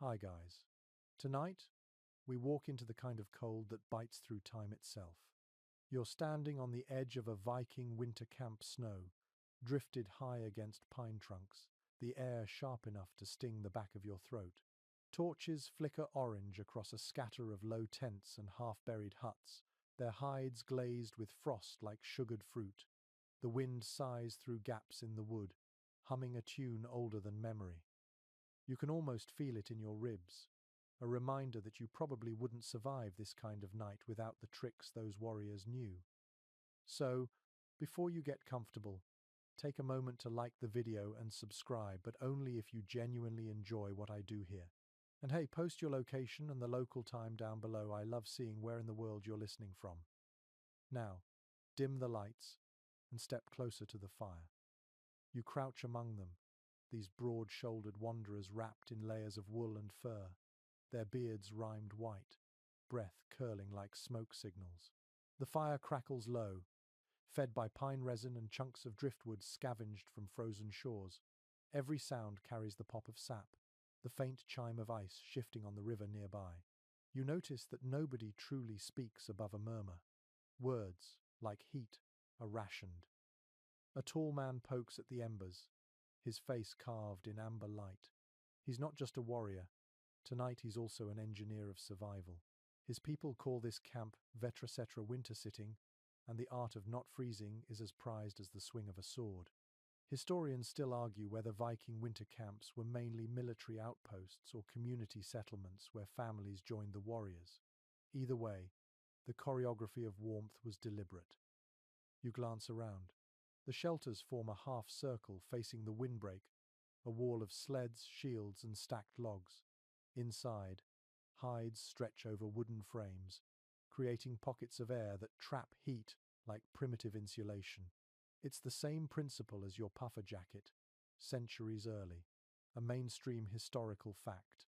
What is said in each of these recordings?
Hi guys. Tonight, we walk into the kind of cold that bites through time itself. You're standing on the edge of a Viking winter camp snow, drifted high against pine trunks, the air sharp enough to sting the back of your throat. Torches flicker orange across a scatter of low tents and half-buried huts, their hides glazed with frost like sugared fruit. The wind sighs through gaps in the wood, humming a tune older than memory. You can almost feel it in your ribs, a reminder that you probably wouldn't survive this kind of night without the tricks those warriors knew. So, before you get comfortable, take a moment to like the video and subscribe, but only if you genuinely enjoy what I do here. And hey, post your location and the local time down below. I love seeing where in the world you're listening from. Now, dim the lights and step closer to the fire. You crouch among them, these broad-shouldered wanderers wrapped in layers of wool and fur, their beards rimed white, breath curling like smoke signals. The fire crackles low, fed by pine resin and chunks of driftwood scavenged from frozen shores. Every sound carries the pop of sap, the faint chime of ice shifting on the river nearby. You notice that nobody truly speaks above a murmur. Words, like heat, are rationed. A tall man pokes at the embers, his face carved in amber light. He's not just a warrior. Tonight he's also an engineer of survival. His people call this camp Vetrasetra winter sitting, and the art of not freezing is as prized as the swing of a sword. Historians still argue whether Viking winter camps were mainly military outposts or community settlements where families joined the warriors. Either way, the choreography of warmth was deliberate. You glance around. The shelters form a half-circle facing the windbreak, a wall of sleds, shields, and stacked logs. Inside, hides stretch over wooden frames, creating pockets of air that trap heat like primitive insulation. It's the same principle as your puffer jacket, centuries early, a mainstream historical fact.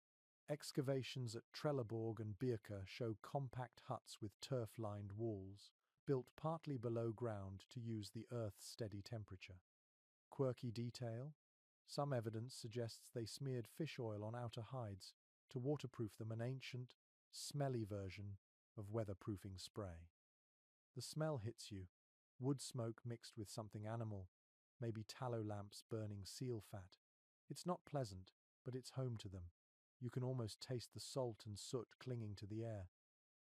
Excavations at Trelleborg and Birka show compact huts with turf-lined walls, built partly below ground to use the Earth's steady temperature. Quirky detail? Some evidence suggests they smeared fish oil on outer hides to waterproof them, an ancient, smelly version of weatherproofing spray. The smell hits you, wood smoke mixed with something animal, maybe tallow lamps burning seal fat. It's not pleasant, but it's home to them. You can almost taste the salt and soot clinging to the air.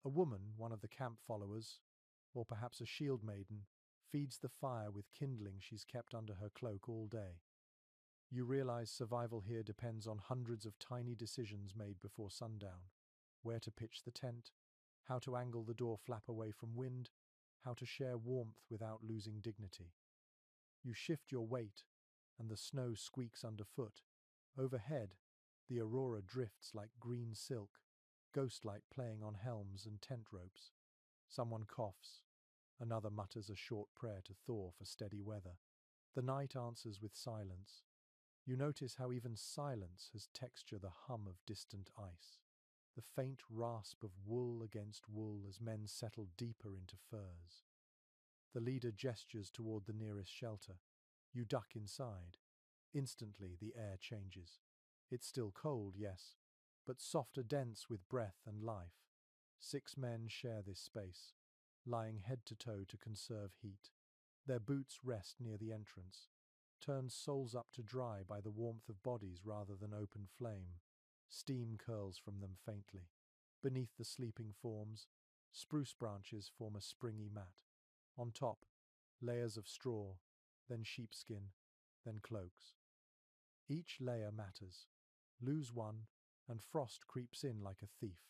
A woman, one of the camp followers, or perhaps a shield maiden, feeds the fire with kindling she's kept under her cloak all day. You realize survival here depends on hundreds of tiny decisions made before sundown. Where to pitch the tent, how to angle the door flap away from wind, how to share warmth without losing dignity. You shift your weight, and the snow squeaks underfoot. Overhead, the aurora drifts like green silk, ghostlight playing on helms and tent ropes. Someone coughs. Another mutters a short prayer to Thor for steady weather. The night answers with silence. You notice how even silence has texture, the hum of distant ice, the faint rasp of wool against wool as men settle deeper into furs. The leader gestures toward the nearest shelter. You duck inside. Instantly, the air changes. It's still cold, yes, but softer, dense with breath and life. 6 men share this space, lying head to toe to conserve heat. Their boots rest near the entrance, turned soles up to dry by the warmth of bodies rather than open flame. Steam curls from them faintly. Beneath the sleeping forms, spruce branches form a springy mat. On top, layers of straw, then sheepskin, then cloaks. Each layer matters. Lose one, and frost creeps in like a thief.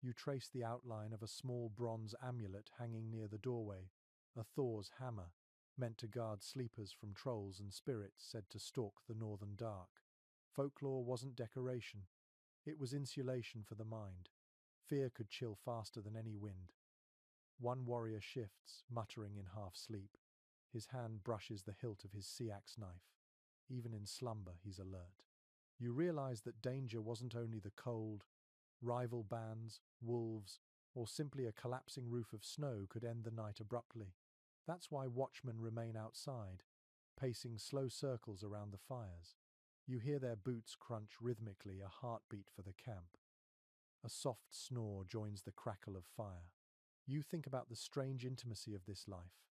You trace the outline of a small bronze amulet hanging near the doorway, a Thor's hammer, meant to guard sleepers from trolls and spirits said to stalk the northern dark. Folklore wasn't decoration. It was insulation for the mind. Fear could chill faster than any wind. One warrior shifts, muttering in half-sleep. His hand brushes the hilt of his sea-axe knife. Even in slumber, he's alert. You realize that danger wasn't only the cold. Rival bands, wolves, or simply a collapsing roof of snow could end the night abruptly. That's why watchmen remain outside, pacing slow circles around the fires. You hear their boots crunch rhythmically, a heartbeat for the camp. A soft snore joins the crackle of fire. You think about the strange intimacy of this life,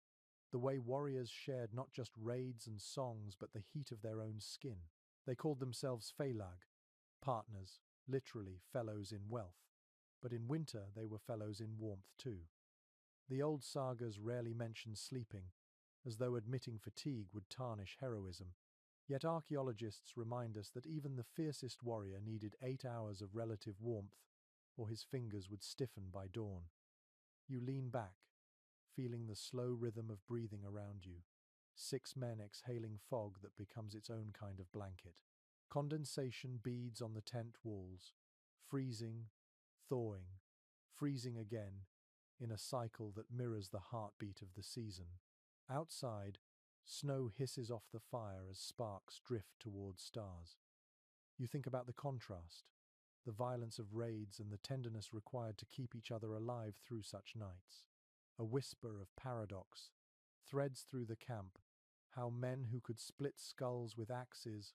the way warriors shared not just raids and songs but the heat of their own skin. They called themselves felag, partners, literally fellows in wealth. But in winter they were fellows in warmth too. The old sagas rarely mention sleeping, as though admitting fatigue would tarnish heroism. Yet archaeologists remind us that even the fiercest warrior needed 8 hours of relative warmth, or his fingers would stiffen by dawn. You lean back, feeling the slow rhythm of breathing around you. 6 men exhaling fog that becomes its own kind of blanket. Condensation beads on the tent walls, freezing, thawing, freezing again, in a cycle that mirrors the heartbeat of the season. Outside, snow hisses off the fire as sparks drift towards stars. You think about the contrast, the violence of raids and the tenderness required to keep each other alive through such nights. A whisper of paradox threads through the camp, how men who could split skulls with axes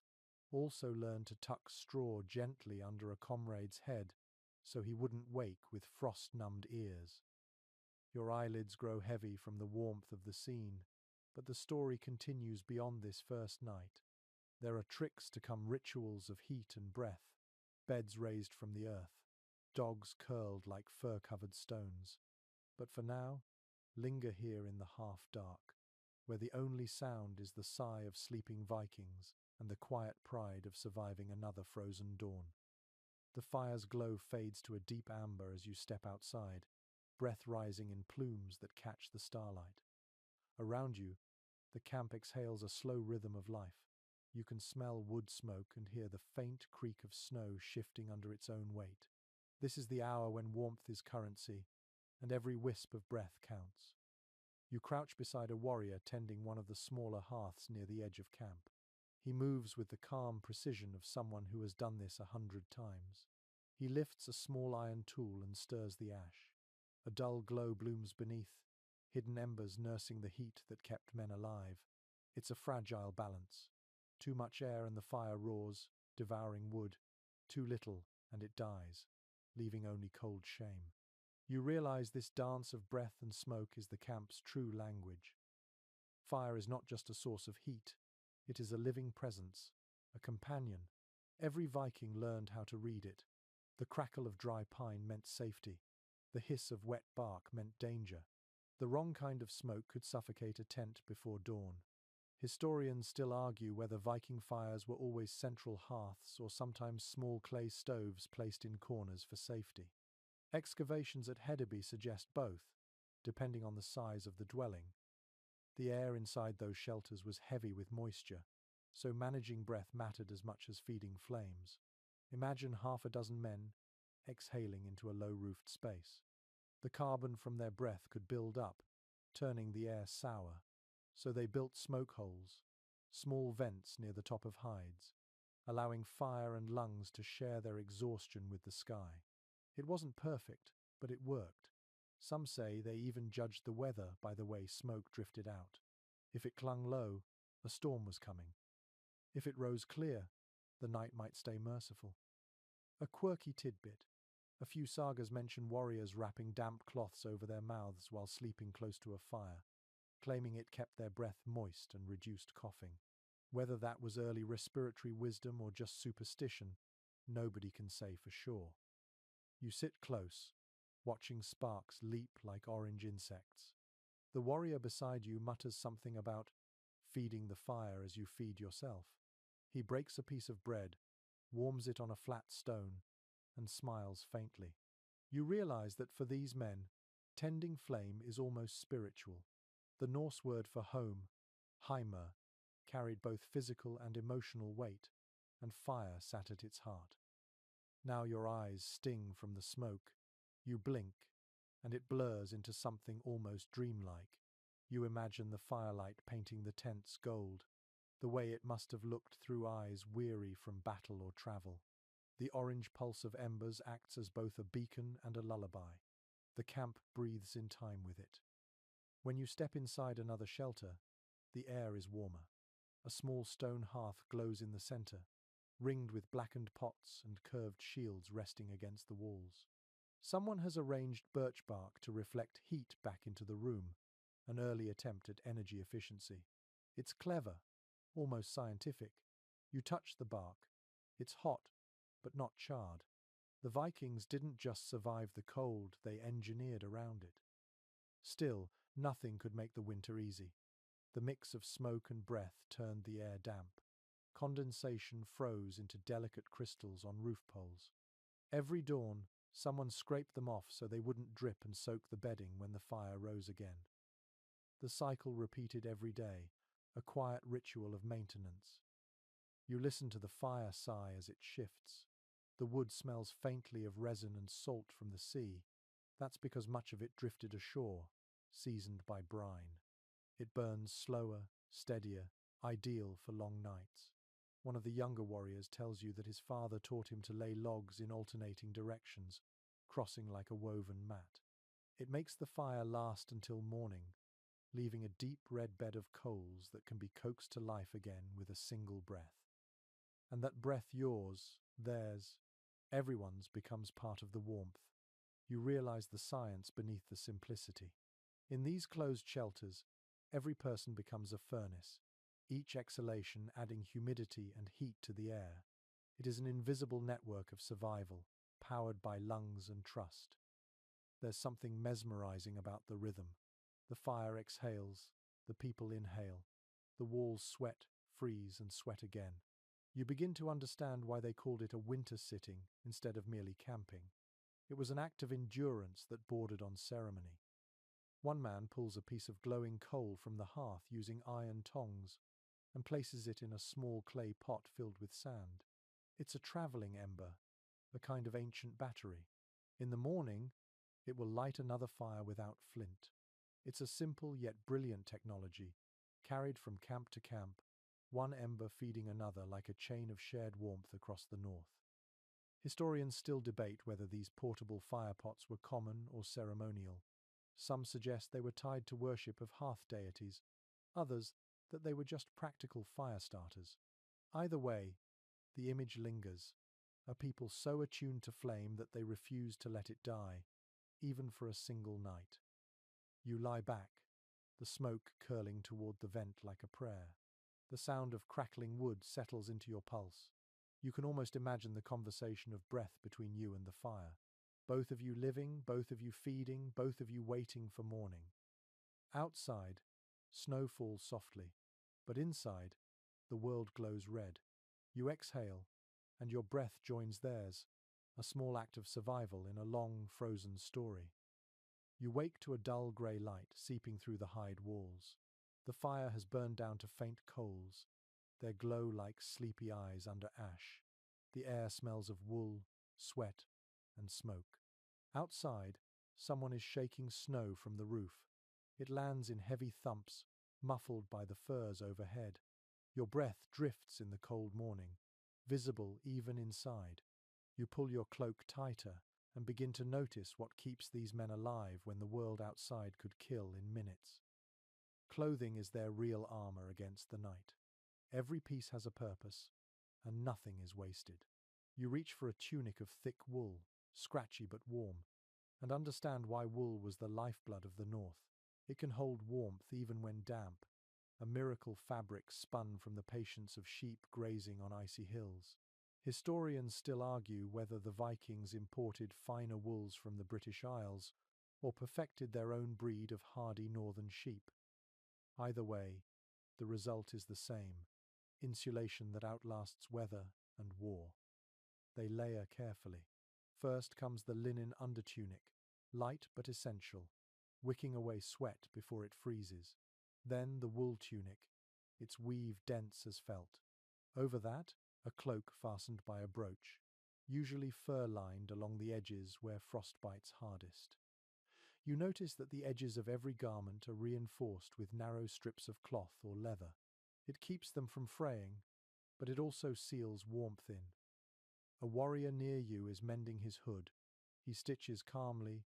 also learned to tuck straw gently under a comrade's head so he wouldn't wake with frost-numbed ears. Your eyelids grow heavy from the warmth of the scene, but the story continues beyond this first night. There are tricks to come, rituals of heat and breath, beds raised from the earth, dogs curled like fur-covered stones. But for now, linger here in the half-dark, where the only sound is the sigh of sleeping Vikings and the quiet pride of surviving another frozen dawn. The fire's glow fades to a deep amber as you step outside, breath rising in plumes that catch the starlight. Around you, the camp exhales a slow rhythm of life. You can smell wood smoke and hear the faint creak of snow shifting under its own weight. This is the hour when warmth is currency, and every wisp of breath counts. You crouch beside a warrior tending one of the smaller hearths near the edge of camp. He moves with the calm precision of someone who has done this 100 times. He lifts a small iron tool and stirs the ash. A dull glow blooms beneath, hidden embers nursing the heat that kept men alive. It's a fragile balance. Too much air and the fire roars, devouring wood. Too little, and it dies, leaving only cold shame. You realize this dance of breath and smoke is the camp's true language. Fire is not just a source of heat, it is a living presence, a companion. Every Viking learned how to read it. The crackle of dry pine meant safety. The hiss of wet bark meant danger. The wrong kind of smoke could suffocate a tent before dawn. Historians still argue whether Viking fires were always central hearths or sometimes small clay stoves placed in corners for safety. Excavations at Hedeby suggest both, depending on the size of the dwelling. The air inside those shelters was heavy with moisture, so managing breath mattered as much as feeding flames. Imagine 6 men exhaling into a low-roofed space. The carbon from their breath could build up, turning the air sour, so they built smoke holes, small vents near the top of hides, allowing fire and lungs to share their exhaustion with the sky. It wasn't perfect, but it worked. Some say they even judged the weather by the way smoke drifted out. If it clung low, a storm was coming. If it rose clear, the night might stay merciful. A quirky tidbit. A few sagas mention warriors wrapping damp cloths over their mouths while sleeping close to a fire, claiming it kept their breath moist and reduced coughing. Whether that was early respiratory wisdom or just superstition, nobody can say for sure. You sit close, watching sparks leap like orange insects. The warrior beside you mutters something about feeding the fire as you feed yourself. He breaks a piece of bread, warms it on a flat stone, and smiles faintly. You realize that for these men, tending flame is almost spiritual. The Norse word for home, heimer, carried both physical and emotional weight, and fire sat at its heart. Now your eyes sting from the smoke. You blink, and it blurs into something almost dreamlike. You imagine the firelight painting the tents gold, the way it must have looked through eyes weary from battle or travel. The orange pulse of embers acts as both a beacon and a lullaby. The camp breathes in time with it. When you step inside another shelter, the air is warmer. A small stone hearth glows in the center, ringed with blackened pots and curved shields resting against the walls. Someone has arranged birch bark to reflect heat back into the room, an early attempt at energy efficiency. It's clever, almost scientific. You touch the bark. It's hot, but not charred. The Vikings didn't just survive the cold, they engineered around it. Still, nothing could make the winter easy. The mix of smoke and breath turned the air damp. Condensation froze into delicate crystals on roof poles. Every dawn, someone scraped them off so they wouldn't drip and soak the bedding when the fire rose again. The cycle repeated every day, a quiet ritual of maintenance. You listen to the fire sigh as it shifts. The wood smells faintly of resin and salt from the sea. That's because much of it drifted ashore, seasoned by brine. It burns slower, steadier, ideal for long nights. One of the younger warriors tells you that his father taught him to lay logs in alternating directions, crossing like a woven mat. It makes the fire last until morning, leaving a deep red bed of coals that can be coaxed to life again with a single breath. And that breath yours, theirs, everyone's becomes part of the warmth. You realize the science beneath the simplicity. In these closed shelters, every person becomes a furnace, each exhalation adding humidity and heat to the air. It is an invisible network of survival, powered by lungs and trust. There's something mesmerizing about the rhythm. The fire exhales, the people inhale, the walls sweat, freeze, and sweat again. You begin to understand why they called it a winter sitting instead of merely camping. It was an act of endurance that bordered on ceremony. One man pulls a piece of glowing coal from the hearth using iron tongs and places it in a small clay pot filled with sand. It's a traveling ember, a kind of ancient battery. In the morning, it will light another fire without flint. It's a simple yet brilliant technology, carried from camp to camp, one ember feeding another like a chain of shared warmth across the north. Historians still debate whether these portable firepots were common or ceremonial. Some suggest they were tied to worship of hearth deities, others that they were just practical fire starters. Either way, the image lingers, a people so attuned to flame that they refuse to let it die, even for a single night. You lie back, the smoke curling toward the vent like a prayer. The sound of crackling wood settles into your pulse. You can almost imagine the conversation of breath between you and the fire. Both of you living, both of you feeding, both of you waiting for morning. Outside, snow falls softly, but inside, the world glows red. You exhale, and your breath joins theirs, a small act of survival in a long, frozen story. You wake to a dull grey light seeping through the hide walls. The fire has burned down to faint coals, their glow like sleepy eyes under ash. The air smells of wool, sweat, and smoke. Outside, someone is shaking snow from the roof. It lands in heavy thumps, muffled by the firs overhead. Your breath drifts in the cold morning, visible even inside. You pull your cloak tighter and begin to notice what keeps these men alive when the world outside could kill in minutes. Clothing is their real armor against the night. Every piece has a purpose, and nothing is wasted. You reach for a tunic of thick wool, scratchy but warm, and understand why wool was the lifeblood of the North. It can hold warmth even when damp, a miracle fabric spun from the patience of sheep grazing on icy hills. Historians still argue whether the Vikings imported finer wools from the British Isles or perfected their own breed of hardy northern sheep. Either way, the result is the same: insulation that outlasts weather and war. They layer carefully. First comes the linen undertunic, light but essential, wicking away sweat before it freezes. Then the wool tunic, its weave dense as felt. Over that, a cloak fastened by a brooch, usually fur-lined along the edges where frost bites hardest. You notice that the edges of every garment are reinforced with narrow strips of cloth or leather. It keeps them from fraying, but it also seals warmth in. A warrior near you is mending his hood. He stitches calmly,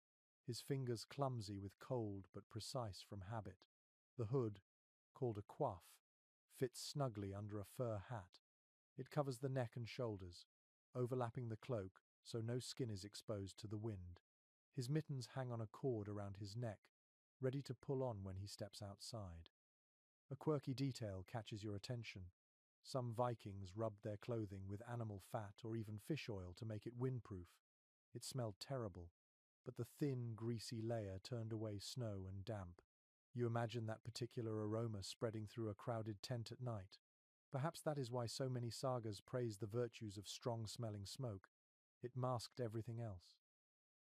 his fingers clumsy with cold but precise from habit. The hood, called a coif, fits snugly under a fur hat. It covers the neck and shoulders, overlapping the cloak so no skin is exposed to the wind. His mittens hang on a cord around his neck, ready to pull on when he steps outside. A quirky detail catches your attention. Some Vikings rubbed their clothing with animal fat or even fish oil to make it windproof. It smelled terrible, but the thin, greasy layer turned away snow and damp. You imagine that particular aroma spreading through a crowded tent at night. Perhaps that is why so many sagas praise the virtues of strong-smelling smoke. It masked everything else.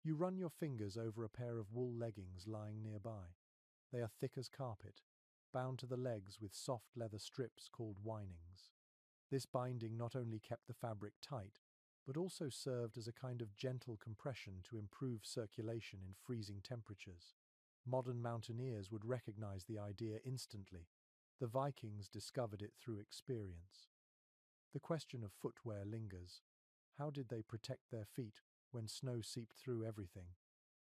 You run your fingers over a pair of wool leggings lying nearby. They are thick as carpet, bound to the legs with soft leather strips called windings. This binding not only kept the fabric tight, but also served as a kind of gentle compression to improve circulation in freezing temperatures. Modern mountaineers would recognize the idea instantly. The Vikings discovered it through experience. The question of footwear lingers. How did they protect their feet when snow seeped through everything?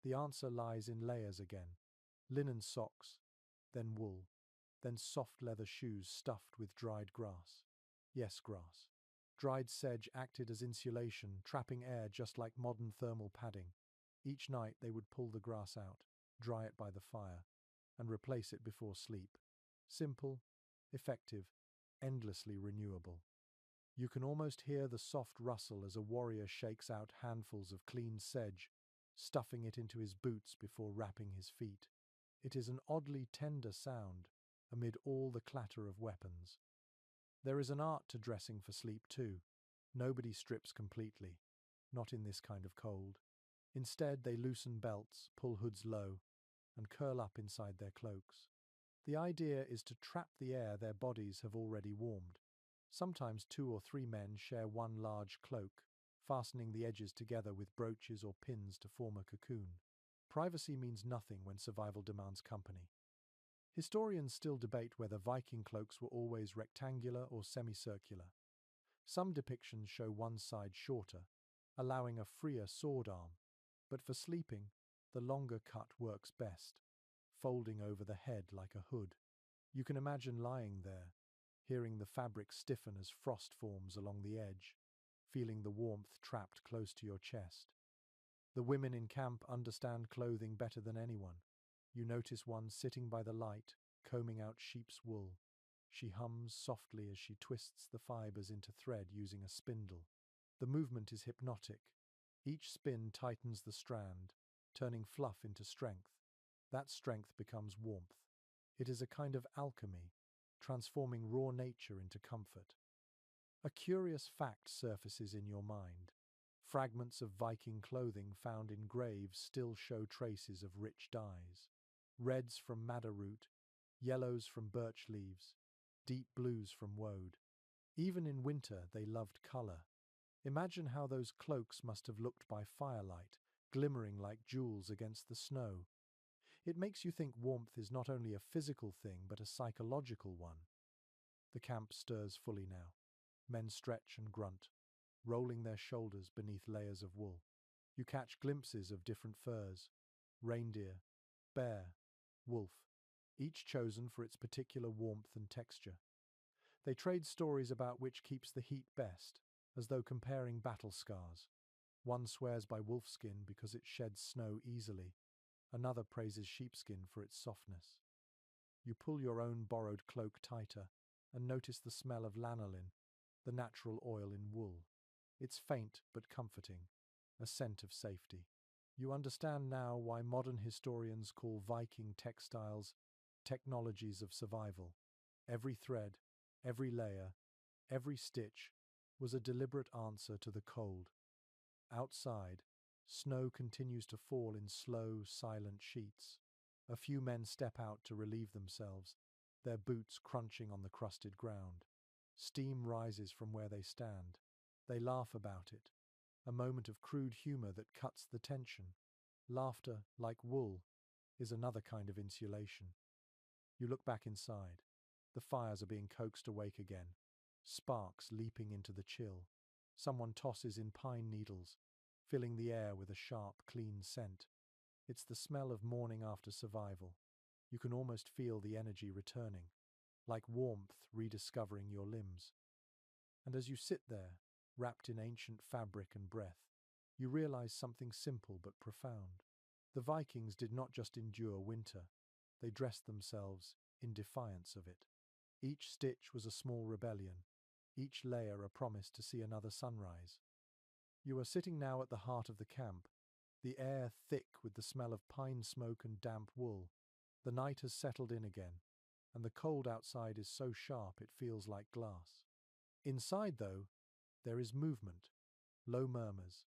The answer lies in layers again. Linen socks, then wool, then soft leather shoes stuffed with dried grass. Yes, grass. Dried sedge acted as insulation, trapping air just like modern thermal padding. Each night they would pull the grass out, dry it by the fire, and replace it before sleep. Simple, effective, endlessly renewable. You can almost hear the soft rustle as a warrior shakes out handfuls of clean sedge, stuffing it into his boots before wrapping his feet. It is an oddly tender sound amid all the clatter of weapons. There is an art to dressing for sleep too. Nobody strips completely, not in this kind of cold. Instead, they loosen belts, pull hoods low, and curl up inside their cloaks. The idea is to trap the air their bodies have already warmed. Sometimes 2 or 3 men share one large cloak, fastening the edges together with brooches or pins to form a cocoon. Privacy means nothing when survival demands company. Historians still debate whether Viking cloaks were always rectangular or semicircular. Some depictions show one side shorter, allowing a freer sword arm, but for sleeping, the longer cut works best, folding over the head like a hood. You can imagine lying there, hearing the fabric stiffen as frost forms along the edge, feeling the warmth trapped close to your chest. The women in camp understand clothing better than anyone. You notice one sitting by the light, combing out sheep's wool. She hums softly as she twists the fibers into thread using a spindle. The movement is hypnotic. Each spin tightens the strand, turning fluff into strength. That strength becomes warmth. It is a kind of alchemy, transforming raw nature into comfort. A curious fact surfaces in your mind. Fragments of Viking clothing found in graves still show traces of rich dyes. Reds from madder root, yellows from birch leaves, deep blues from woad. Even in winter they loved colour. Imagine how those cloaks must have looked by firelight, glimmering like jewels against the snow. It makes you think warmth is not only a physical thing but a psychological one. The camp stirs fully now. Men stretch and grunt, rolling their shoulders beneath layers of wool. You catch glimpses of different furs: reindeer, bear, wolf, each chosen for its particular warmth and texture. They trade stories about which keeps the heat best, as though comparing battle scars. One swears by wolfskin because it sheds snow easily. Another praises sheepskin for its softness. You pull your own borrowed cloak tighter and notice the smell of lanolin, the natural oil in wool. It's faint but comforting, a scent of safety. You understand now why modern historians call Viking textiles technologies of survival. Every thread, every layer, every stitch was a deliberate answer to the cold. Outside, snow continues to fall in slow, silent sheets. A few men step out to relieve themselves, their boots crunching on the crusted ground. Steam rises from where they stand. They laugh about it, a moment of crude humor that cuts the tension. Laughter, like wool, is another kind of insulation. You look back inside. The fires are being coaxed awake again, sparks leaping into the chill. Someone tosses in pine needles, filling the air with a sharp, clean scent. It's the smell of morning after survival. You can almost feel the energy returning, like warmth rediscovering your limbs. And as you sit there, wrapped in ancient fabric and breath, you realize something simple but profound. The Vikings did not just endure winter, they dressed themselves in defiance of it. Each stitch was a small rebellion, each layer a promise to see another sunrise. You are sitting now at the heart of the camp, the air thick with the smell of pine smoke and damp wool. The night has settled in again, and the cold outside is so sharp it feels like glass. Inside, though, there is movement, low murmurs,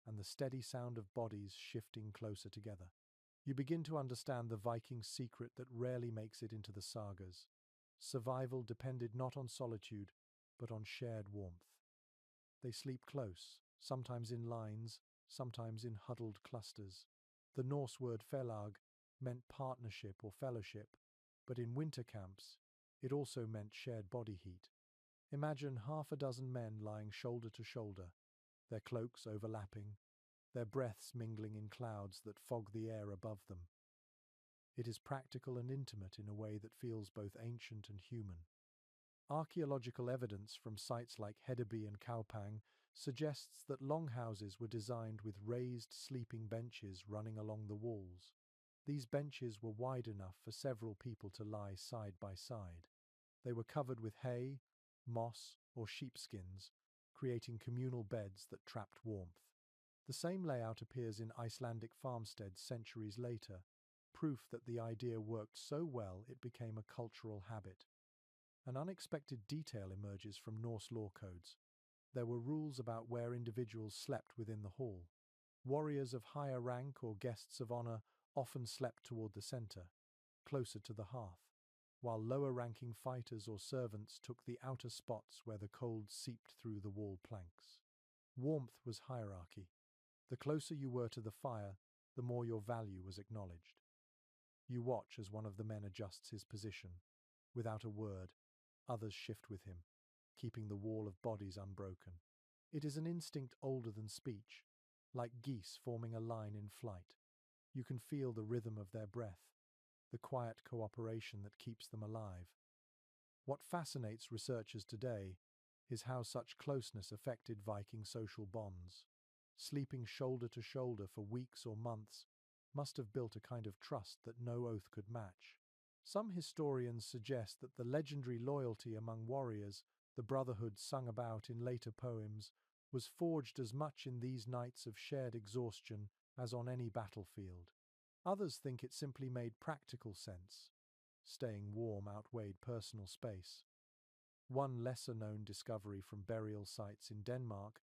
and the steady sound of bodies shifting closer together. You begin to understand the Viking secret that rarely makes it into the sagas. Survival depended not on solitude, but on shared warmth. They sleep close, sometimes in lines, sometimes in huddled clusters. The Norse word felag meant partnership or fellowship, but in winter camps, it also meant shared body heat. Imagine half a dozen men lying shoulder to shoulder, their cloaks overlapping, their breaths mingling in clouds that fog the air above them. It is practical and intimate in a way that feels both ancient and human. Archaeological evidence from sites like Hedeby and Kaupang suggests that longhouses were designed with raised sleeping benches running along the walls. These benches were wide enough for several people to lie side by side. They were covered with hay, moss, or sheepskins, creating communal beds that trapped warmth. The same layout appears in Icelandic farmsteads centuries later, proof that the idea worked so well it became a cultural habit. An unexpected detail emerges from Norse law codes. There were rules about where individuals slept within the hall. Warriors of higher rank or guests of honor often slept toward the center, closer to the hearth, while lower-ranking fighters or servants took the outer spots where the cold seeped through the wall planks. Warmth was hierarchy. The closer you were to the fire, the more your value was acknowledged. You watch as one of the men adjusts his position. Without a word, others shift with him, keeping the wall of bodies unbroken. It is an instinct older than speech, like geese forming a line in flight. You can feel the rhythm of their breath, the quiet cooperation that keeps them alive. What fascinates researchers today is how such closeness affected Viking social bonds. Sleeping shoulder to shoulder for weeks or months must have built a kind of trust that no oath could match. Some historians suggest that the legendary loyalty among warriors, the brotherhood sung about in later poems, was forged as much in these nights of shared exhaustion as on any battlefield. Others think it simply made practical sense. Staying warm outweighed personal space. One lesser-known discovery from burial sites in Denmark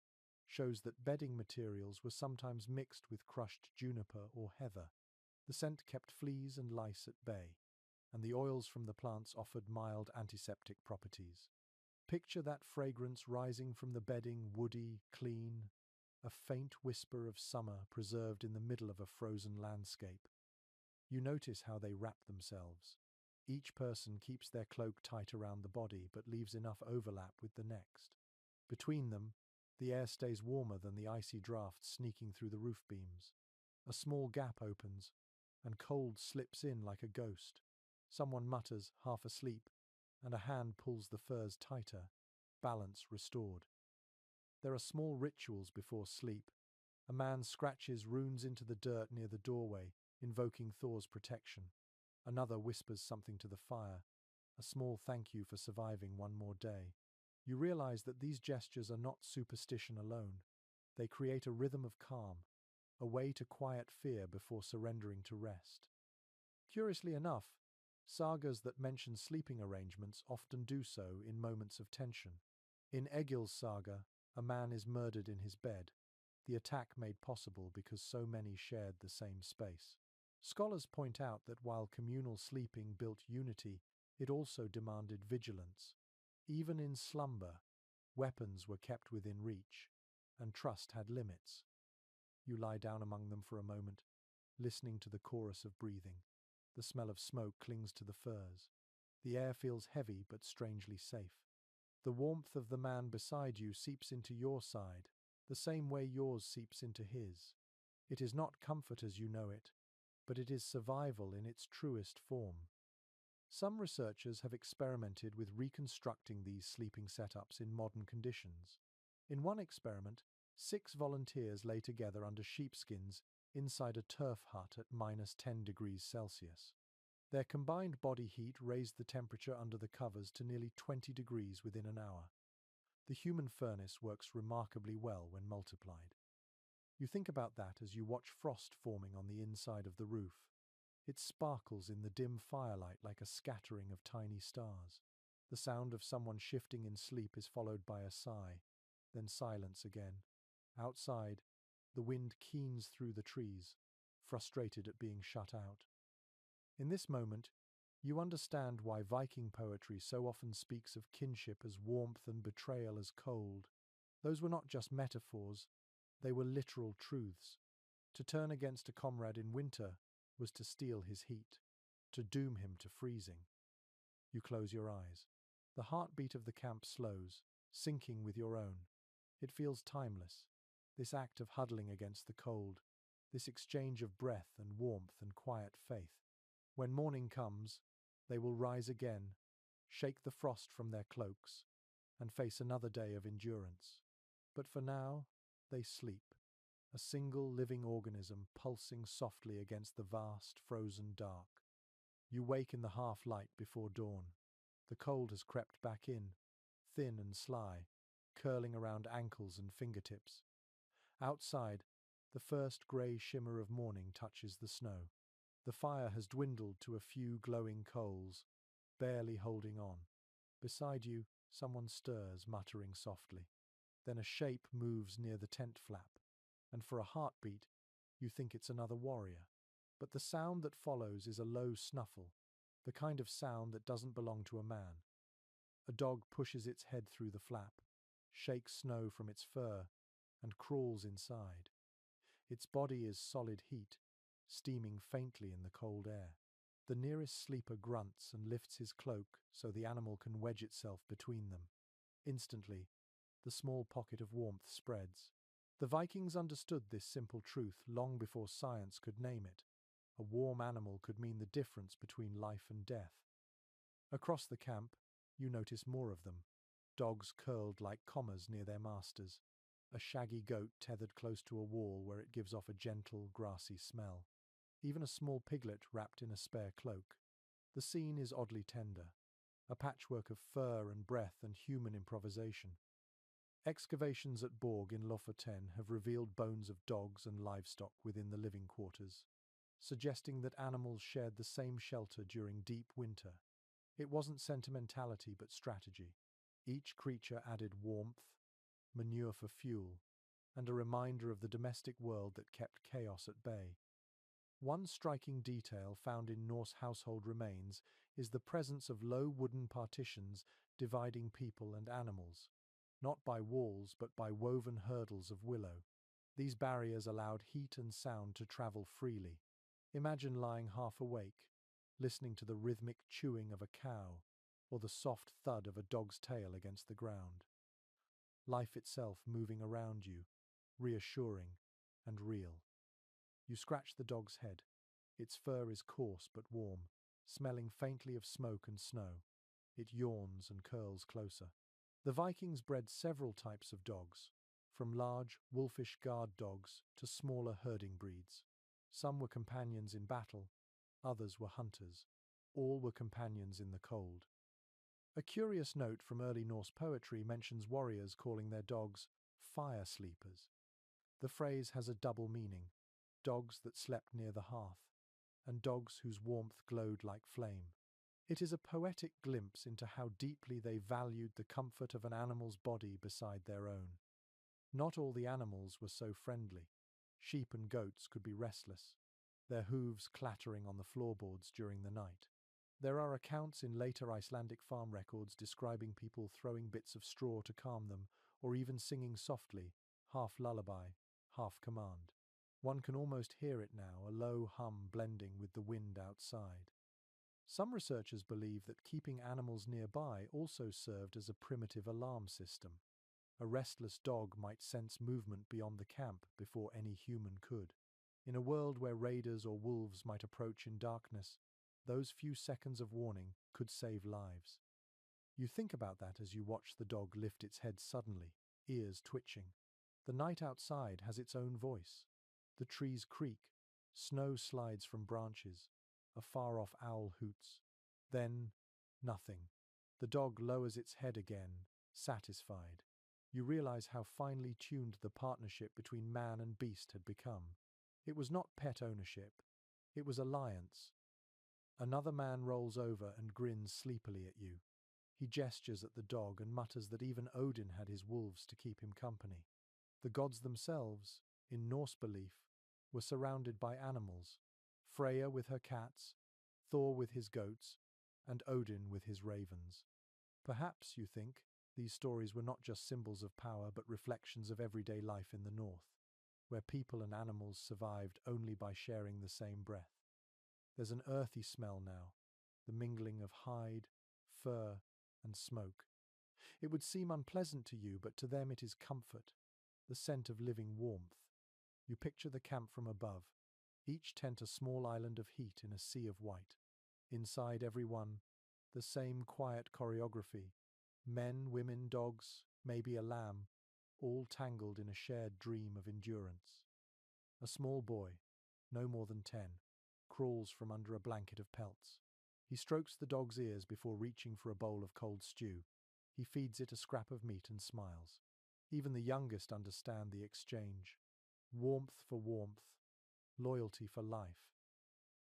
shows that bedding materials were sometimes mixed with crushed juniper or heather. The scent kept fleas and lice at bay, and the oils from the plants offered mild antiseptic properties. Picture that fragrance rising from the bedding, woody, clean, a faint whisper of summer preserved in the middle of a frozen landscape. You notice how they wrap themselves. Each person keeps their cloak tight around the body but leaves enough overlap with the next. Between them, the air stays warmer than the icy drafts sneaking through the roof beams. A small gap opens, and cold slips in like a ghost. Someone mutters, half asleep, and a hand pulls the furs tighter, balance restored. There are small rituals before sleep. A man scratches runes into the dirt near the doorway, invoking Thor's protection. Another whispers something to the fire, a small thank you for surviving one more day. You realize that these gestures are not superstition alone. They create a rhythm of calm, a way to quiet fear before surrendering to rest. Curiously enough, sagas that mention sleeping arrangements often do so in moments of tension. In Egil's saga, a man is murdered in his bed, the attack made possible because so many shared the same space. Scholars point out that while communal sleeping built unity, it also demanded vigilance. Even in slumber, weapons were kept within reach, and trust had limits. You lie down among them for a moment, listening to the chorus of breathing. The smell of smoke clings to the furs. The air feels heavy but strangely safe. The warmth of the man beside you seeps into your side, the same way yours seeps into his. It is not comfort as you know it, but it is survival in its truest form. Some researchers have experimented with reconstructing these sleeping setups in modern conditions. In one experiment, 6 volunteers lay together under sheepskins inside a turf hut at -10 degrees Celsius. Their combined body heat raised the temperature under the covers to nearly 20 degrees within an hour. The human furnace works remarkably well when multiplied. You think about that as you watch frost forming on the inside of the roof. It sparkles in the dim firelight like a scattering of tiny stars. The sound of someone shifting in sleep is followed by a sigh, then silence again. Outside, the wind keens through the trees, frustrated at being shut out. In this moment, you understand why Viking poetry so often speaks of kinship as warmth and betrayal as cold. Those were not just metaphors, they were literal truths. To turn against a comrade in winter was to steal his heat, to doom him to freezing. You close your eyes. The heartbeat of the camp slows, syncing with your own. It feels timeless. This act of huddling against the cold, this exchange of breath and warmth and quiet faith. When morning comes, they will rise again, shake the frost from their cloaks, and face another day of endurance. But for now, they sleep, a single living organism pulsing softly against the vast, frozen dark. You wake in the half-light before dawn. The cold has crept back in, thin and sly, curling around ankles and fingertips. Outside, the first grey shimmer of morning touches the snow. The fire has dwindled to a few glowing coals, barely holding on. Beside you, someone stirs, muttering softly. Then a shape moves near the tent flap, and for a heartbeat, you think it's another warrior. But the sound that follows is a low snuffle, the kind of sound that doesn't belong to a man. A dog pushes its head through the flap, shakes snow from its fur, and crawls inside. Its body is solid heat, steaming faintly in the cold air. The nearest sleeper grunts and lifts his cloak so the animal can wedge itself between them. Instantly, the small pocket of warmth spreads. The Vikings understood this simple truth long before science could name it. A warm animal could mean the difference between life and death. Across the camp, you notice more of them. Dogs curled like commas near their masters. A shaggy goat tethered close to a wall where it gives off a gentle, grassy smell. Even a small piglet wrapped in a spare cloak. The scene is oddly tender, a patchwork of fur and breath and human improvisation. Excavations at Borg in Lofoten have revealed bones of dogs and livestock within the living quarters, suggesting that animals shared the same shelter during deep winter. It wasn't sentimentality but strategy. Each creature added warmth, manure for fuel, and a reminder of the domestic world that kept chaos at bay. One striking detail found in Norse household remains is the presence of low wooden partitions dividing people and animals. Not by walls, but by woven hurdles of willow. These barriers allowed heat and sound to travel freely. Imagine lying half awake, listening to the rhythmic chewing of a cow or the soft thud of a dog's tail against the ground. Life itself moving around you, reassuring and real. You scratch the dog's head. Its fur is coarse but warm, smelling faintly of smoke and snow. It yawns and curls closer. The Vikings bred several types of dogs, from large, wolfish guard dogs to smaller herding breeds. Some were companions in battle, others were hunters. All were companions in the cold. A curious note from early Norse poetry mentions warriors calling their dogs fire sleepers. The phrase has a double meaning: dogs that slept near the hearth, and dogs whose warmth glowed like flame. It is a poetic glimpse into how deeply they valued the comfort of an animal's body beside their own. Not all the animals were so friendly. Sheep and goats could be restless, their hooves clattering on the floorboards during the night. There are accounts in later Icelandic farm records describing people throwing bits of straw to calm them, or even singing softly, half lullaby, half command. One can almost hear it now, a low hum blending with the wind outside. Some researchers believe that keeping animals nearby also served as a primitive alarm system. A restless dog might sense movement beyond the camp before any human could. In a world where raiders or wolves might approach in darkness, Those few seconds of warning could save lives. You think about that as you watch the dog lift its head suddenly, ears twitching. The night outside has its own voice. The trees creak, snow slides from branches, a far-off owl hoots. Then, nothing. The dog lowers its head again, satisfied. You realize how finely tuned the partnership between man and beast had become. It was not pet ownership. It was alliance. Another man rolls over and grins sleepily at you. He gestures at the dog and mutters that even Odin had his wolves to keep him company. The gods themselves, in Norse belief, were surrounded by animals. Freya with her cats, Thor with his goats, and Odin with his ravens. Perhaps, you think, these stories were not just symbols of power but reflections of everyday life in the north, where people and animals survived only by sharing the same breath. There's an earthy smell now, the mingling of hide, fur, and smoke. It would seem unpleasant to you, but to them it is comfort, the scent of living warmth. You picture the camp from above, each tent a small island of heat in a sea of white. Inside every one, the same quiet choreography. Men, women, dogs, maybe a lamb, all tangled in a shared dream of endurance. A small boy, no more than 10, crawls from under a blanket of pelts. He strokes the dog's ears before reaching for a bowl of cold stew. He feeds it a scrap of meat and smiles. Even the youngest understand the exchange. Warmth for warmth, loyalty for life.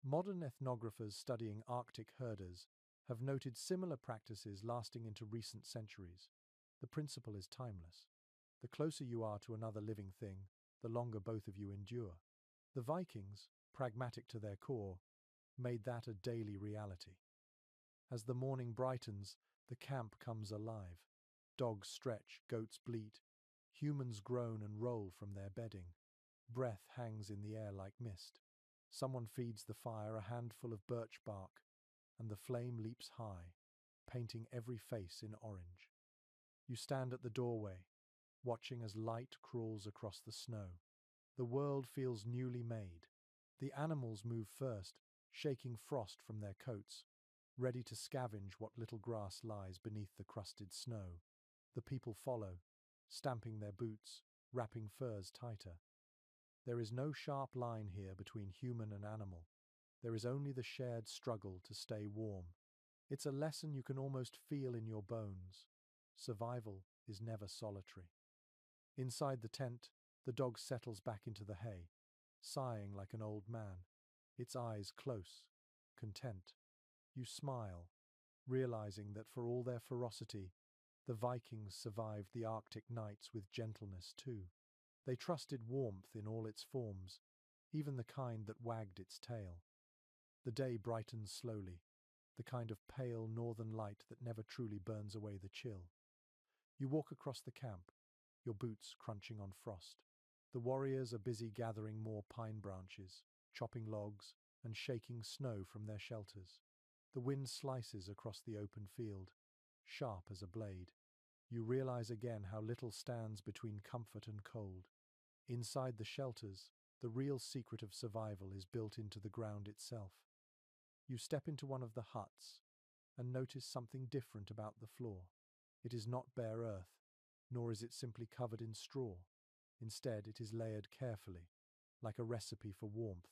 Modern ethnographers studying Arctic herders have noted similar practices lasting into recent centuries. The principle is timeless. The closer you are to another living thing, the longer both of you endure. The Vikings, pragmatic to their core, made that a daily reality. As the morning brightens, the camp comes alive. Dogs stretch, goats bleat, humans groan and roll from their bedding. Breath hangs in the air like mist. Someone feeds the fire a handful of birch bark, and the flame leaps high, painting every face in orange. You stand at the doorway, watching as light crawls across the snow. The world feels newly made. The animals move first, shaking frost from their coats, ready to scavenge what little grass lies beneath the crusted snow. The people follow, stamping their boots, wrapping furs tighter. There is no sharp line here between human and animal. There is only the shared struggle to stay warm. It's a lesson you can almost feel in your bones. Survival is never solitary. Inside the tent, the dog settles back into the hay, sighing like an old man, its eyes close, content. You smile, realizing that for all their ferocity, the Vikings survived the Arctic nights with gentleness too. They trusted warmth in all its forms, even the kind that wagged its tail. The day brightens slowly, the kind of pale northern light that never truly burns away the chill. You walk across the camp, your boots crunching on frost. The warriors are busy gathering more pine branches, chopping logs, and shaking snow from their shelters. The wind slices across the open field, sharp as a blade. You realize again how little stands between comfort and cold. Inside the shelters, the real secret of survival is built into the ground itself. You step into one of the huts and notice something different about the floor. It is not bare earth, nor is it simply covered in straw. Instead, it is layered carefully, like a recipe for warmth.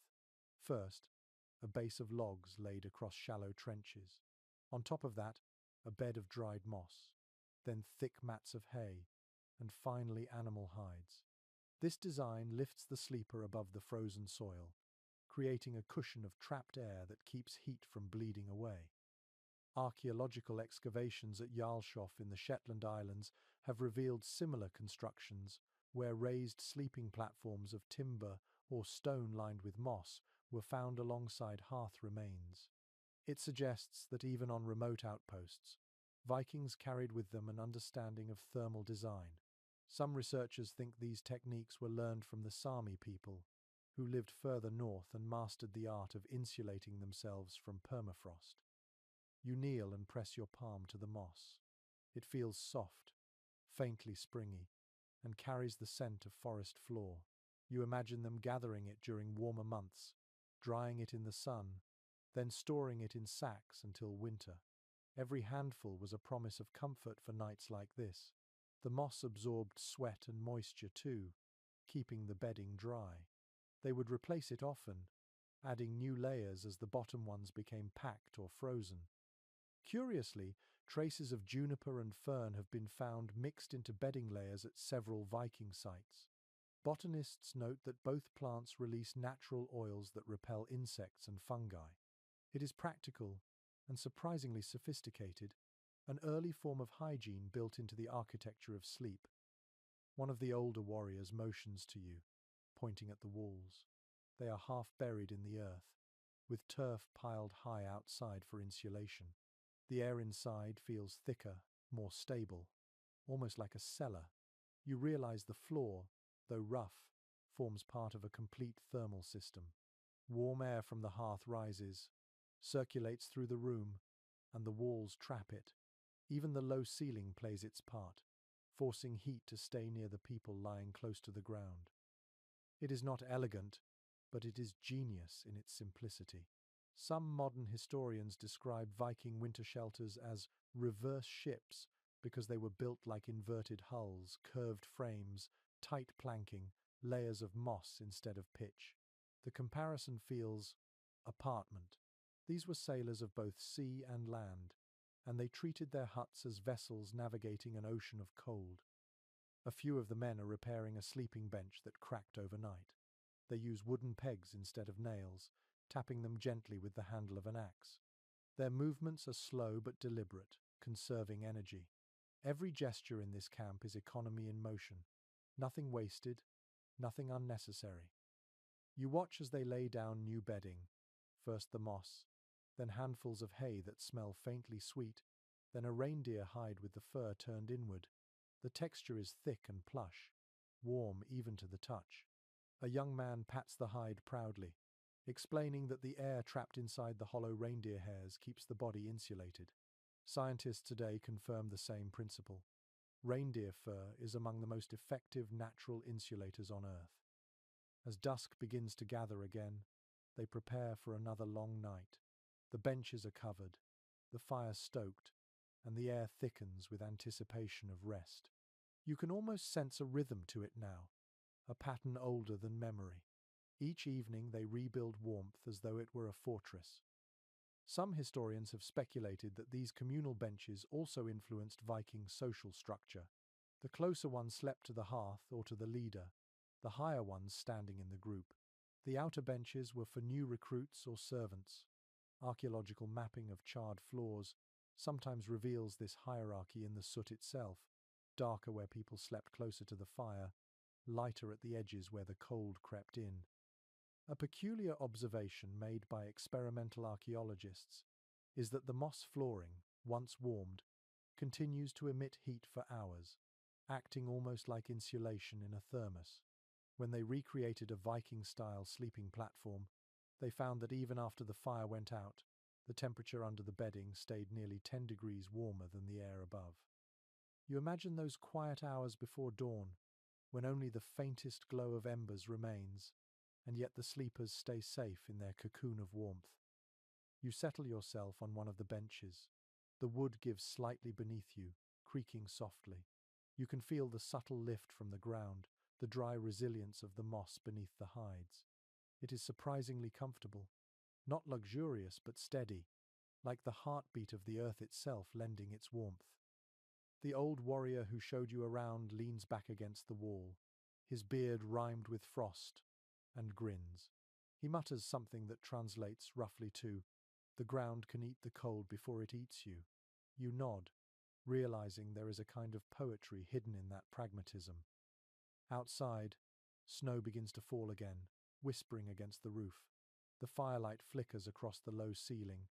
First, a base of logs laid across shallow trenches. On top of that, a bed of dried moss, then thick mats of hay, and finally animal hides. This design lifts the sleeper above the frozen soil, creating a cushion of trapped air that keeps heat from bleeding away. Archaeological excavations at Jarlshof in the Shetland Islands have revealed similar constructions, where raised sleeping platforms of timber or stone lined with moss were found alongside hearth remains. It suggests that even on remote outposts, Vikings carried with them an understanding of thermal design. Some researchers think these techniques were learned from the Sami people, who lived further north and mastered the art of insulating themselves from permafrost. You kneel and press your palm to the moss. It feels soft, faintly springy, and carries the scent of forest floor. You imagine them gathering it during warmer months, drying it in the sun, then storing it in sacks until winter. Every handful was a promise of comfort for nights like this. The moss absorbed sweat and moisture too, keeping the bedding dry. They would replace it often, adding new layers as the bottom ones became packed or frozen. Curiously, traces of juniper and fern have been found mixed into bedding layers at several Viking sites. Botanists note that both plants release natural oils that repel insects and fungi. It is practical and surprisingly sophisticated, an early form of hygiene built into the architecture of sleep. One of the older warriors motions to you, pointing at the walls. They are half buried in the earth, with turf piled high outside for insulation. The air inside feels thicker, more stable, almost like a cellar. You realize the floor, though rough, forms part of a complete thermal system. Warm air from the hearth rises, circulates through the room, and the walls trap it. Even the low ceiling plays its part, forcing heat to stay near the people lying close to the ground. It is not elegant, but it is genius in its simplicity. Some modern historians describe Viking winter shelters as reverse ships because they were built like inverted hulls, curved frames, tight planking, layers of moss instead of pitch. The comparison feels apartment. These were sailors of both sea and land, and they treated their huts as vessels navigating an ocean of cold. A few of the men are repairing a sleeping bench that cracked overnight. They use wooden pegs instead of nails, tapping them gently with the handle of an axe. Their movements are slow but deliberate, conserving energy. Every gesture in this camp is economy in motion. Nothing wasted, nothing unnecessary. You watch as they lay down new bedding, first the moss, then handfuls of hay that smell faintly sweet, then a reindeer hide with the fur turned inward. The texture is thick and plush, warm even to the touch. A young man pats the hide proudly, explaining that the air trapped inside the hollow reindeer hairs keeps the body insulated. Scientists today confirm the same principle. Reindeer fur is among the most effective natural insulators on Earth. As dusk begins to gather again, they prepare for another long night. The benches are covered, the fire stoked, and the air thickens with anticipation of rest. You can almost sense a rhythm to it now, a pattern older than memory. Each evening they rebuild warmth as though it were a fortress. Some historians have speculated that these communal benches also influenced Viking social structure. The closer ones slept to the hearth or to the leader, the higher ones standing in the group. The outer benches were for new recruits or servants. Archaeological mapping of charred floors sometimes reveals this hierarchy in the soot itself, darker where people slept closer to the fire, lighter at the edges where the cold crept in. A peculiar observation made by experimental archaeologists is that the moss flooring, once warmed, continues to emit heat for hours, acting almost like insulation in a thermos. When they recreated a Viking-style sleeping platform, they found that even after the fire went out, the temperature under the bedding stayed nearly 10 degrees warmer than the air above. You imagine those quiet hours before dawn, when only the faintest glow of embers remains, and yet the sleepers stay safe in their cocoon of warmth. You settle yourself on one of the benches. The wood gives slightly beneath you, creaking softly. You can feel the subtle lift from the ground, the dry resilience of the moss beneath the hides. It is surprisingly comfortable, not luxurious but steady, like the heartbeat of the earth itself lending its warmth. The old warrior who showed you around leans back against the wall, his beard rimed with frost, and grins. He mutters something that translates roughly to, "The ground can eat the cold before it eats you." You nod, realizing there is a kind of poetry hidden in that pragmatism. Outside, snow begins to fall again, whispering against the roof. The firelight flickers across the low ceiling,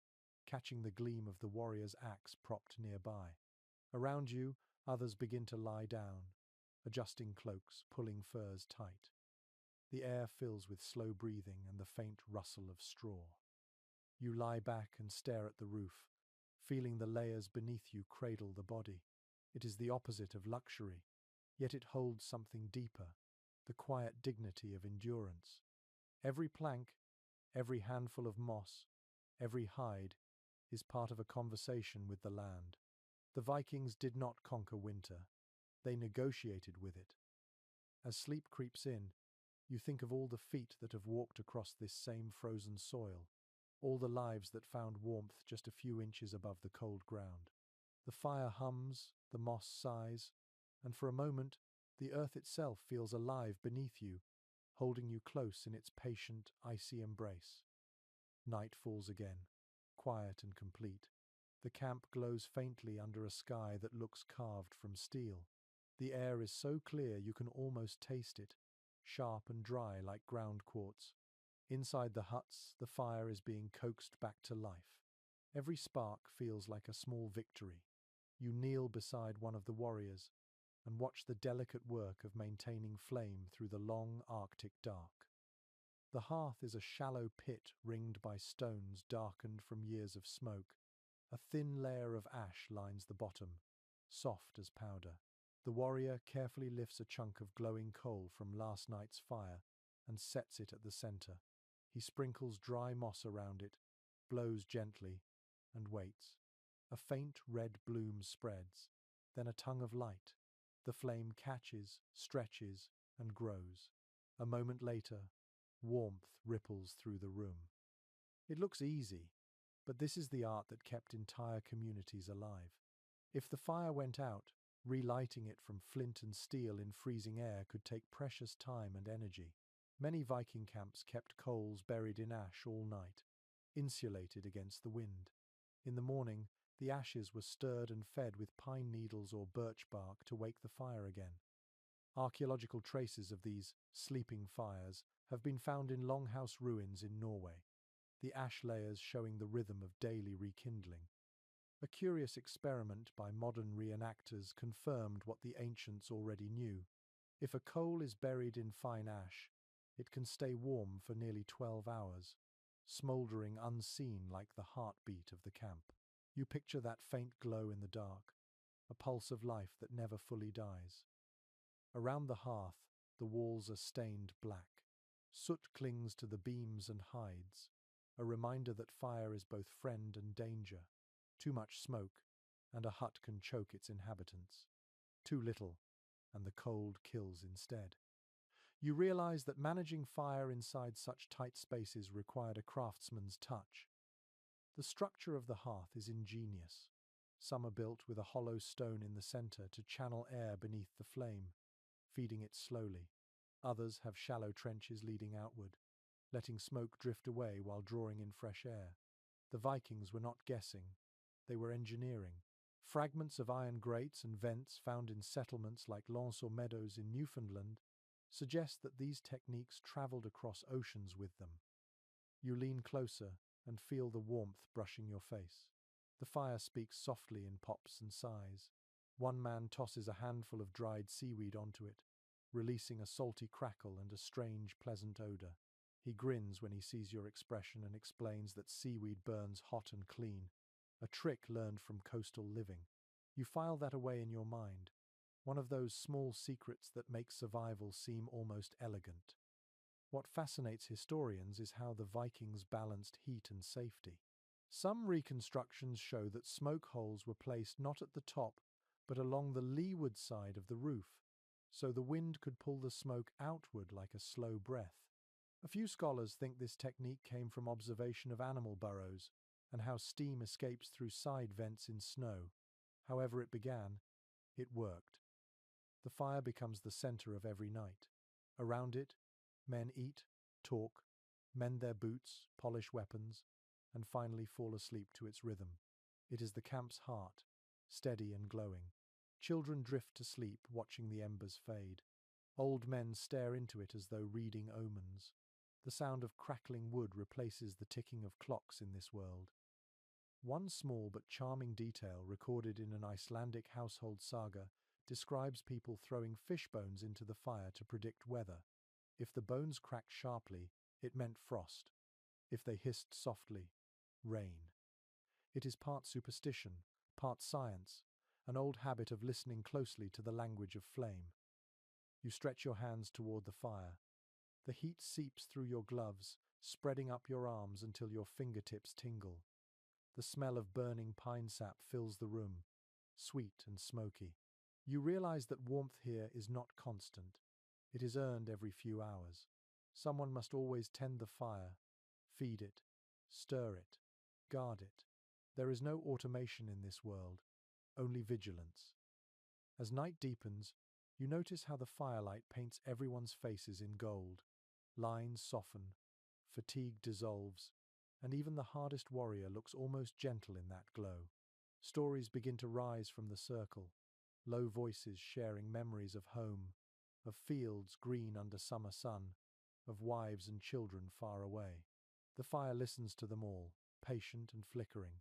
catching the gleam of the warrior's axe propped nearby. Around you, others begin to lie down, adjusting cloaks, pulling furs tight. The air fills with slow breathing and the faint rustle of straw. You lie back and stare at the roof, feeling the layers beneath you cradle the body. It is the opposite of luxury, yet it holds something deeper, the quiet dignity of endurance. Every plank, every handful of moss, Every hide is part of a conversation with the land. The Vikings did not conquer winter. They negotiated with it. As sleep creeps in, you think of all the feet that have walked across this same frozen soil, all the lives that found warmth just a few inches above the cold ground. The fire hums, the moss sighs, and for a moment, the earth itself feels alive beneath you, holding you close in its patient, icy embrace. Night falls again, quiet and complete. The camp glows faintly under a sky that looks carved from steel. The air is so clear you can almost taste it, sharp and dry like ground quartz. Inside the huts, the fire is being coaxed back to life. Every spark feels like a small victory. You kneel beside one of the warriors and watch the delicate work of maintaining flame through the long Arctic dark. The hearth is a shallow pit ringed by stones darkened from years of smoke. A thin layer of ash lines the bottom, soft as powder. The warrior carefully lifts a chunk of glowing coal from last night's fire and sets it at the center. He sprinkles dry moss around it, blows gently, and waits. A faint red bloom spreads, then a tongue of light. The flame catches, stretches, and grows. A moment later, warmth ripples through the room. It looks easy, but this is the art that kept entire communities alive. If the fire went out, relighting it from flint and steel in freezing air could take precious time and energy. Many Viking camps kept coals buried in ash all night, insulated against the wind. In the morning, the ashes were stirred and fed with pine needles or birch bark to wake the fire again. Archaeological traces of these sleeping fires have been found in longhouse ruins in Norway, the ash layers showing the rhythm of daily rekindling. A curious experiment by modern reenactors confirmed what the ancients already knew. If a coal is buried in fine ash, it can stay warm for nearly 12 hours, smouldering unseen like the heartbeat of the camp. You picture that faint glow in the dark, a pulse of life that never fully dies. Around the hearth, the walls are stained black. Soot clings to the beams and hides, a reminder that fire is both friend and danger. Too much smoke, and a hut can choke its inhabitants. Too little, and the cold kills instead. You realize that managing fire inside such tight spaces required a craftsman's touch. The structure of the hearth is ingenious. Some are built with a hollow stone in the center to channel air beneath the flame, feeding it slowly. Others have shallow trenches leading outward, letting smoke drift away while drawing in fresh air. The Vikings were not guessing, they were engineering. Fragments of iron grates and vents found in settlements like Lens or Meadows in Newfoundland suggest that these techniques traveled across oceans with them. You lean closer and feel the warmth brushing your face. The fire speaks softly in pops and sighs. One man tosses a handful of dried seaweed onto it, releasing a salty crackle and a strange, pleasant odor. He grins when he sees your expression and explains that seaweed burns hot and clean, a trick learned from coastal living. You file that away in your mind, one of those small secrets that make survival seem almost elegant. What fascinates historians is how the Vikings balanced heat and safety. Some reconstructions show that smoke holes were placed not at the top, but along the leeward side of the roof, so the wind could pull the smoke outward like a slow breath. A few scholars think this technique came from observation of animal burrows and how steam escapes through side vents in snow. However it began, it worked. The fire becomes the center of every night. Around it, men eat, talk, mend their boots, polish weapons, and finally fall asleep to its rhythm. It is the camp's heart, steady and glowing. Children drift to sleep, watching the embers fade. Old men stare into it as though reading omens. The sound of crackling wood replaces the ticking of clocks in this world. One small but charming detail recorded in an Icelandic household saga describes people throwing fish bones into the fire to predict weather. If the bones cracked sharply, it meant frost. If they hissed softly, rain. It is part superstition, part science, an old habit of listening closely to the language of flame. You stretch your hands toward the fire. The heat seeps through your gloves, spreading up your arms until your fingertips tingle. The smell of burning pine sap fills the room, sweet and smoky. You realize that warmth here is not constant. It is earned every few hours. Someone must always tend the fire, feed it, stir it, guard it. There is no automation in this world, only vigilance. As night deepens, you notice how the firelight paints everyone's faces in gold. Lines soften, fatigue dissolves, and even the hardest warrior looks almost gentle in that glow. Stories begin to rise from the circle, low voices sharing memories of home, of fields green under summer sun, of wives and children far away. The fire listens to them all, patient and flickering.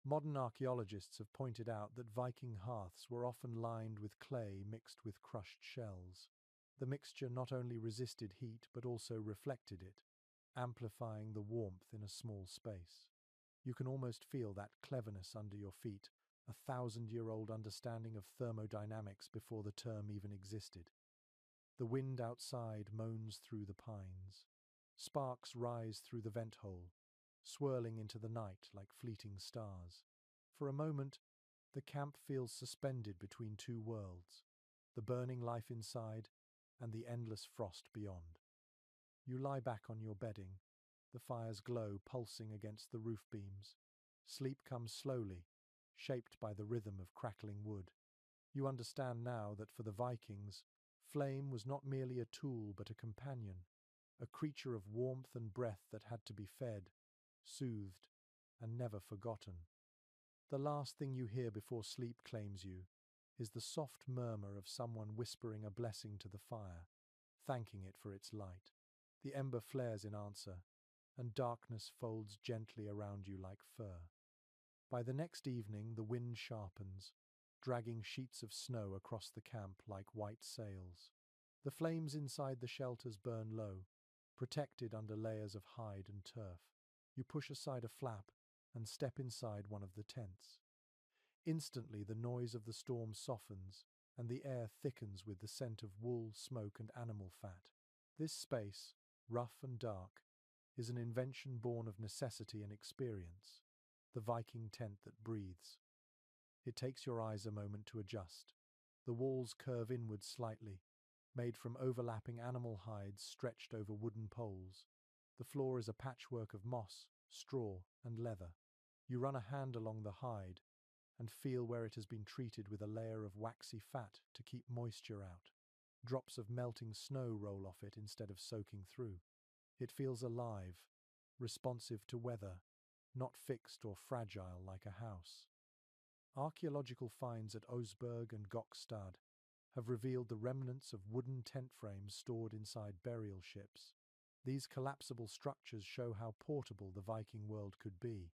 Modern archaeologists have pointed out that Viking hearths were often lined with clay mixed with crushed shells. The mixture not only resisted heat but also reflected it, amplifying the warmth in a small space. You can almost feel that cleverness under your feet, a thousand-year-old understanding of thermodynamics before the term even existed. The wind outside moans through the pines. Sparks rise through the vent hole, swirling into the night like fleeting stars. For a moment, the camp feels suspended between two worlds, the burning life inside and the endless frost beyond. You lie back on your bedding, the fire's glow pulsing against the roof beams. Sleep comes slowly, shaped by the rhythm of crackling wood. You understand now that for the Vikings, flame was not merely a tool but a companion, a creature of warmth and breath that had to be fed, soothed, and never forgotten. The last thing you hear before sleep claims you is the soft murmur of someone whispering a blessing to the fire, thanking it for its light. The ember flares in answer, and darkness folds gently around you like fur. By the next evening, the wind sharpens, dragging sheets of snow across the camp like white sails. The flames inside the shelters burn low, protected under layers of hide and turf. You push aside a flap and step inside one of the tents. Instantly, the noise of the storm softens, and the air thickens with the scent of wool, smoke, and animal fat. This space, rough and dark, is an invention born of necessity and experience, the Viking tent that breathes. It takes your eyes a moment to adjust. The walls curve inward slightly, made from overlapping animal hides stretched over wooden poles. The floor is a patchwork of moss, straw, and leather. You run a hand along the hide and feel where it has been treated with a layer of waxy fat to keep moisture out. Drops of melting snow roll off it instead of soaking through. It feels alive, responsive to weather, not fixed or fragile like a house. Archaeological finds at Osberg and Gokstad have revealed the remnants of wooden tent frames stored inside burial ships. These collapsible structures show how portable the Viking world could be.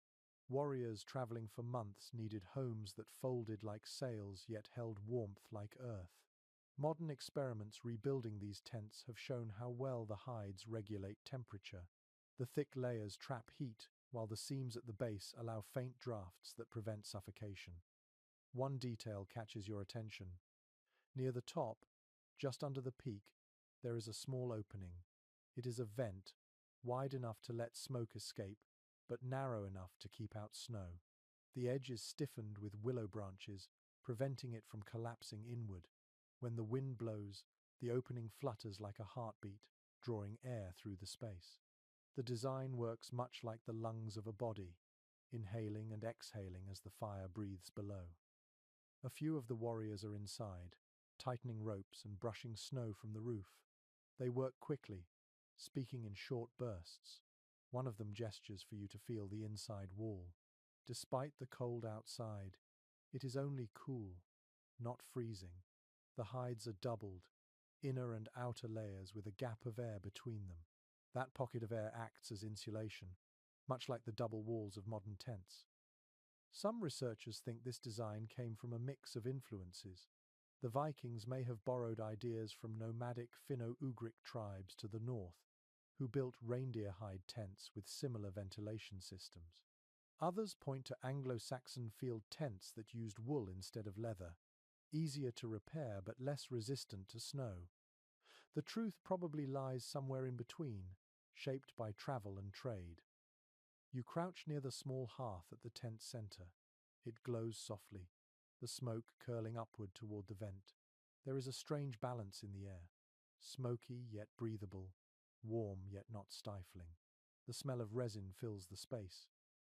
Warriors traveling for months needed homes that folded like sails yet held warmth like earth. Modern experiments rebuilding these tents have shown how well the hides regulate temperature. The thick layers trap heat, while the seams at the base allow faint drafts that prevent suffocation. One detail catches your attention. Near the top, just under the peak, there is a small opening. It is a vent, wide enough to let smoke escape, but narrow enough to keep out snow. The edge is stiffened with willow branches, preventing it from collapsing inward. When the wind blows, the opening flutters like a heartbeat, drawing air through the space. The design works much like the lungs of a body, inhaling and exhaling as the fire breathes below. A few of the warriors are inside, tightening ropes and brushing snow from the roof. They work quickly, speaking in short bursts. One of them gestures for you to feel the inside wall. Despite the cold outside, it is only cool, not freezing. The hides are doubled, inner and outer layers with a gap of air between them. That pocket of air acts as insulation, much like the double walls of modern tents. Some researchers think this design came from a mix of influences. The Vikings may have borrowed ideas from nomadic Finno-Ugric tribes to the north, who built reindeer hide tents with similar ventilation systems. Others point to Anglo-Saxon field tents that used wool instead of leather, easier to repair but less resistant to snow. The truth probably lies somewhere in between, shaped by travel and trade. You crouch near the small hearth at the tent's center. It glows softly, the smoke curling upward toward the vent. There is a strange balance in the air, smoky yet breathable, warm yet not stifling. The smell of resin fills the space,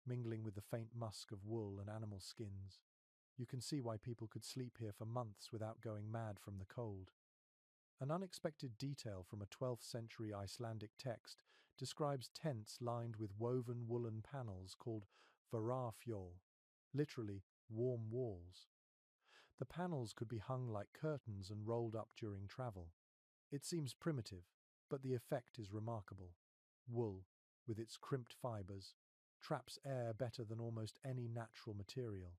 mingling with the faint musk of wool and animal skins. You can see why people could sleep here for months without going mad from the cold. An unexpected detail from a 12th century Icelandic text describes tents lined with woven woolen panels called varafjól, literally warm walls. The panels could be hung like curtains and rolled up during travel. It seems primitive, but the effect is remarkable. Wool, with its crimped fibers, traps air better than almost any natural material.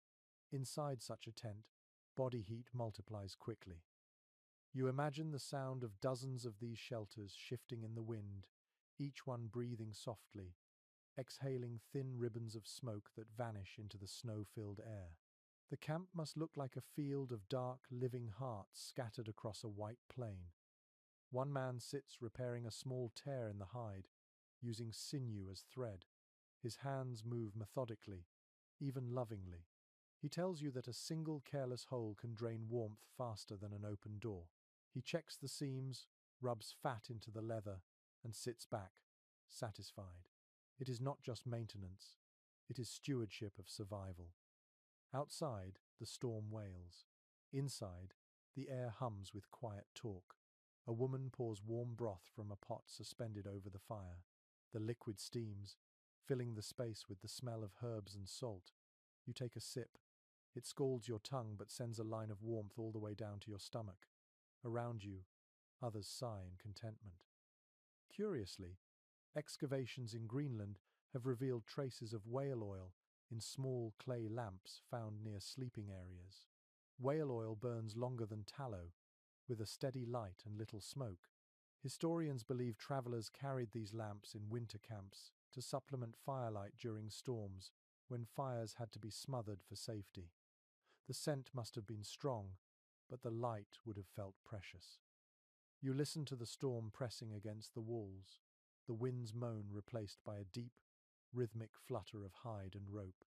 Inside such a tent, body heat multiplies quickly. You imagine the sound of dozens of these shelters shifting in the wind, each one breathing softly, exhaling thin ribbons of smoke that vanish into the snow-filled air. The camp must look like a field of dark, living hearts scattered across a white plain. One man sits repairing a small tear in the hide, using sinew as thread. His hands move methodically, even lovingly. He tells you that a single careless hole can drain warmth faster than an open door. He checks the seams, rubs fat into the leather, and sits back, satisfied. It is not just maintenance, it is stewardship of survival. Outside, the storm wails. Inside, the air hums with quiet talk. A woman pours warm broth from a pot suspended over the fire. The liquid steams, filling the space with the smell of herbs and salt. You take a sip. It scalds your tongue but sends a line of warmth all the way down to your stomach. Around you, others sigh in contentment. Curiously, excavations in Greenland have revealed traces of whale oil in small clay lamps found near sleeping areas. Whale oil burns longer than tallow, with a steady light and little smoke. Historians believe travelers carried these lamps in winter camps to supplement firelight during storms when fires had to be smothered for safety. The scent must have been strong, but the light would have felt precious. You listen to the storm pressing against the walls, the wind's moan replaced by a deep, rhythmic flutter of hide and rope.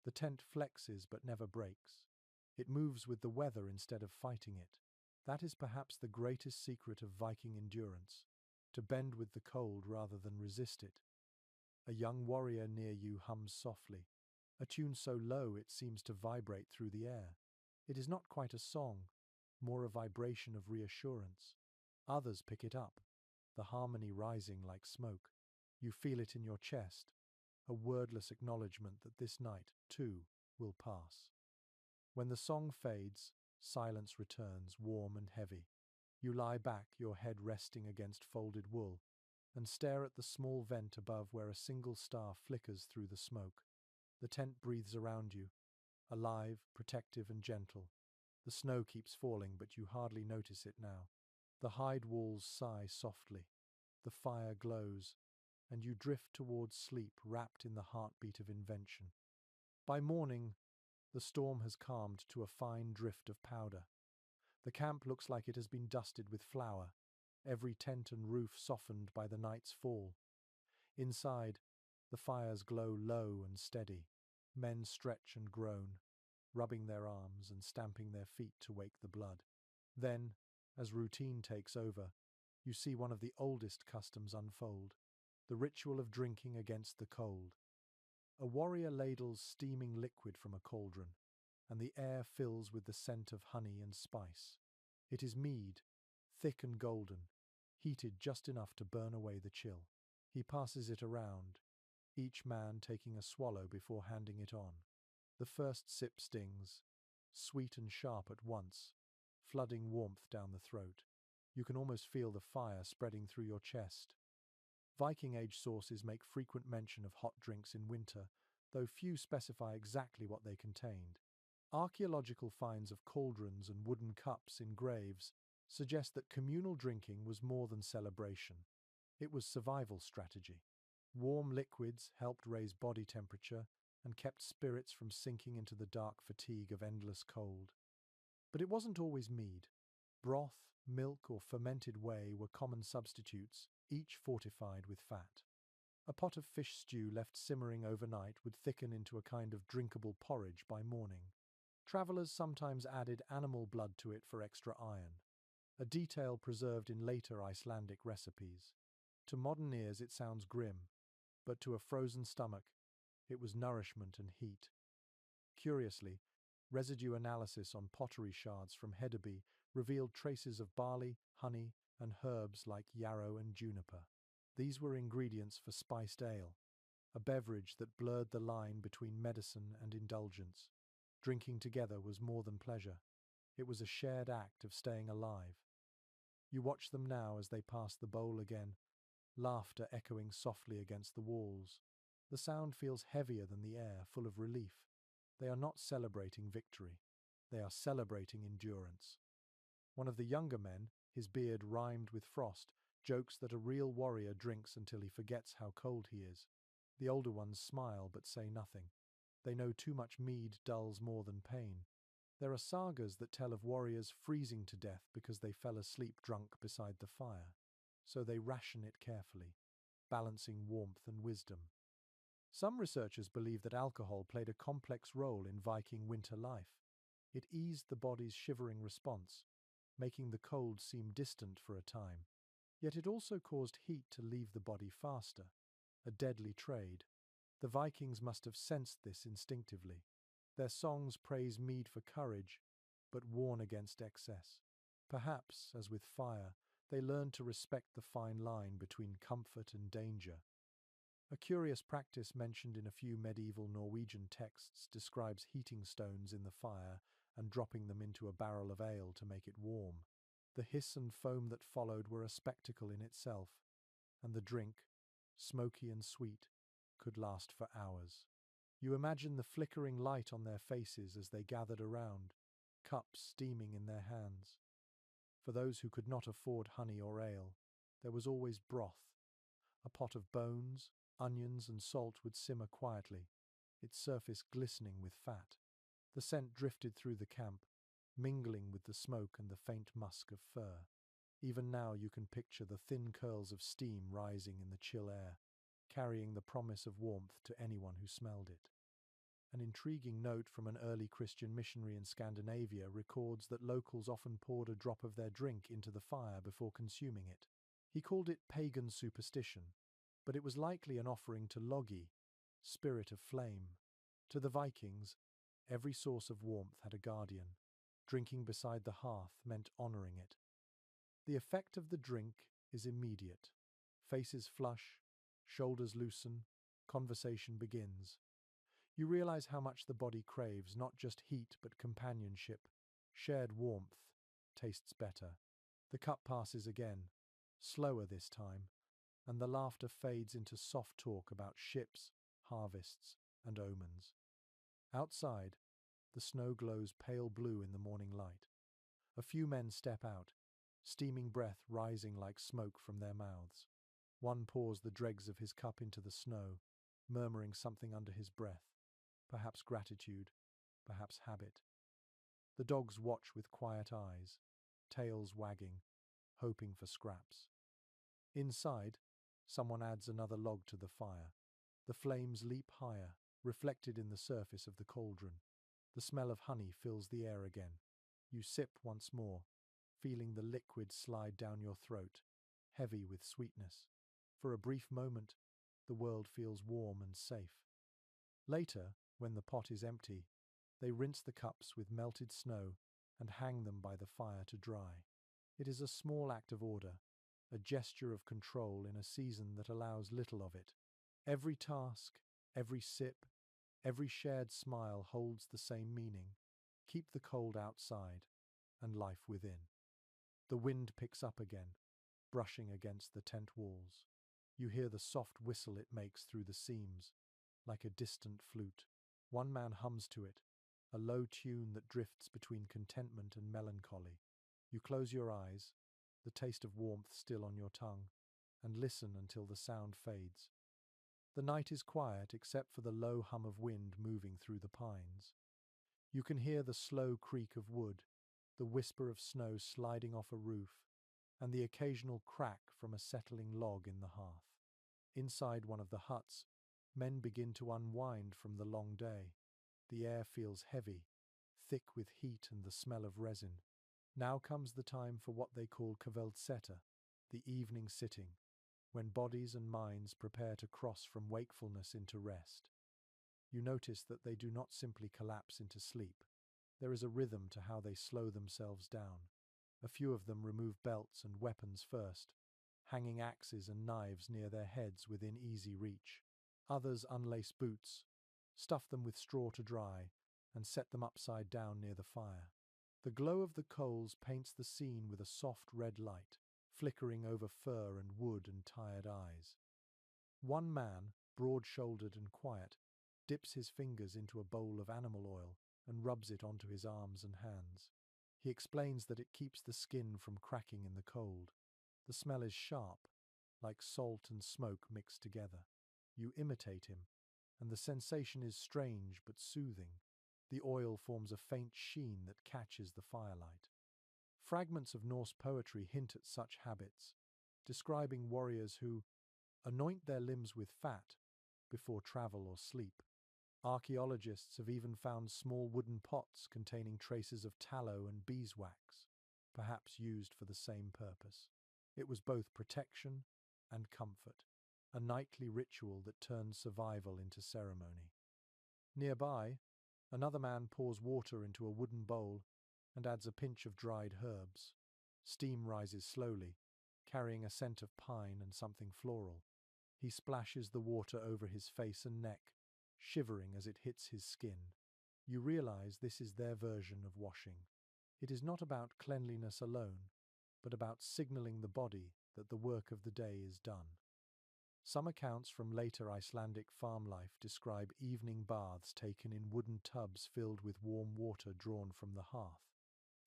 The tent flexes but never breaks. It moves with the weather instead of fighting it. That is perhaps the greatest secret of Viking endurance, to bend with the cold rather than resist it. A young warrior near you hums softly, a tune so low it seems to vibrate through the air. It is not quite a song, more a vibration of reassurance. Others pick it up, the harmony rising like smoke. You feel it in your chest, a wordless acknowledgement that this night, too, will pass. When the song fades, silence returns, warm and heavy. You lie back, your head resting against folded wool, and stare at the small vent above where a single star flickers through the smoke. The tent breathes around you, alive, protective and gentle. The snow keeps falling, but you hardly notice it now. The hide walls sigh softly. The fire glows, and you drift towards sleep wrapped in the heartbeat of invention. By morning, the storm has calmed to a fine drift of powder. The camp looks like it has been dusted with flour, every tent and roof softened by the night's fall. Inside, the fires glow low and steady. Men stretch and groan, rubbing their arms and stamping their feet to wake the blood. Then, as routine takes over, you see one of the oldest customs unfold, the ritual of drinking against the cold. A warrior ladles steaming liquid from a cauldron, and the air fills with the scent of honey and spice. It is mead, thick and golden, heated just enough to burn away the chill. He passes it around, each man taking a swallow before handing it on. The first sip stings, sweet and sharp at once, flooding warmth down the throat. You can almost feel the fire spreading through your chest. Viking Age sources make frequent mention of hot drinks in winter, though few specify exactly what they contained. Archaeological finds of cauldrons and wooden cups in graves suggest that communal drinking was more than celebration. It was survival strategy. Warm liquids helped raise body temperature and kept spirits from sinking into the dark fatigue of endless cold. But it wasn't always mead. Broth, milk, or fermented whey were common substitutes, each fortified with fat. A pot of fish stew left simmering overnight would thicken into a kind of drinkable porridge by morning. Travelers sometimes added animal blood to it for extra iron, a detail preserved in later Icelandic recipes. To modern ears it sounds grim, but to a frozen stomach, it was nourishment and heat. Curiously, residue analysis on pottery shards from Hedeby revealed traces of barley, honey, and herbs like yarrow and juniper. These were ingredients for spiced ale, a beverage that blurred the line between medicine and indulgence. Drinking together was more than pleasure. It was a shared act of staying alive. You watch them now as they pass the bowl again, laughter echoing softly against the walls. The sound feels heavier than the air, full of relief. They are not celebrating victory. They are celebrating endurance. One of the younger men, his beard rimed with frost, jokes that a real warrior drinks until he forgets how cold he is. The older ones smile but say nothing. They know too much mead dulls more than pain. There are sagas that tell of warriors freezing to death because they fell asleep drunk beside the fire. So they ration it carefully, balancing warmth and wisdom. Some researchers believe that alcohol played a complex role in Viking winter life. It eased the body's shivering response, making the cold seem distant for a time. Yet it also caused heat to leave the body faster, a deadly trade. The Vikings must have sensed this instinctively. Their songs praise mead for courage, but warn against excess. Perhaps, as with fire, they learned to respect the fine line between comfort and danger. A curious practice mentioned in a few medieval Norwegian texts describes heating stones in the fire and dropping them into a barrel of ale to make it warm. The hiss and foam that followed were a spectacle in itself, and the drink, smoky and sweet, could last for hours. You imagine the flickering light on their faces as they gathered around, cups steaming in their hands. For those who could not afford honey or ale, there was always broth. A pot of bones, onions, and salt would simmer quietly, its surface glistening with fat. The scent drifted through the camp, mingling with the smoke and the faint musk of fur. Even now you can picture the thin curls of steam rising in the chill air, carrying the promise of warmth to anyone who smelled it. An intriguing note from an early Christian missionary in Scandinavia records that locals often poured a drop of their drink into the fire before consuming it. He called it pagan superstition, but it was likely an offering to Logi, spirit of flame. To the Vikings, every source of warmth had a guardian. Drinking beside the hearth meant honoring it. The effect of the drink is immediate. Faces flush, shoulders loosen, conversation begins. You realize how much the body craves not just heat but companionship. Shared warmth tastes better. The cup passes again, slower this time, and the laughter fades into soft talk about ships, harvests, and omens. Outside, the snow glows pale blue in the morning light. A few men step out, steaming breath rising like smoke from their mouths. One pours the dregs of his cup into the snow, murmuring something under his breath, perhaps gratitude, perhaps habit. The dogs watch with quiet eyes, tails wagging, hoping for scraps. Inside, someone adds another log to the fire. The flames leap higher, reflected in the surface of the cauldron. The smell of honey fills the air again. You sip once more, feeling the liquid slide down your throat, heavy with sweetness. For a brief moment, the world feels warm and safe. Later, when the pot is empty, they rinse the cups with melted snow and hang them by the fire to dry. It is a small act of order, a gesture of control in a season that allows little of it. Every task, every sip, every shared smile holds the same meaning. Keep the cold outside and life within. The wind picks up again, brushing against the tent walls. You hear the soft whistle it makes through the seams, like a distant flute. One man hums to it, a low tune that drifts between contentment and melancholy. You close your eyes, the taste of warmth still on your tongue, and listen until the sound fades. The night is quiet except for the low hum of wind moving through the pines. You can hear the slow creak of wood, the whisper of snow sliding off a roof, and the occasional crack from a settling log in the hearth. Inside one of the huts, men begin to unwind from the long day. The air feels heavy, thick with heat and the smell of resin. Now comes the time for what they call kveldssette, the evening sitting, when bodies and minds prepare to cross from wakefulness into rest. You notice that they do not simply collapse into sleep. There is a rhythm to how they slow themselves down. A few of them remove belts and weapons first, hanging axes and knives near their heads within easy reach. Others unlace boots, stuff them with straw to dry, and set them upside down near the fire. The glow of the coals paints the scene with a soft red light, flickering over fur and wood and tired eyes. One man, broad-shouldered and quiet, dips his fingers into a bowl of animal oil and rubs it onto his arms and hands. He explains that it keeps the skin from cracking in the cold. The smell is sharp, like salt and smoke mixed together. You imitate him, and the sensation is strange but soothing. The oil forms a faint sheen that catches the firelight. Fragments of Norse poetry hint at such habits, describing warriors who anoint their limbs with fat before travel or sleep. Archaeologists have even found small wooden pots containing traces of tallow and beeswax, perhaps used for the same purpose. It was both protection and comfort, a nightly ritual that turned survival into ceremony. Nearby, another man pours water into a wooden bowl and adds a pinch of dried herbs. Steam rises slowly, carrying a scent of pine and something floral. He splashes the water over his face and neck, shivering as it hits his skin. You realize this is their version of washing. It is not about cleanliness alone, but about signaling the body that the work of the day is done. Some accounts from later Icelandic farm life describe evening baths taken in wooden tubs filled with warm water drawn from the hearth.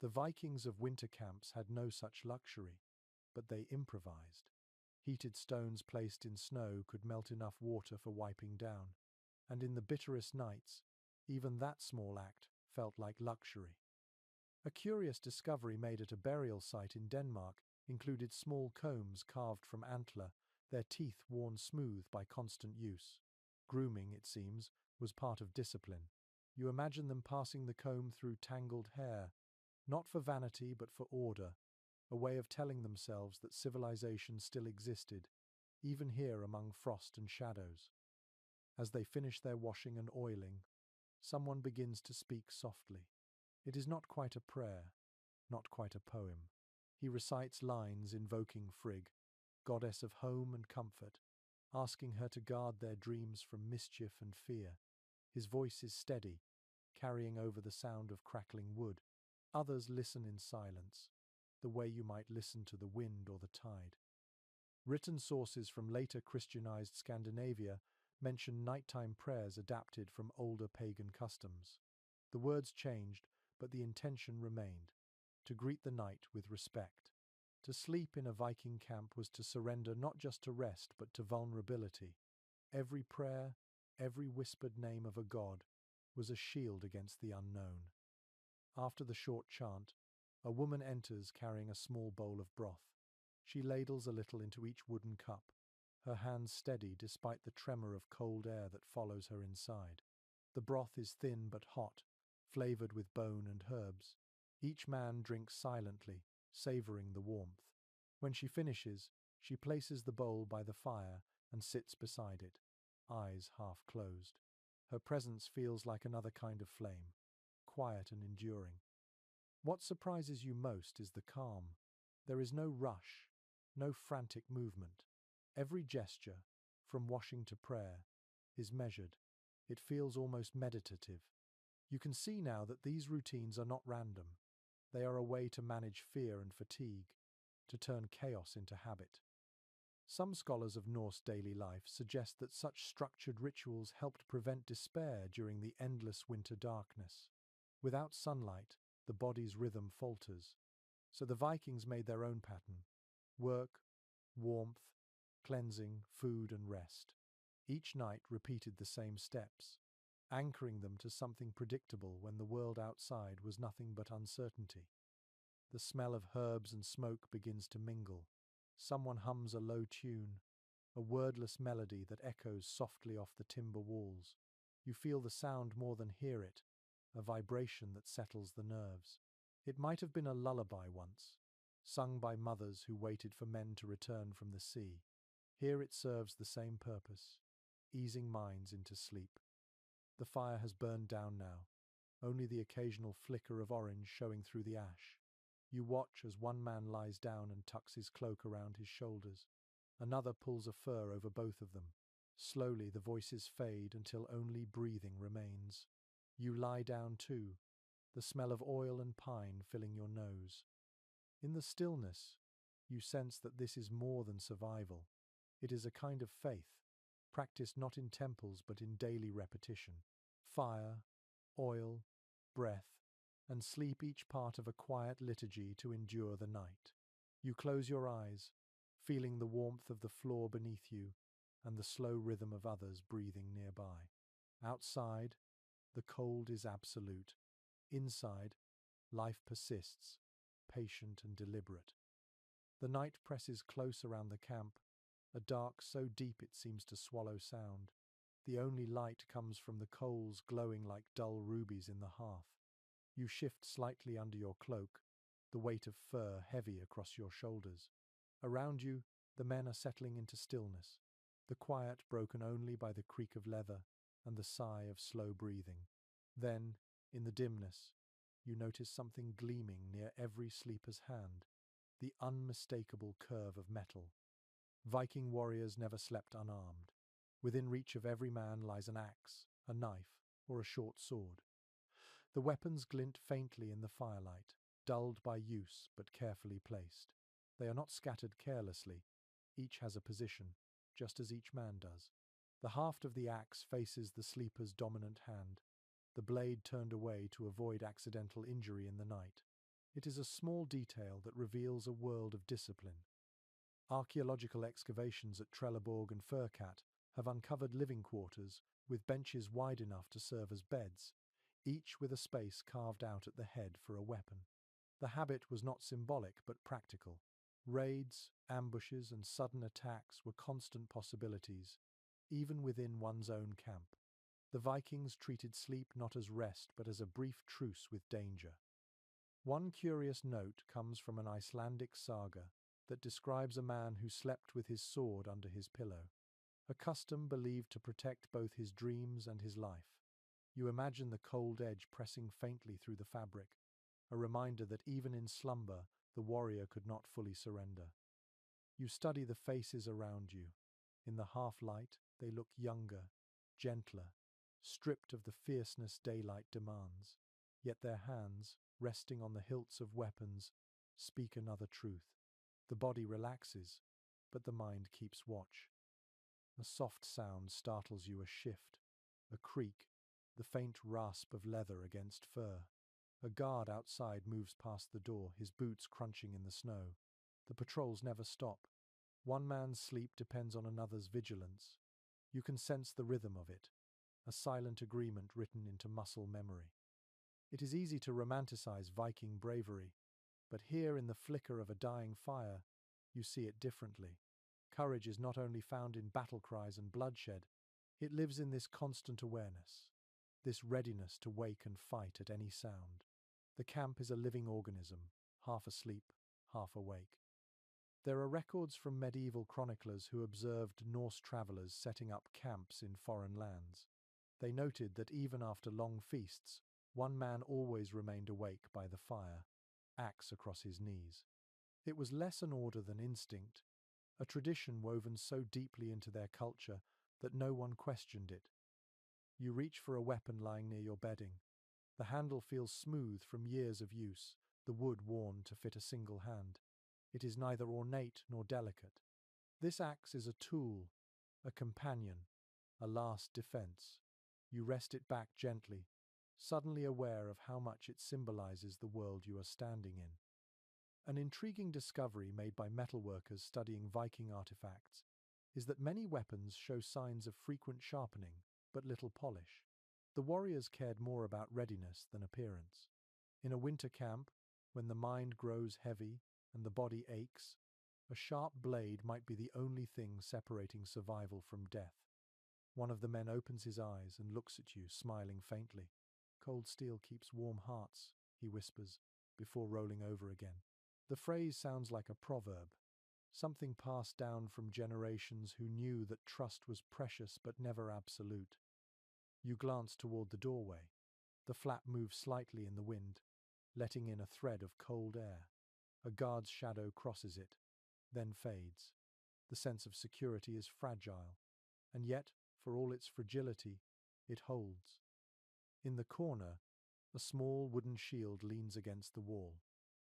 The Vikings of winter camps had no such luxury, but they improvised. Heated stones placed in snow could melt enough water for wiping down, and in the bitterest nights, even that small act felt like luxury. A curious discovery made at a burial site in Denmark included small combs carved from antler, their teeth worn smooth by constant use. Grooming, it seems, was part of discipline. You imagine them passing the comb through tangled hair, not for vanity but for order, a way of telling themselves that civilization still existed, even here among frost and shadows. As they finish their washing and oiling, someone begins to speak softly. It is not quite a prayer, not quite a poem. He recites lines invoking Frigg, goddess of home and comfort, asking her to guard their dreams from mischief and fear. His voice is steady, carrying over the sound of crackling wood. Others listen in silence, the way you might listen to the wind or the tide. Written sources from later Christianized Scandinavia mention nighttime prayers adapted from older pagan customs. The words changed, but the intention remained: to greet the night with respect. To sleep in a Viking camp was to surrender not just to rest, but to vulnerability. Every prayer, every whispered name of a god, was a shield against the unknown. After the short chant, a woman enters carrying a small bowl of broth. She ladles a little into each wooden cup, her hands steady despite the tremor of cold air that follows her inside. The broth is thin but hot, flavored with bone and herbs. Each man drinks silently, savoring the warmth. When she finishes, she places the bowl by the fire and sits beside it, eyes half closed. Her presence feels like another kind of flame, quiet and enduring. What surprises you most is the calm. There is no rush, no frantic movement. Every gesture, from washing to prayer, is measured. It feels almost meditative. You can see now that these routines are not random. They are a way to manage fear and fatigue, to turn chaos into habit. Some scholars of Norse daily life suggest that such structured rituals helped prevent despair during the endless winter darkness. Without sunlight, the body's rhythm falters. So the Vikings made their own pattern: work, warmth, cleansing, food and rest. Each night repeated the same steps, anchoring them to something predictable when the world outside was nothing but uncertainty. The smell of herbs and smoke begins to mingle. Someone hums a low tune, a wordless melody that echoes softly off the timber walls. You feel the sound more than hear it, a vibration that settles the nerves. It might have been a lullaby once, sung by mothers who waited for men to return from the sea. Here it serves the same purpose, easing minds into sleep. The fire has burned down now, only the occasional flicker of orange showing through the ash. You watch as one man lies down and tucks his cloak around his shoulders. Another pulls a fur over both of them. Slowly the voices fade until only breathing remains. You lie down too, the smell of oil and pine filling your nose. In the stillness, you sense that this is more than survival. It is a kind of faith, practiced not in temples but in daily repetition. Fire, oil, breath, and sleep each part of a quiet liturgy to endure the night. You close your eyes, feeling the warmth of the floor beneath you and the slow rhythm of others breathing nearby. Outside, the cold is absolute. Inside, life persists, patient and deliberate. The night presses close around the camp, a dark so deep it seems to swallow sound. The only light comes from the coals glowing like dull rubies in the hearth. You shift slightly under your cloak, the weight of fur heavy across your shoulders. Around you, the men are settling into stillness, the quiet broken only by the creak of leather and the sigh of slow breathing. Then, in the dimness, you notice something gleaming near every sleeper's hand, the unmistakable curve of metal. Viking warriors never slept unarmed. Within reach of every man lies an axe, a knife, or a short sword. The weapons glint faintly in the firelight, dulled by use but carefully placed. They are not scattered carelessly. Each has a position, just as each man does. The haft of the axe faces the sleeper's dominant hand, the blade turned away to avoid accidental injury in the night. It is a small detail that reveals a world of discipline. Archaeological excavations at Trelleborg and Furkat have uncovered living quarters with benches wide enough to serve as beds, each with a space carved out at the head for a weapon. The habit was not symbolic but practical. Raids, ambushes, and sudden attacks were constant possibilities, even within one's own camp. The Vikings treated sleep not as rest but as a brief truce with danger. One curious note comes from an Icelandic saga that describes a man who slept with his sword under his pillow, a custom believed to protect both his dreams and his life. You imagine the cold edge pressing faintly through the fabric, a reminder that even in slumber the warrior could not fully surrender. You study the faces around you. In the half-light, they look younger, gentler, stripped of the fierceness daylight demands. Yet their hands, resting on the hilts of weapons, speak another truth. The body relaxes, but the mind keeps watch. A soft sound startles you, a shift, a creak, the faint rasp of leather against fur. A guard outside moves past the door, his boots crunching in the snow. The patrols never stop. One man's sleep depends on another's vigilance. You can sense the rhythm of it, a silent agreement written into muscle memory. It is easy to romanticize Viking bravery, but here in the flicker of a dying fire, you see it differently. Courage is not only found in battle cries and bloodshed, it lives in this constant awareness, this readiness to wake and fight at any sound. The camp is a living organism, half asleep, half awake. There are records from medieval chroniclers who observed Norse travelers setting up camps in foreign lands. They noted that even after long feasts, one man always remained awake by the fire, axe across his knees. It was less an order than instinct, a tradition woven so deeply into their culture that no one questioned it. You reach for a weapon lying near your bedding. The handle feels smooth from years of use, the wood worn to fit a single hand. It is neither ornate nor delicate. This axe is a tool, a companion, a last defense. You rest it back gently, suddenly aware of how much it symbolizes the world you are standing in. An intriguing discovery made by metalworkers studying Viking artifacts is that many weapons show signs of frequent sharpening, but little polish. The warriors cared more about readiness than appearance. In a winter camp, When the mind grows heavy and the body aches, a sharp blade might be the only thing separating survival from death. One of the men opens his eyes and looks at you, smiling faintly. "Cold steel keeps warm hearts," he whispers, before rolling over again. The phrase sounds like a proverb, something passed down from generations who knew that trust was precious but never absolute. You glance toward the doorway. The flap moves slightly in the wind, letting in a thread of cold air. A guard's shadow crosses it, then fades. The sense of security is fragile, and yet, for all its fragility, it holds. In the corner, a small wooden shield leans against the wall.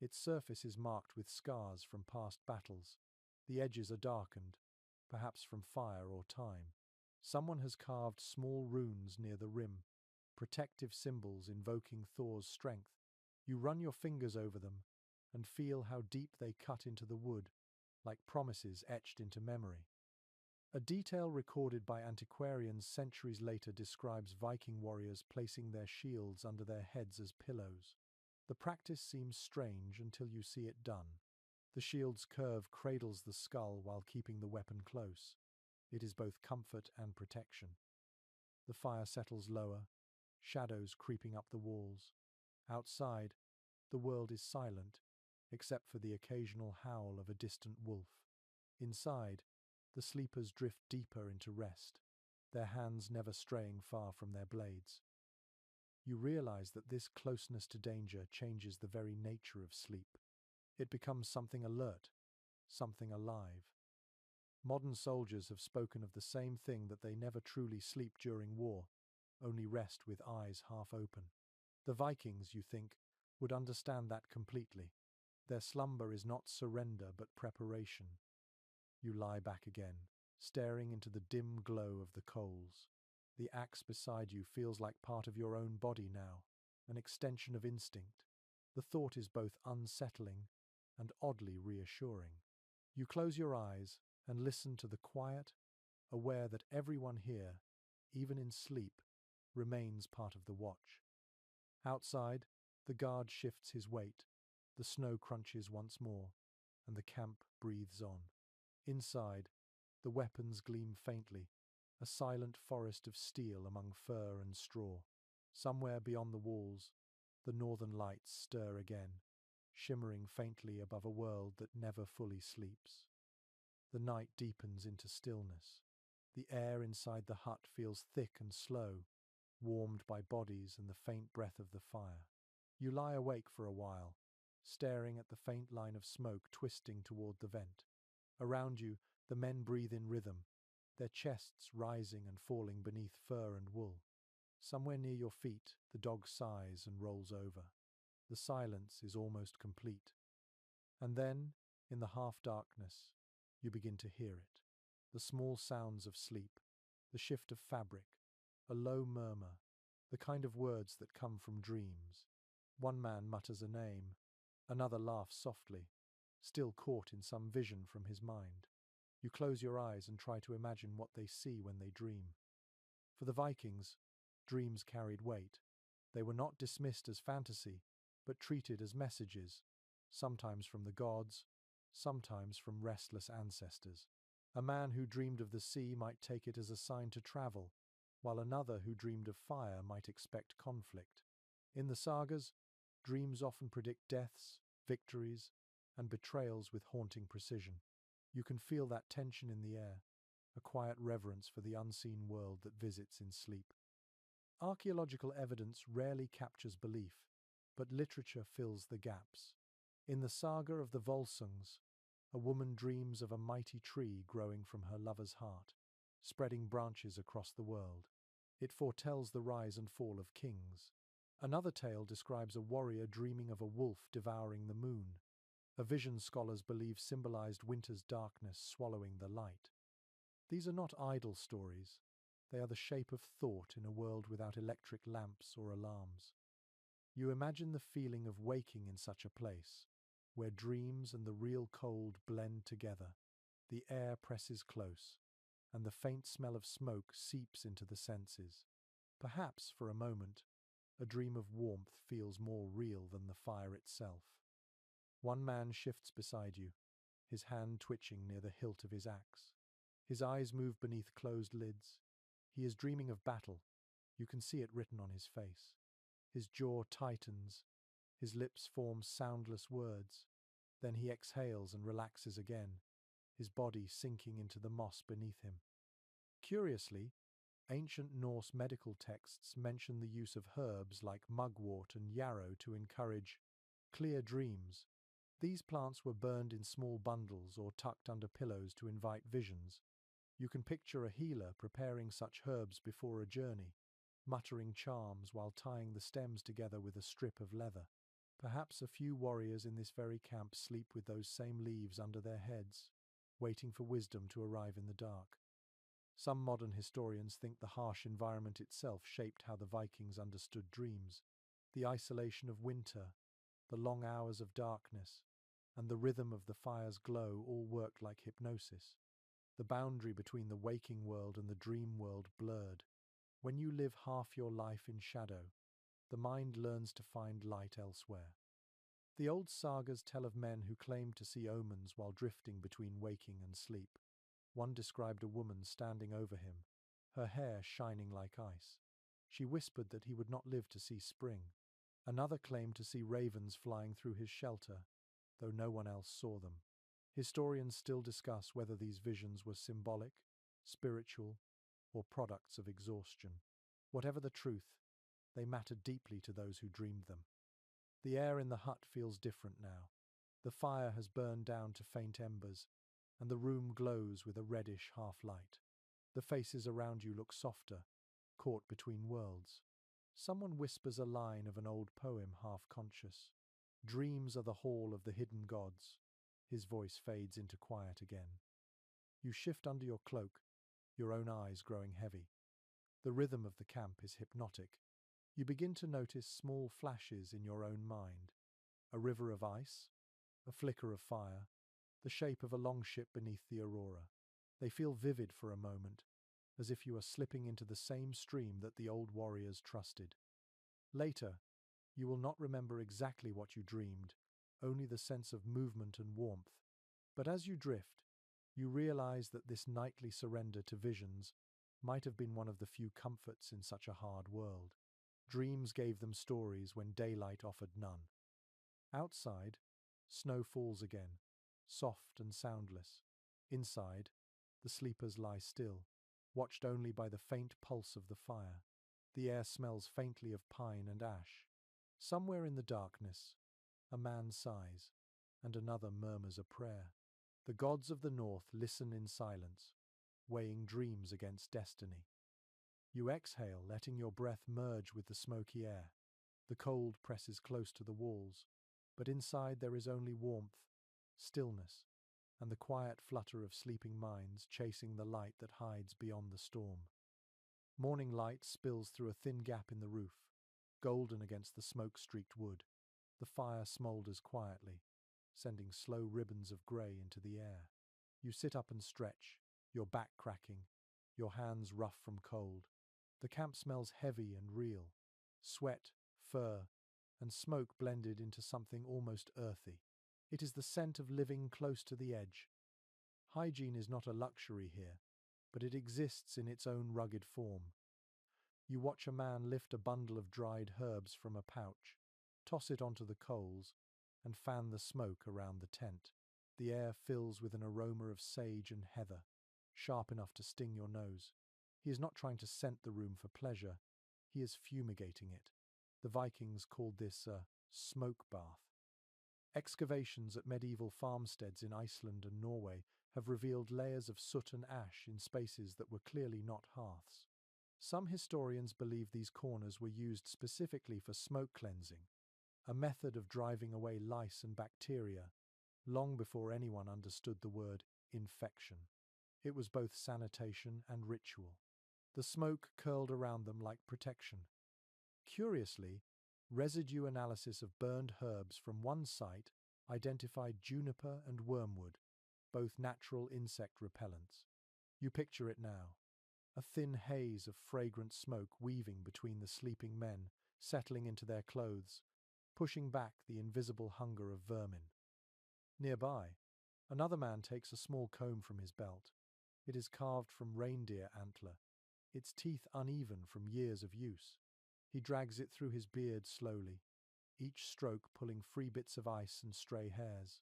Its surface is marked with scars from past battles. The edges are darkened, perhaps from fire or time. Someone has carved small runes near the rim, protective symbols invoking Thor's strength. You run your fingers over them and feel how deep they cut into the wood, like promises etched into memory. A detail recorded by antiquarians centuries later describes Viking warriors placing their shields under their heads as pillows. The practice seems strange until you see it done. The shield's curve cradles the skull while keeping the weapon close. It is both comfort and protection. The fire settles lower, shadows creeping up the walls. Outside, the world is silent, except for the occasional howl of a distant wolf. Inside, the sleepers drift deeper into rest, their hands never straying far from their blades. You realize that this closeness to danger changes the very nature of sleep. It becomes something alert, something alive. Modern soldiers have spoken of the same thing, that they never truly sleep during war, only rest with eyes half open. The Vikings, you think, would understand that completely. Their slumber is not surrender but preparation. You lie back again, staring into the dim glow of the coals. The axe beside you feels like part of your own body now, an extension of instinct. The thought is both unsettling and oddly reassuring. You close your eyes and listen to the quiet, aware that everyone here, even in sleep, remains part of the watch. Outside, the guard shifts his weight, the snow crunches once more, and the camp breathes on. Inside, the weapons gleam faintly, a silent forest of steel among fur and straw. Somewhere beyond the walls, the northern lights stir again, shimmering faintly above a world that never fully sleeps. The night deepens into stillness. The air inside the hut feels thick and slow, warmed by bodies and the faint breath of the fire. You lie awake for a while, staring at the faint line of smoke twisting toward the vent. Around you, the men breathe in rhythm, their chests rising and falling beneath fur and wool. Somewhere near your feet, the dog sighs and rolls over. The silence is almost complete. And then, in the half-darkness, you begin to hear it. The small sounds of sleep, the shift of fabric, a low murmur, the kind of words that come from dreams. One man mutters a name, another laughs softly, still caught in some vision from his mind. You close your eyes and try to imagine what they see when they dream. For the Vikings, dreams carried weight. They were not dismissed as fantasy, but treated as messages, sometimes from the gods, sometimes from restless ancestors. A man who dreamed of the sea might take it as a sign to travel, while another who dreamed of fire might expect conflict. In the sagas, dreams often predict deaths, victories, and betrayals with haunting precision. You can feel that tension in the air, a quiet reverence for the unseen world that visits in sleep. Archaeological evidence rarely captures belief, but literature fills the gaps. In the saga of the Volsungs, a woman dreams of a mighty tree growing from her lover's heart, spreading branches across the world. It foretells the rise and fall of kings. Another tale describes a warrior dreaming of a wolf devouring the moon, a vision scholars believe symbolized winter's darkness swallowing the light. These are not idle stories. They are the shape of thought in a world without electric lamps or alarms. You imagine the feeling of waking in such a place, where dreams and the real cold blend together. The air presses close, and the faint smell of smoke seeps into the senses. Perhaps, for a moment, a dream of warmth feels more real than the fire itself. One man shifts beside you, his hand twitching near the hilt of his axe. His eyes move beneath closed lids. He is dreaming of battle. You can see it written on his face. His jaw tightens. His lips form soundless words. Then he exhales and relaxes again, his body sinking into the moss beneath him. Curiously, ancient Norse medical texts mention the use of herbs like mugwort and yarrow to encourage clear dreams. These plants were burned in small bundles or tucked under pillows to invite visions. You can picture a healer preparing such herbs before a journey, muttering charms while tying the stems together with a strip of leather. Perhaps a few warriors in this very camp sleep with those same leaves under their heads, waiting for wisdom to arrive in the dark. Some modern historians think the harsh environment itself shaped how the Vikings understood dreams. The isolation of winter, the long hours of darkness, and the rhythm of the fire's glow all worked like hypnosis. The boundary between the waking world and the dream world blurred. When you live half your life in shadow, the mind learns to find light elsewhere. The old sagas tell of men who claimed to see omens while drifting between waking and sleep. One described a woman standing over him, her hair shining like ice. She whispered that he would not live to see spring. Another claimed to see ravens flying through his shelter, though no one else saw them. Historians still discuss whether these visions were symbolic, spiritual, or products of exhaustion. Whatever the truth, they mattered deeply to those who dreamed them. The air in the hut feels different now. The fire has burned down to faint embers, and the room glows with a reddish half-light. The faces around you look softer, caught between worlds. Someone whispers a line of an old poem half-conscious. Dreams are the hall of the hidden gods. His voice fades into quiet again. You shift under your cloak, your own eyes growing heavy. The rhythm of the camp is hypnotic. You begin to notice small flashes in your own mind. A river of ice, a flicker of fire, the shape of a longship beneath the aurora. They feel vivid for a moment, as if you are slipping into the same stream that the old warriors trusted. Later, you will not remember exactly what you dreamed, only the sense of movement and warmth. But as you drift, you realize that this nightly surrender to visions might have been one of the few comforts in such a hard world. Dreams gave them stories when daylight offered none. Outside, snow falls again, soft and soundless. Inside, the sleepers lie still, watched only by the faint pulse of the fire. The air smells faintly of pine and ash. Somewhere in the darkness, a man sighs, and another murmurs a prayer. The gods of the north listen in silence, weighing dreams against destiny. You exhale, letting your breath merge with the smoky air. The cold presses close to the walls, but inside there is only warmth, stillness, and the quiet flutter of sleeping minds chasing the light that hides beyond the storm. Morning light spills through a thin gap in the roof, golden against the smoke-streaked wood. The fire smoulders quietly, sending slow ribbons of grey into the air. You sit up and stretch, your back cracking, your hands rough from cold. The camp smells heavy and real, sweat, fur, and smoke blended into something almost earthy. It is the scent of living close to the edge. Hygiene is not a luxury here, but it exists in its own rugged form. You watch a man lift a bundle of dried herbs from a pouch, toss it onto the coals, and fan the smoke around the tent. The air fills with an aroma of sage and heather, sharp enough to sting your nose. He is not trying to scent the room for pleasure, he is fumigating it. The Vikings called this a smoke bath. Excavations at medieval farmsteads in Iceland and Norway have revealed layers of soot and ash in spaces that were clearly not hearths. Some historians believe these corners were used specifically for smoke cleansing, a method of driving away lice and bacteria, long before anyone understood the word infection. It was both sanitation and ritual. The smoke curled around them like protection. Curiously, residue analysis of burned herbs from one site identified juniper and wormwood, both natural insect repellents. You picture it now, a thin haze of fragrant smoke weaving between the sleeping men, settling into their clothes, pushing back the invisible hunger of vermin. Nearby, another man takes a small comb from his belt. It is carved from reindeer antler, its teeth uneven from years of use. He drags it through his beard slowly, each stroke pulling free bits of ice and stray hairs.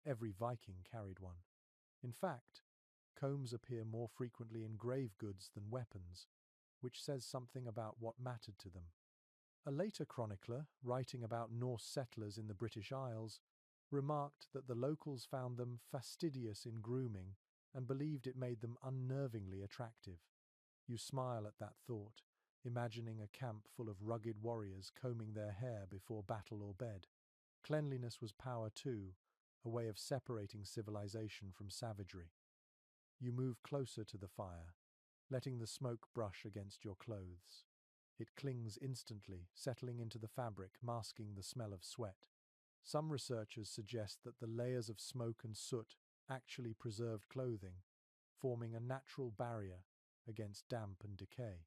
Every Viking carried one. In fact, combs appear more frequently in grave goods than weapons, which says something about what mattered to them. A later chronicler, writing about Norse settlers in the British Isles, remarked that the locals found them fastidious in grooming and believed it made them unnervingly attractive. You smile at that thought, imagining a camp full of rugged warriors combing their hair before battle or bed. Cleanliness was power too, a way of separating civilization from savagery. You move closer to the fire, letting the smoke brush against your clothes. It clings instantly, settling into the fabric, masking the smell of sweat. Some researchers suggest that the layers of smoke and soot actually preserved clothing, forming a natural barrier against damp and decay.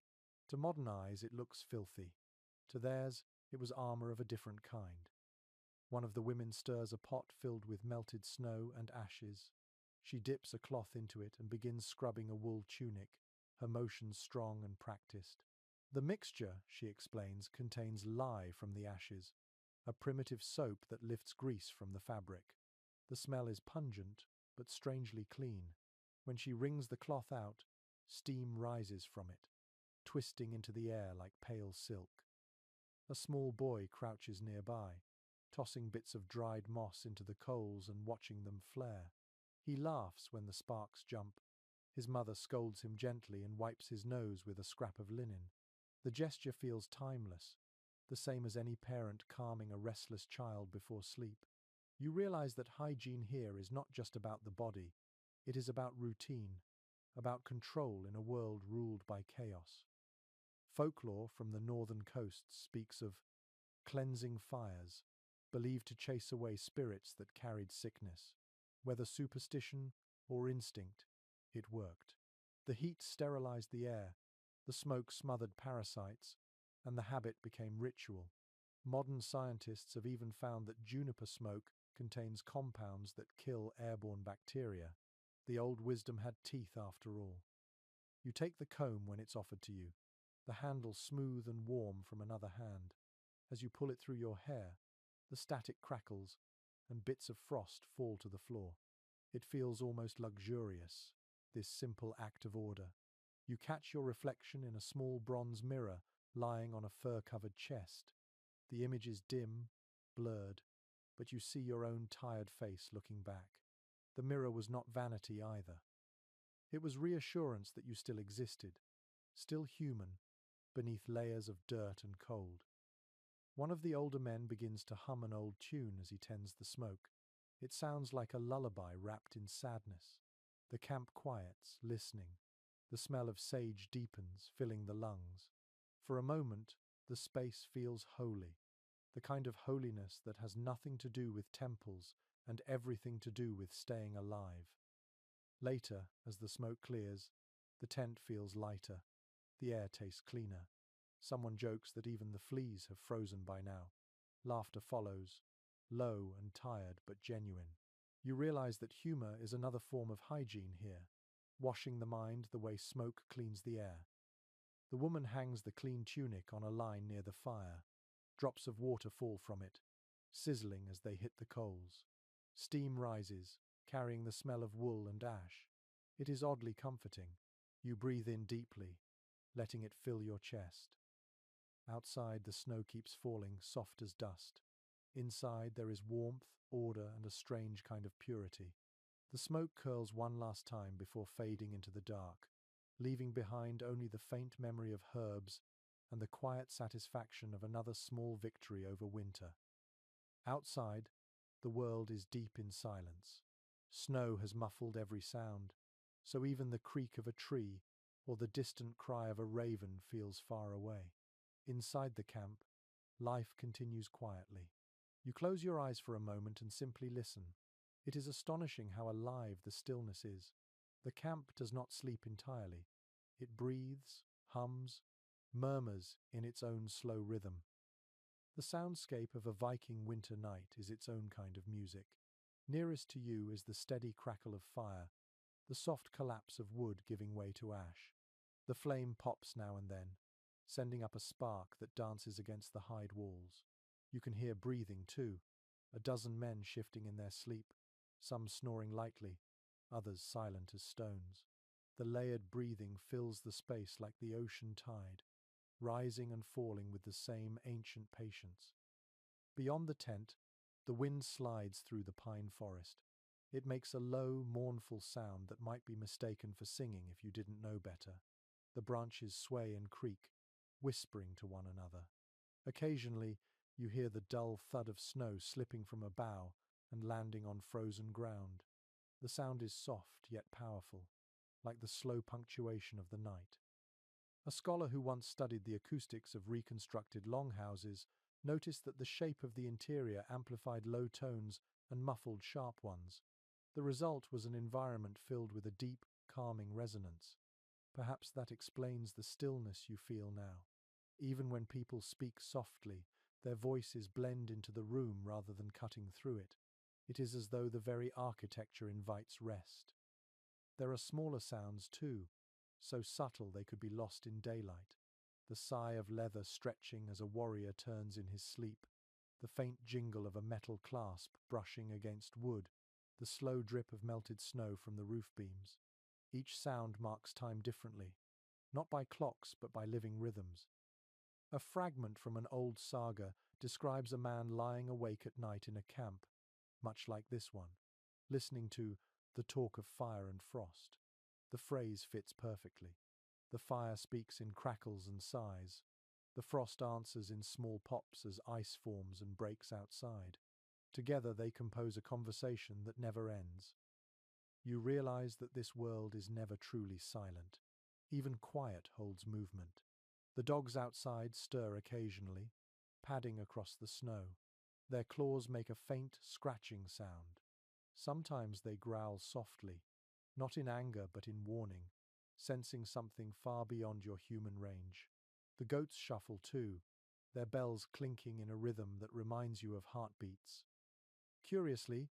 To modern eyes, it looks filthy. To theirs, it was armor of a different kind. One of the women stirs a pot filled with melted snow and ashes. She dips a cloth into it and begins scrubbing a wool tunic, her motions strong and practiced. The mixture, she explains, contains lye from the ashes, a primitive soap that lifts grease from the fabric. The smell is pungent, but strangely clean. When she wrings the cloth out, steam rises from it, twisting into the air like pale silk. A small boy crouches nearby, tossing bits of dried moss into the coals and watching them flare. He laughs when the sparks jump. His mother scolds him gently and wipes his nose with a scrap of linen. The gesture feels timeless, the same as any parent calming a restless child before sleep. You realize that hygiene here is not just about the body, it is about routine, about control in a world ruled by chaos. Folklore from the northern coasts speaks of cleansing fires, believed to chase away spirits that carried sickness. Whether superstition or instinct, it worked. The heat sterilized the air, the smoke smothered parasites, and the habit became ritual. Modern scientists have even found that juniper smoke contains compounds that kill airborne bacteria. The old wisdom had teeth after all. You take the comb when it's offered to you, the handle smooth and warm from another hand. As you pull it through your hair, the static crackles and bits of frost fall to the floor. It feels almost luxurious, this simple act of order. You catch your reflection in a small bronze mirror lying on a fur-covered chest. The image is dim, blurred, but you see your own tired face looking back. The mirror was not vanity either. It was reassurance that you still existed, still human, beneath layers of dirt and cold. One of the older men begins to hum an old tune as he tends the smoke. It sounds like a lullaby wrapped in sadness. The camp quiets, listening. The smell of sage deepens, filling the lungs. For a moment, the space feels holy, the kind of holiness that has nothing to do with temples and everything to do with staying alive. Later, as the smoke clears, the tent feels lighter. The air tastes cleaner. Someone jokes that even the fleas have frozen by now. Laughter follows, low and tired but genuine. You realize that humor is another form of hygiene here, washing the mind the way smoke cleans the air. The woman hangs the clean tunic on a line near the fire. Drops of water fall from it, sizzling as they hit the coals. Steam rises, carrying the smell of wool and ash. It is oddly comforting. You breathe in deeply, letting it fill your chest. Outside, the snow keeps falling, soft as dust. Inside, there is warmth, order, and a strange kind of purity. The smoke curls one last time before fading into the dark, leaving behind only the faint memory of herbs and the quiet satisfaction of another small victory over winter. Outside, the world is deep in silence. Snow has muffled every sound, so even the creak of a tree or the distant cry of a raven feels far away. Inside the camp, life continues quietly. You close your eyes for a moment and simply listen. It is astonishing how alive the stillness is. The camp does not sleep entirely. It breathes, hums, murmurs in its own slow rhythm. The soundscape of a Viking winter night is its own kind of music. Nearest to you is the steady crackle of fire, the soft collapse of wood giving way to ash. The flame pops now and then, sending up a spark that dances against the hide walls. You can hear breathing too, a dozen men shifting in their sleep, some snoring lightly, others silent as stones. The layered breathing fills the space like the ocean tide, rising and falling with the same ancient patience. Beyond the tent, the wind slides through the pine forest. It makes a low, mournful sound that might be mistaken for singing if you didn't know better. The branches sway and creak, whispering to one another. Occasionally, you hear the dull thud of snow slipping from a bough and landing on frozen ground. The sound is soft yet powerful, like the slow punctuation of the night. A scholar who once studied the acoustics of reconstructed longhouses noticed that the shape of the interior amplified low tones and muffled sharp ones. The result was an environment filled with a deep, calming resonance. Perhaps that explains the stillness you feel now. Even when people speak softly, their voices blend into the room rather than cutting through it. It is as though the very architecture invites rest. There are smaller sounds too, so subtle they could be lost in daylight. The sigh of leather stretching as a warrior turns in his sleep, the faint jingle of a metal clasp brushing against wood, the slow drip of melted snow from the roof beams. Each sound marks time differently, not by clocks but by living rhythms. A fragment from an old saga describes a man lying awake at night in a camp, much like this one, listening to the talk of fire and frost. The phrase fits perfectly. The fire speaks in crackles and sighs. The frost answers in small pops as ice forms and breaks outside. Together they compose a conversation that never ends. You realize that this world is never truly silent. Even quiet holds movement. The dogs outside stir occasionally, padding across the snow. Their claws make a faint, scratching sound. Sometimes they growl softly, not in anger but in warning, sensing something far beyond your human range. The goats shuffle too, their bells clinking in a rhythm that reminds you of heartbeats. Curiously,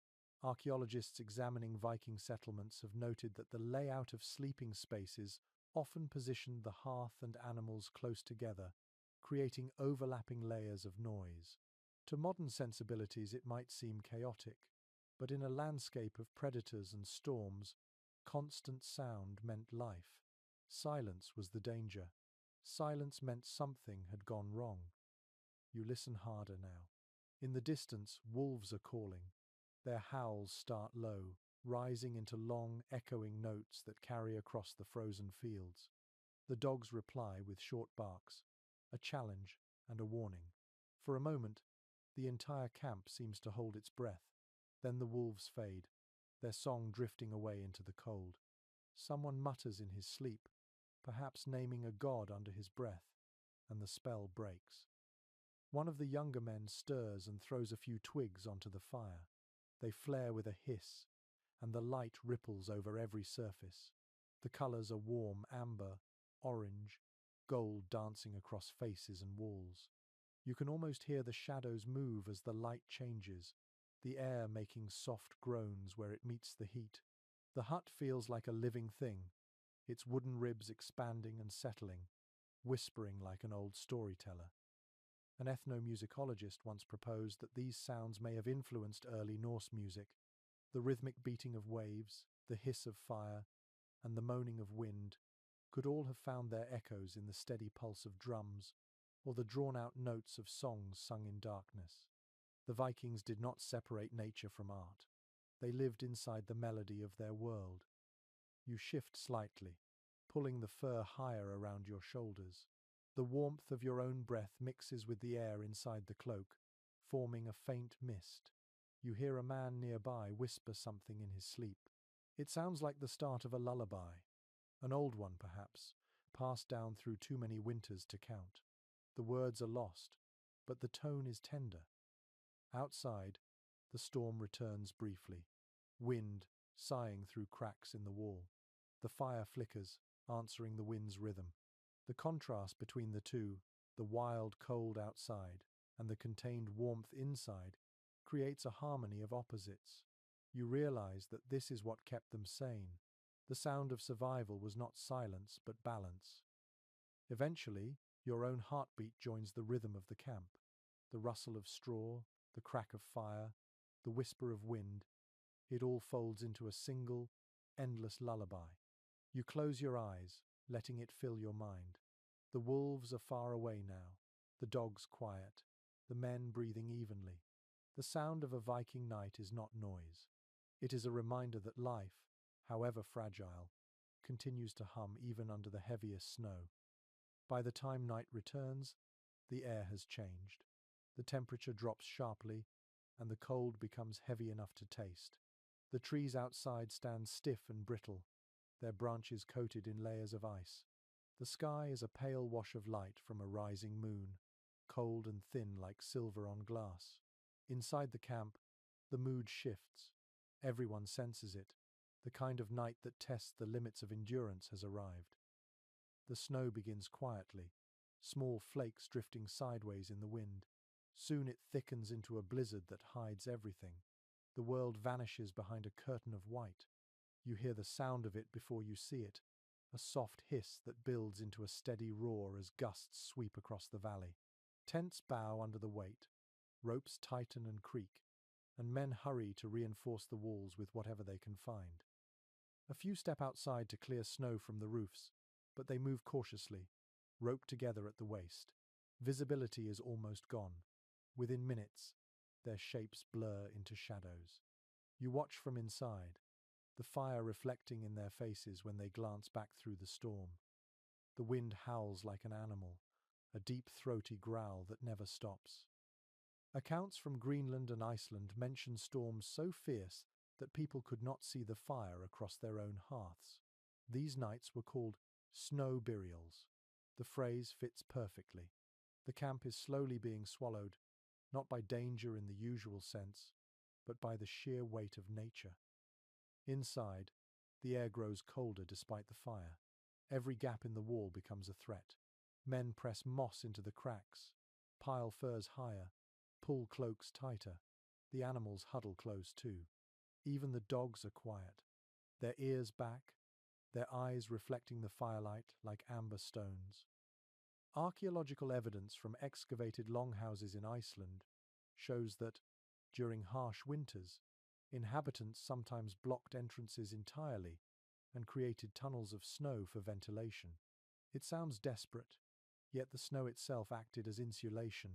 archaeologists examining Viking settlements have noted that the layout of sleeping spaces often positioned the hearth and animals close together, creating overlapping layers of noise. To modern sensibilities it might seem chaotic, but in a landscape of predators and storms, constant sound meant life. Silence was the danger. Silence meant something had gone wrong. You listen harder now. In the distance, wolves are calling. Their howls start low, rising into long, echoing notes that carry across the frozen fields. The dogs reply with short barks, a challenge and a warning. For a moment, the entire camp seems to hold its breath. Then the wolves fade, their song drifting away into the cold. Someone mutters in his sleep, perhaps naming a god under his breath, and the spell breaks. One of the younger men stirs and throws a few twigs onto the fire. They flare with a hiss, and the light ripples over every surface. The colors are warm amber, orange, gold dancing across faces and walls. You can almost hear the shadows move as the light changes, the air making soft groans where it meets the heat. The hut feels like a living thing, its wooden ribs expanding and settling, whispering like an old storyteller. An ethnomusicologist once proposed that these sounds may have influenced early Norse music. The rhythmic beating of waves, the hiss of fire, and the moaning of wind could all have found their echoes in the steady pulse of drums or the drawn-out notes of songs sung in darkness. The Vikings did not separate nature from art. They lived inside the melody of their world. You shift slightly, pulling the fur higher around your shoulders. The warmth of your own breath mixes with the air inside the cloak, forming a faint mist. You hear a man nearby whisper something in his sleep. It sounds like the start of a lullaby, an old one perhaps, passed down through too many winters to count. The words are lost, but the tone is tender. Outside, the storm returns briefly, wind sighing through cracks in the wall. The fire flickers, answering the wind's rhythm. The contrast between the two, the wild cold outside and the contained warmth inside, creates a harmony of opposites. You realize that this is what kept them sane. The sound of survival was not silence, but balance. Eventually, your own heartbeat joins the rhythm of the camp. The rustle of straw, the crack of fire, the whisper of wind, it all folds into a single, endless lullaby. You close your eyes, letting it fill your mind. The wolves are far away now, the dogs quiet, the men breathing evenly. The sound of a Viking night is not noise. It is a reminder that life, however fragile, continues to hum even under the heaviest snow. By the time night returns, the air has changed. The temperature drops sharply, and the cold becomes heavy enough to taste. The trees outside stand stiff and brittle, their branches coated in layers of ice. The sky is a pale wash of light from a rising moon, cold and thin like silver on glass. Inside the camp, the mood shifts. Everyone senses it. The kind of night that tests the limits of endurance has arrived. The snow begins quietly, small flakes drifting sideways in the wind. Soon it thickens into a blizzard that hides everything. The world vanishes behind a curtain of white. You hear the sound of it before you see it, a soft hiss that builds into a steady roar as gusts sweep across the valley. Tents bow under the weight, ropes tighten and creak, and men hurry to reinforce the walls with whatever they can find. A few step outside to clear snow from the roofs, but they move cautiously, roped together at the waist. Visibility is almost gone. Within minutes, their shapes blur into shadows. You watch from inside, the fire reflecting in their faces when they glance back through the storm. The wind howls like an animal, a deep throaty growl that never stops. Accounts from Greenland and Iceland mention storms so fierce that people could not see the fire across their own hearths. These nights were called snow burials. The phrase fits perfectly. The camp is slowly being swallowed, not by danger in the usual sense, but by the sheer weight of nature. Inside, the air grows colder despite the fire. Every gap in the wall becomes a threat. Men press moss into the cracks, pile furs higher, pull cloaks tighter. The animals huddle close too. Even the dogs are quiet, their ears back, their eyes reflecting the firelight like amber stones. Archaeological evidence from excavated longhouses in Iceland shows that, during harsh winters, inhabitants sometimes blocked entrances entirely and created tunnels of snow for ventilation. It sounds desperate, yet the snow itself acted as insulation,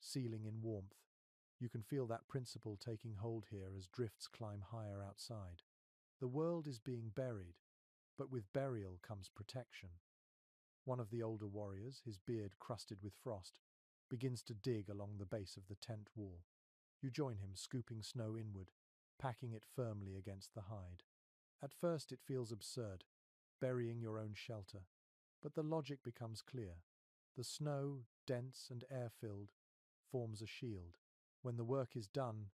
sealing in warmth. You can feel that principle taking hold here as drifts climb higher outside. The world is being buried, but with burial comes protection. One of the older warriors, his beard crusted with frost, begins to dig along the base of the tent wall. You join him, scooping snow inward, packing it firmly against the hide. At first it feels absurd, burying your own shelter, but the logic becomes clear. The snow, dense and air-filled, forms a shield. When the work is done,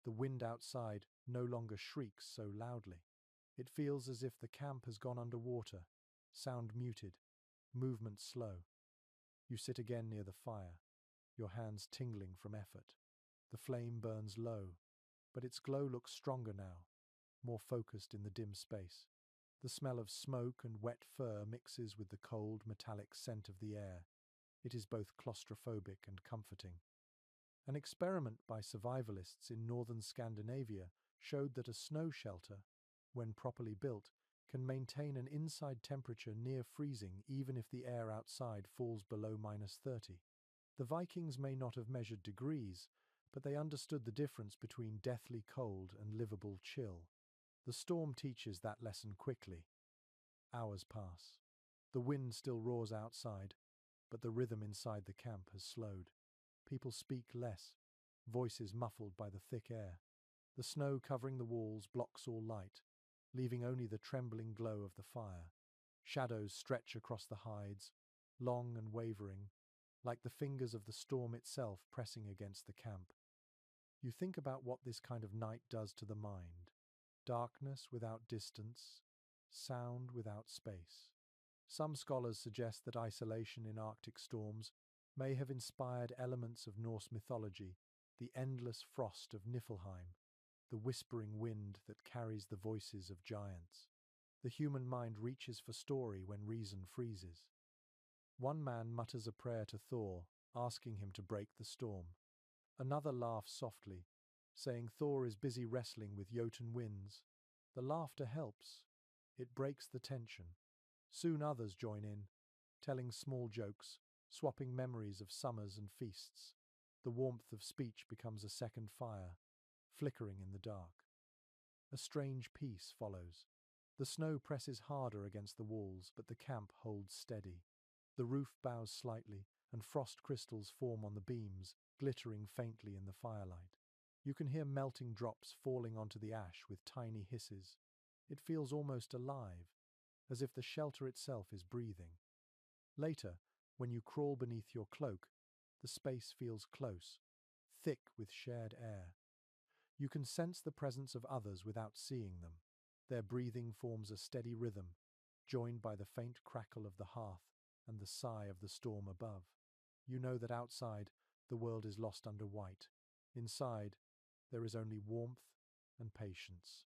the wind outside no longer shrieks so loudly. It feels as if the camp has gone underwater, sound muted, movement slow. You sit again near the fire, your hands tingling from effort. The flame burns low, but its glow looks stronger now, more focused in the dim space. The smell of smoke and wet fur mixes with the cold, metallic scent of the air. It is both claustrophobic and comforting. An experiment by survivalists in northern Scandinavia showed that a snow shelter, when properly built, can maintain an inside temperature near freezing even if the air outside falls below -30. The Vikings may not have measured degrees, but they understood the difference between deathly cold and livable chill. The storm teaches that lesson quickly. Hours pass. The wind still roars outside, but the rhythm inside the camp has slowed. People speak less, voices muffled by the thick air. The snow covering the walls blocks all light, leaving only the trembling glow of the fire. Shadows stretch across the hides, long and wavering, like the fingers of the storm itself pressing against the camp. You think about what this kind of night does to the mind. Darkness without distance, sound without space. Some scholars suggest that isolation in Arctic storms may have inspired elements of Norse mythology, the endless frost of Niflheim, the whispering wind that carries the voices of giants. The human mind reaches for story when reason freezes. One man mutters a prayer to Thor, asking him to break the storm. Another laughs softly, saying Thor is busy wrestling with Jotun winds. The laughter helps. It breaks the tension. Soon others join in, telling small jokes, swapping memories of summers and feasts. The warmth of speech becomes a second fire, flickering in the dark. A strange peace follows. The snow presses harder against the walls, but the camp holds steady. The roof bows slightly, and frost crystals form on the beams, glittering faintly in the firelight. You can hear melting drops falling onto the ash with tiny hisses. It feels almost alive, as if the shelter itself is breathing. Later, when you crawl beneath your cloak, the space feels close, thick with shared air. You can sense the presence of others without seeing them. Their breathing forms a steady rhythm, joined by the faint crackle of the hearth and the sigh of the storm above. You know that outside, the world is lost under white. Inside, there is only warmth and patience.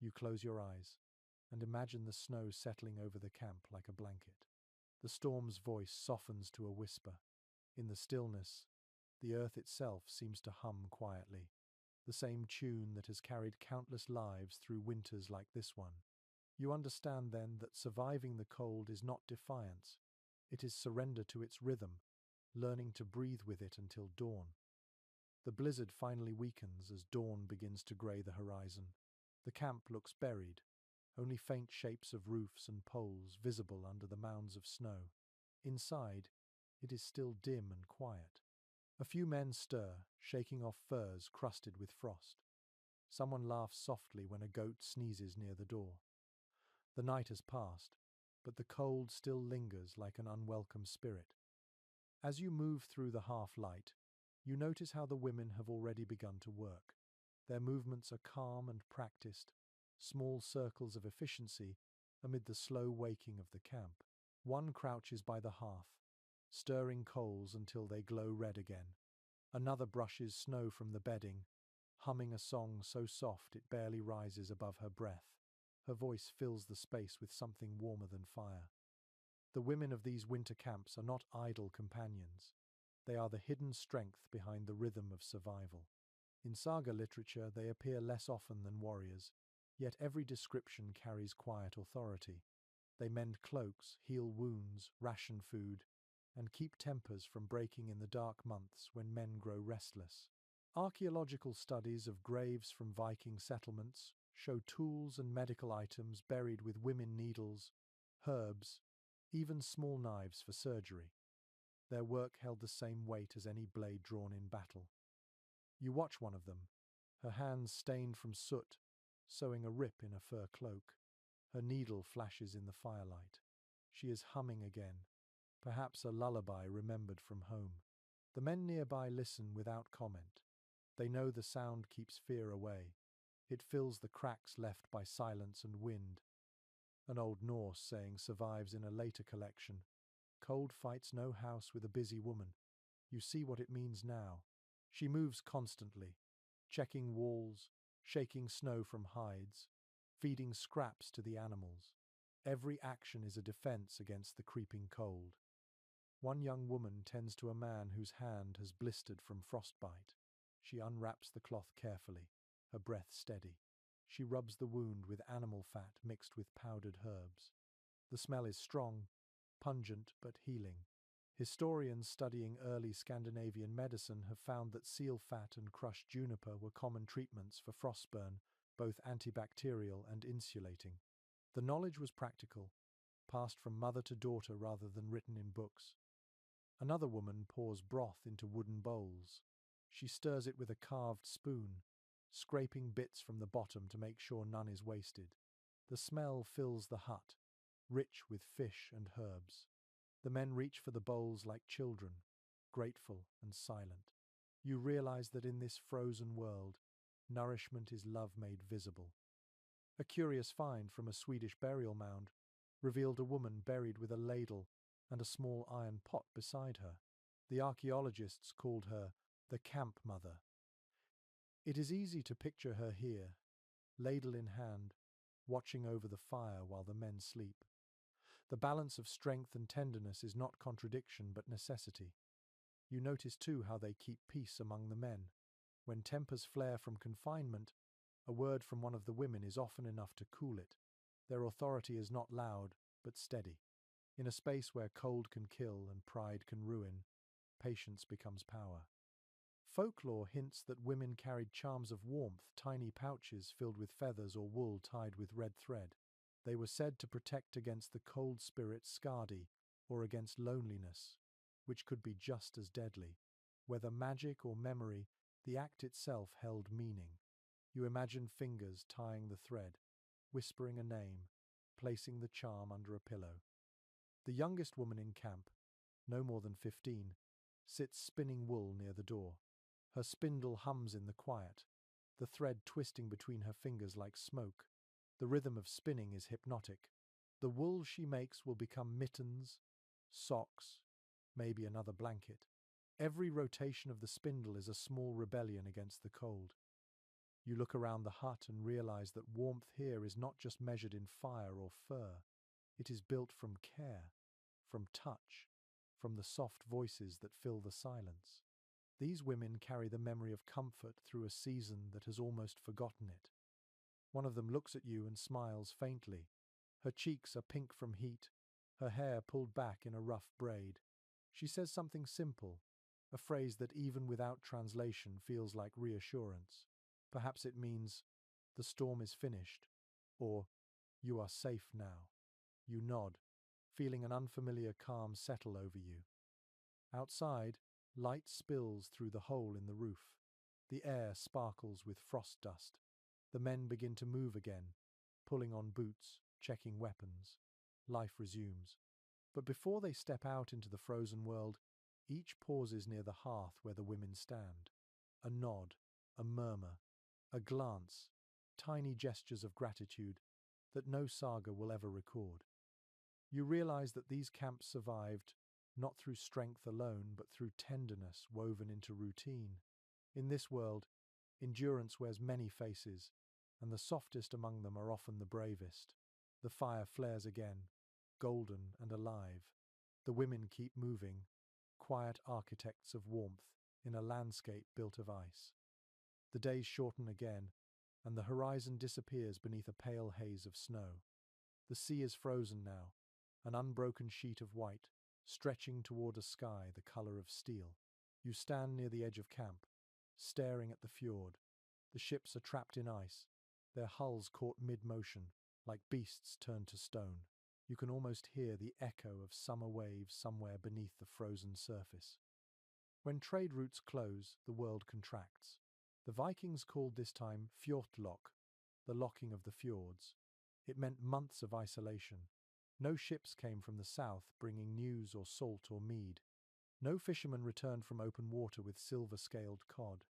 You close your eyes and imagine the snow settling over the camp like a blanket. The storm's voice softens to a whisper. In the stillness, the earth itself seems to hum quietly, the same tune that has carried countless lives through winters like this one. You understand then that surviving the cold is not defiance. It is surrender to its rhythm, learning to breathe with it until dawn. The blizzard finally weakens as dawn begins to grey the horizon. The camp looks buried, only faint shapes of roofs and poles visible under the mounds of snow. Inside, it is still dim and quiet. A few men stir, shaking off furs crusted with frost. Someone laughs softly when a goat sneezes near the door. The night has passed, but the cold still lingers like an unwelcome spirit. As you move through the half-light, you notice how the women have already begun to work. Their movements are calm and practiced, small circles of efficiency amid the slow waking of the camp. One crouches by the hearth, stirring coals until they glow red again. Another brushes snow from the bedding, humming a song so soft it barely rises above her breath. Her voice fills the space with something warmer than fire. The women of these winter camps are not idle companions. They are the hidden strength behind the rhythm of survival. In saga literature, they appear less often than warriors, yet every description carries quiet authority. They mend cloaks, heal wounds, ration food, and keep tempers from breaking in the dark months when men grow restless. Archaeological studies of graves from Viking settlements show tools and medical items buried with women needles, herbs, even small knives for surgery. Their work held the same weight as any blade drawn in battle. You watch one of them, her hands stained from soot, sewing a rip in a fur cloak. Her needle flashes in the firelight. She is humming again, perhaps a lullaby remembered from home. The men nearby listen without comment. They know the sound keeps fear away. It fills the cracks left by silence and wind. An old Norse saying survives in a later collection. Cold fights no house with a busy woman. You see what it means now. She moves constantly, checking walls, shaking snow from hides, feeding scraps to the animals. Every action is a defense against the creeping cold. One young woman tends to a man whose hand has blistered from frostbite. She unwraps the cloth carefully, her breath steady. She rubs the wound with animal fat mixed with powdered herbs. The smell is strong, pungent but healing. Historians studying early Scandinavian medicine have found that seal fat and crushed juniper were common treatments for frostburn, both antibacterial and insulating. The knowledge was practical, passed from mother to daughter rather than written in books. Another woman pours broth into wooden bowls. She stirs it with a carved spoon, scraping bits from the bottom to make sure none is wasted. The smell fills the hut, rich with fish and herbs. The men reach for the bowls like children, grateful and silent. You realize that in this frozen world, nourishment is love made visible. A curious find from a Swedish burial mound revealed a woman buried with a ladle and a small iron pot beside her. The archaeologists called her the camp mother. It is easy to picture her here, ladle in hand, watching over the fire while the men sleep. The balance of strength and tenderness is not contradiction but necessity. You notice too how they keep peace among the men. When tempers flare from confinement, a word from one of the women is often enough to cool it. Their authority is not loud, but steady. In a space where cold can kill and pride can ruin, patience becomes power. Folklore hints that women carried charms of warmth, tiny pouches filled with feathers or wool tied with red thread. They were said to protect against the cold spirit Skadi or against loneliness, which could be just as deadly. Whether magic or memory, the act itself held meaning. You imagine fingers tying the thread, whispering a name, placing the charm under a pillow. The youngest woman in camp, no more than 15, sits spinning wool near the door. Her spindle hums in the quiet, the thread twisting between her fingers like smoke. The rhythm of spinning is hypnotic. The wool she makes will become mittens, socks, maybe another blanket. Every rotation of the spindle is a small rebellion against the cold. You look around the hut and realize that warmth here is not just measured in fire or fur. It is built from care, from touch, from the soft voices that fill the silence. These women carry the memory of comfort through a season that has almost forgotten it. One of them looks at you and smiles faintly. Her cheeks are pink from heat, her hair pulled back in a rough braid. She says something simple, a phrase that even without translation feels like reassurance. Perhaps it means, "The storm is finished," or "You are safe now." You nod, feeling an unfamiliar calm settle over you. Outside, light spills through the hole in the roof. The air sparkles with frost dust. The men begin to move again, pulling on boots, checking weapons. Life resumes. But before they step out into the frozen world, each pauses near the hearth where the women stand. A nod, a murmur, a glance, tiny gestures of gratitude that no saga will ever record. You realize that these camps survived not through strength alone, but through tenderness woven into routine. In this world, endurance wears many faces, and the softest among them are often the bravest. The fire flares again, golden and alive. The women keep moving, quiet architects of warmth in a landscape built of ice. The days shorten again, and the horizon disappears beneath a pale haze of snow. The sea is frozen now, an unbroken sheet of white, stretching toward a sky the color of steel. You stand near the edge of camp, staring at the fjord. The ships are trapped in ice, their hulls caught mid-motion, like beasts turned to stone. You can almost hear the echo of summer waves somewhere beneath the frozen surface. When trade routes close, the world contracts. The Vikings called this time fjordlock, the locking of the fjords. It meant months of isolation. No ships came from the south bringing news or salt or mead. No fishermen returned from open water with silver-scaled cod.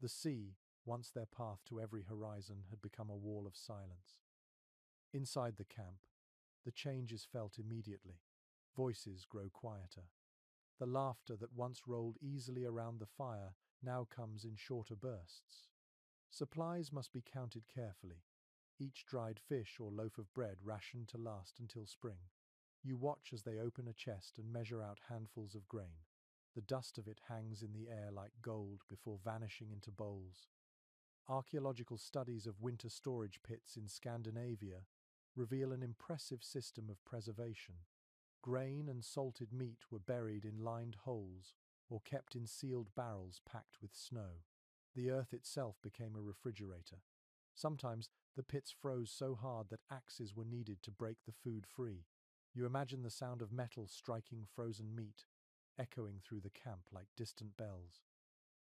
The sea, once their path to every horizon, had become a wall of silence. Inside the camp, the change is felt immediately. Voices grow quieter. The laughter that once rolled easily around the fire now comes in shorter bursts. Supplies must be counted carefully, each dried fish or loaf of bread rationed to last until spring. You watch as they open a chest and measure out handfuls of grain. The dust of it hangs in the air like gold before vanishing into bowls. Archaeological studies of winter storage pits in Scandinavia reveal an impressive system of preservation. Grain and salted meat were buried in lined holes or kept in sealed barrels packed with snow. The earth itself became a refrigerator. Sometimes the pits froze so hard that axes were needed to break the food free. You imagine the sound of metal striking frozen meat, echoing through the camp like distant bells.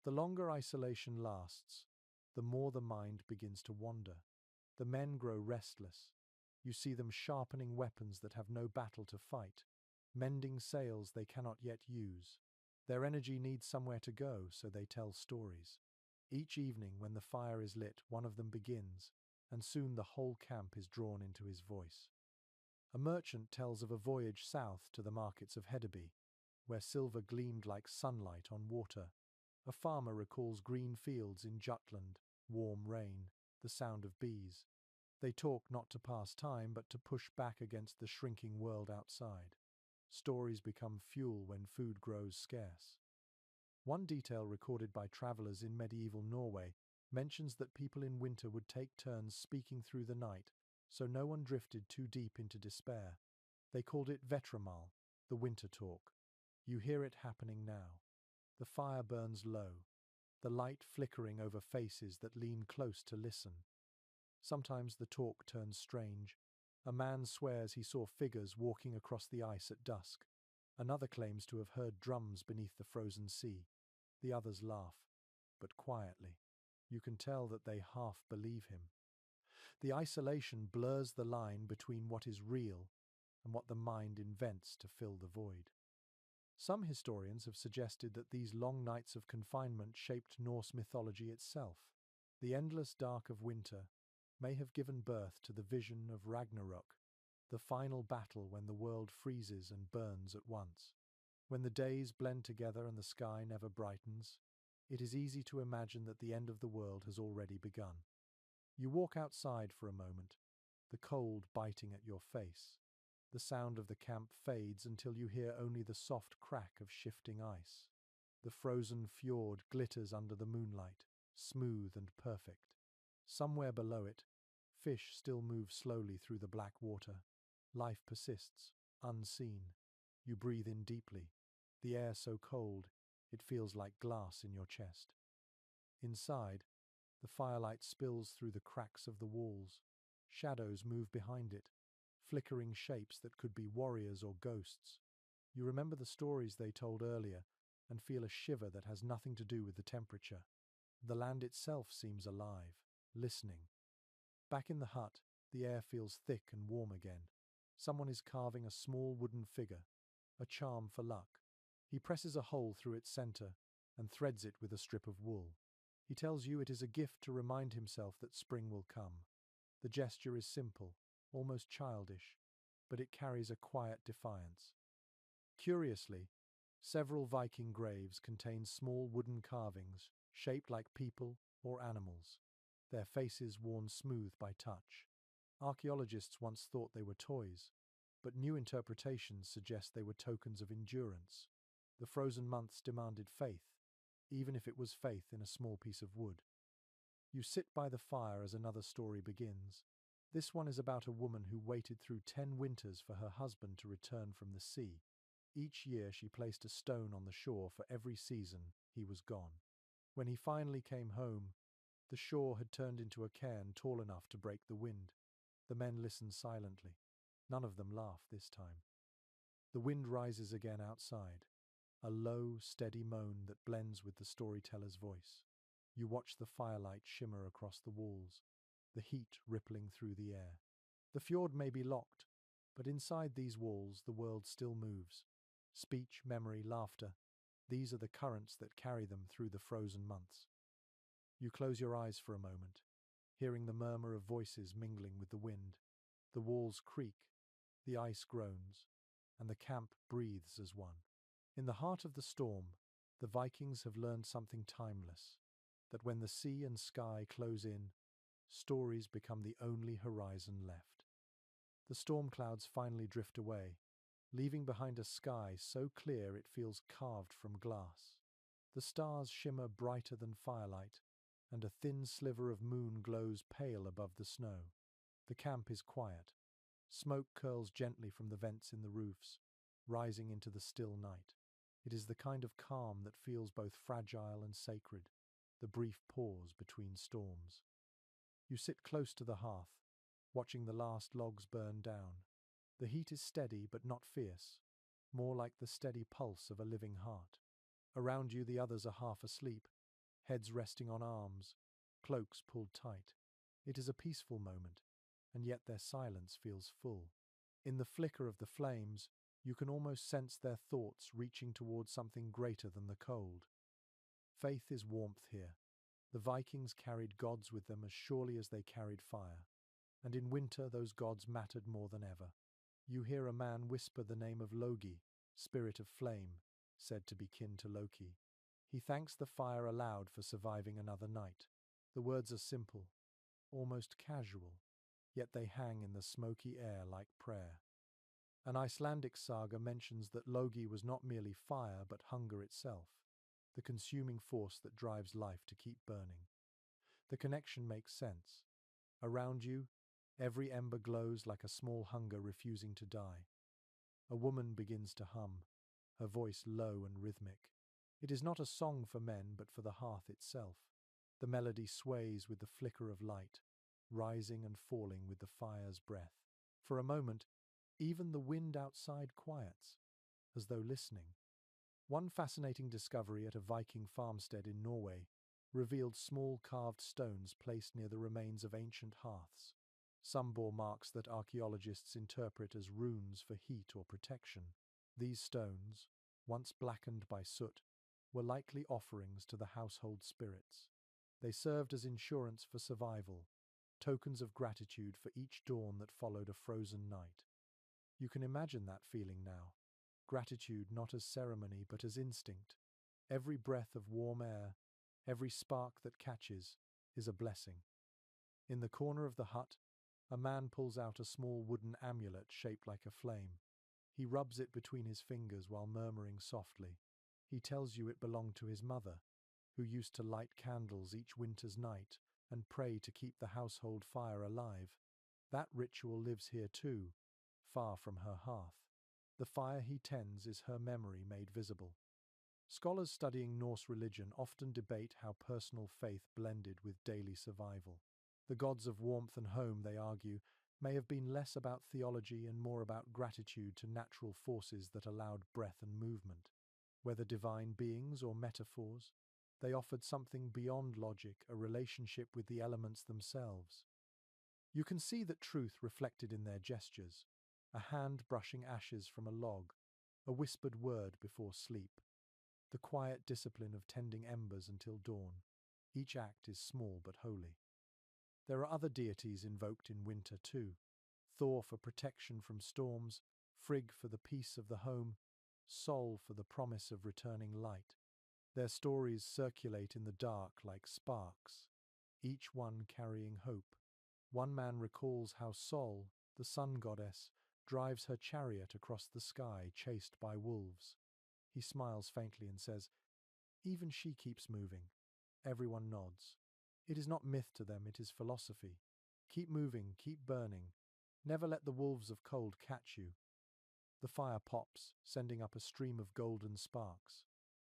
The longer isolation lasts, the more the mind begins to wander. The men grow restless. You see them sharpening weapons that have no battle to fight, mending sails they cannot yet use. Their energy needs somewhere to go, so they tell stories. Each evening when the fire is lit, one of them begins, and soon the whole camp is drawn into his voice. A merchant tells of a voyage south to the markets of Hedeby, where silver gleamed like sunlight on water. A farmer recalls green fields in Jutland, warm rain, the sound of bees. They talk not to pass time, but to push back against the shrinking world outside. Stories become fuel when food grows scarce. One detail recorded by travelers in medieval Norway mentions that people in winter would take turns speaking through the night, so no one drifted too deep into despair. They called it vetramal, the winter talk. You hear it happening now. The fire burns low, the light flickering over faces that lean close to listen. Sometimes the talk turns strange. A man swears he saw figures walking across the ice at dusk. Another claims to have heard drums beneath the frozen sea. The others laugh, but quietly. You can tell that they half believe him. The isolation blurs the line between what is real and what the mind invents to fill the void. Some historians have suggested that these long nights of confinement shaped Norse mythology itself. The endless dark of winter may have given birth to the vision of Ragnarok, the final battle when the world freezes and burns at once. When the days blend together and the sky never brightens, it is easy to imagine that the end of the world has already begun. You walk outside for a moment, the cold biting at your face. The sound of the camp fades until you hear only the soft crack of shifting ice. The frozen fjord glitters under the moonlight, smooth and perfect. Somewhere below it, fish still move slowly through the black water. Life persists, unseen. You breathe in deeply. The air so cold, it feels like glass in your chest. Inside, the firelight spills through the cracks of the walls. Shadows move behind it, flickering shapes that could be warriors or ghosts. You remember the stories they told earlier and feel a shiver that has nothing to do with the temperature. The land itself seems alive, listening. Back in the hut, the air feels thick and warm again. Someone is carving a small wooden figure, a charm for luck. He presses a hole through its center and threads it with a strip of wool. He tells you it is a gift to remind himself that spring will come. The gesture is simple, almost childish, but it carries a quiet defiance. Curiously, several Viking graves contain small wooden carvings shaped like people or animals, their faces worn smooth by touch. Archaeologists once thought they were toys, but new interpretations suggest they were tokens of endurance. The frozen months demanded faith, even if it was faith in a small piece of wood. You sit by the fire as another story begins. This one is about a woman who waited through 10 winters for her husband to return from the sea. Each year she placed a stone on the shore for every season he was gone. When he finally came home, the shore had turned into a cairn tall enough to break the wind. The men listen silently. None of them laugh this time. The wind rises again outside, a low, steady moan that blends with the storyteller's voice. You watch the firelight shimmer across the walls, the heat rippling through the air. The fjord may be locked, but inside these walls the world still moves. Speech, memory, laughter, these are the currents that carry them through the frozen months. You close your eyes for a moment, hearing the murmur of voices mingling with the wind. The walls creak, the ice groans, and the camp breathes as one. In the heart of the storm, the Vikings have learned something timeless, that when the sea and sky close in, stories become the only horizon left. The storm clouds finally drift away, leaving behind a sky so clear it feels carved from glass. The stars shimmer brighter than firelight, and a thin sliver of moon glows pale above the snow. The camp is quiet. Smoke curls gently from the vents in the roofs, rising into the still night. It is the kind of calm that feels both fragile and sacred, the brief pause between storms. You sit close to the hearth, watching the last logs burn down. The heat is steady but not fierce, more like the steady pulse of a living heart. Around you the others are half asleep, heads resting on arms, cloaks pulled tight. It is a peaceful moment, and yet their silence feels full. In the flicker of the flames, you can almost sense their thoughts reaching towards something greater than the cold. Faith is warmth here. The Vikings carried gods with them as surely as they carried fire, and in winter those gods mattered more than ever. You hear a man whisper the name of Logi, spirit of flame, said to be kin to Loki. He thanks the fire aloud for surviving another night. The words are simple, almost casual, yet they hang in the smoky air like prayer. An Icelandic saga mentions that Logi was not merely fire but hunger itself, the consuming force that drives life to keep burning. The connection makes sense. Around you, every ember glows like a small hunger refusing to die. A woman begins to hum, her voice low and rhythmic. It is not a song for men but for the hearth itself. The melody sways with the flicker of light, rising and falling with the fire's breath. For a moment, even the wind outside quiets, as though listening. One fascinating discovery at a Viking farmstead in Norway revealed small carved stones placed near the remains of ancient hearths. Some bore marks that archaeologists interpret as runes for heat or protection. These stones, once blackened by soot, were likely offerings to the household spirits. They served as insurance for survival, tokens of gratitude for each dawn that followed a frozen night. You can imagine that feeling now. Gratitude not as ceremony but as instinct. Every breath of warm air, every spark that catches, is a blessing. In the corner of the hut, a man pulls out a small wooden amulet shaped like a flame. He rubs it between his fingers while murmuring softly. He tells you it belonged to his mother, who used to light candles each winter's night and pray to keep the household fire alive. That ritual lives here too, far from her hearth. The fire he tends is her memory made visible. Scholars studying Norse religion often debate how personal faith blended with daily survival. The gods of warmth and home, they argue, may have been less about theology and more about gratitude to natural forces that allowed breath and movement. Whether divine beings or metaphors, they offered something beyond logic, a relationship with the elements themselves. You can see that truth reflected in their gestures, a hand brushing ashes from a log, a whispered word before sleep, the quiet discipline of tending embers until dawn. Each act is small but holy. There are other deities invoked in winter too. Thor for protection from storms, Frigg for the peace of the home, Sol for the promise of returning light. Their stories circulate in the dark like sparks, each one carrying hope. One man recalls how Sol, the sun goddess, drives her chariot across the sky chased by wolves. He smiles faintly and says, "Even she keeps moving." Everyone nods. It is not myth to them, it is philosophy. Keep moving, keep burning. Never let the wolves of cold catch you. The fire pops, sending up a stream of golden sparks.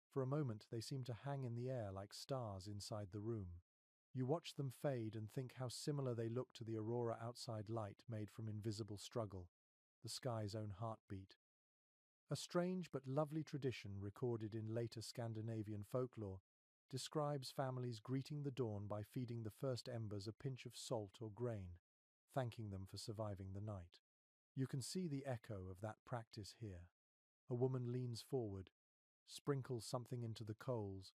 For a moment they seem to hang in the air like stars inside the room. You watch them fade and think how similar they look to the aurora outside, light made from invisible struggle, the sky's own heartbeat. A strange but lovely tradition recorded in later Scandinavian folklore describes families greeting the dawn by feeding the first embers a pinch of salt or grain, thanking them for surviving the night. You can see the echo of that practice here. A woman leans forward, sprinkles something into the coals,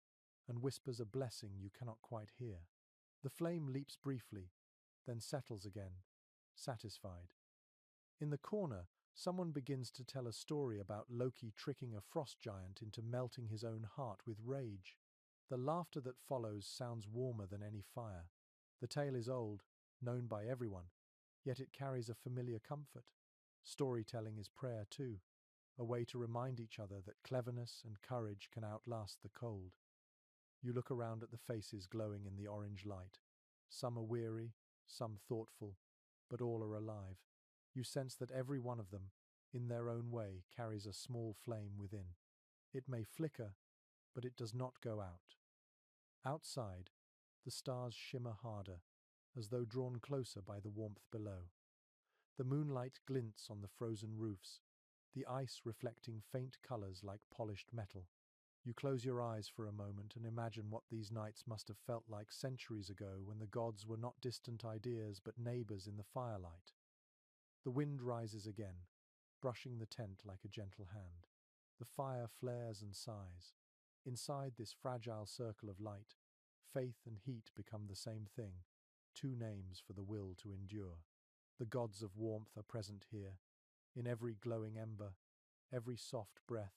and whispers a blessing you cannot quite hear. The flame leaps briefly, then settles again, satisfied. In the corner, someone begins to tell a story about Loki tricking a frost giant into melting his own heart with rage. The laughter that follows sounds warmer than any fire. The tale is old, known by everyone, yet it carries a familiar comfort. Storytelling is prayer too, a way to remind each other that cleverness and courage can outlast the cold. You look around at the faces glowing in the orange light. Some are weary, some thoughtful, but all are alive. You sense that every one of them, in their own way, carries a small flame within. It may flicker, but it does not go out. Outside, the stars shimmer harder, as though drawn closer by the warmth below. The moonlight glints on the frozen roofs, the ice reflecting faint colors like polished metal. You close your eyes for a moment and imagine what these nights must have felt like centuries ago, when the gods were not distant ideas but neighbors in the firelight. The wind rises again, brushing the tent like a gentle hand. The fire flares and sighs. Inside this fragile circle of light, faith and heat become the same thing, two names for the will to endure. The gods of warmth are present here, in every glowing ember, every soft breath,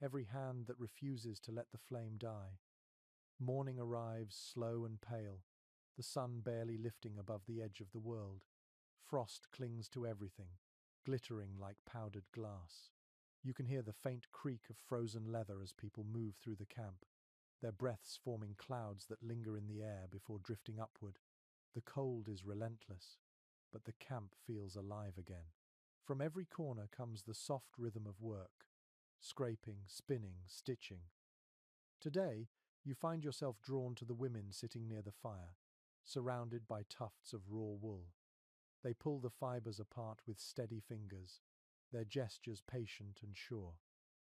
every hand that refuses to let the flame die. Morning arrives slow and pale, the sun barely lifting above the edge of the world. Frost clings to everything, glittering like powdered glass. You can hear the faint creak of frozen leather as people move through the camp, their breaths forming clouds that linger in the air before drifting upward. The cold is relentless, but the camp feels alive again. From every corner comes the soft rhythm of work, scraping, spinning, stitching. Today, you find yourself drawn to the women sitting near the fire, surrounded by tufts of raw wool. They pull the fibers apart with steady fingers, their gestures patient and sure.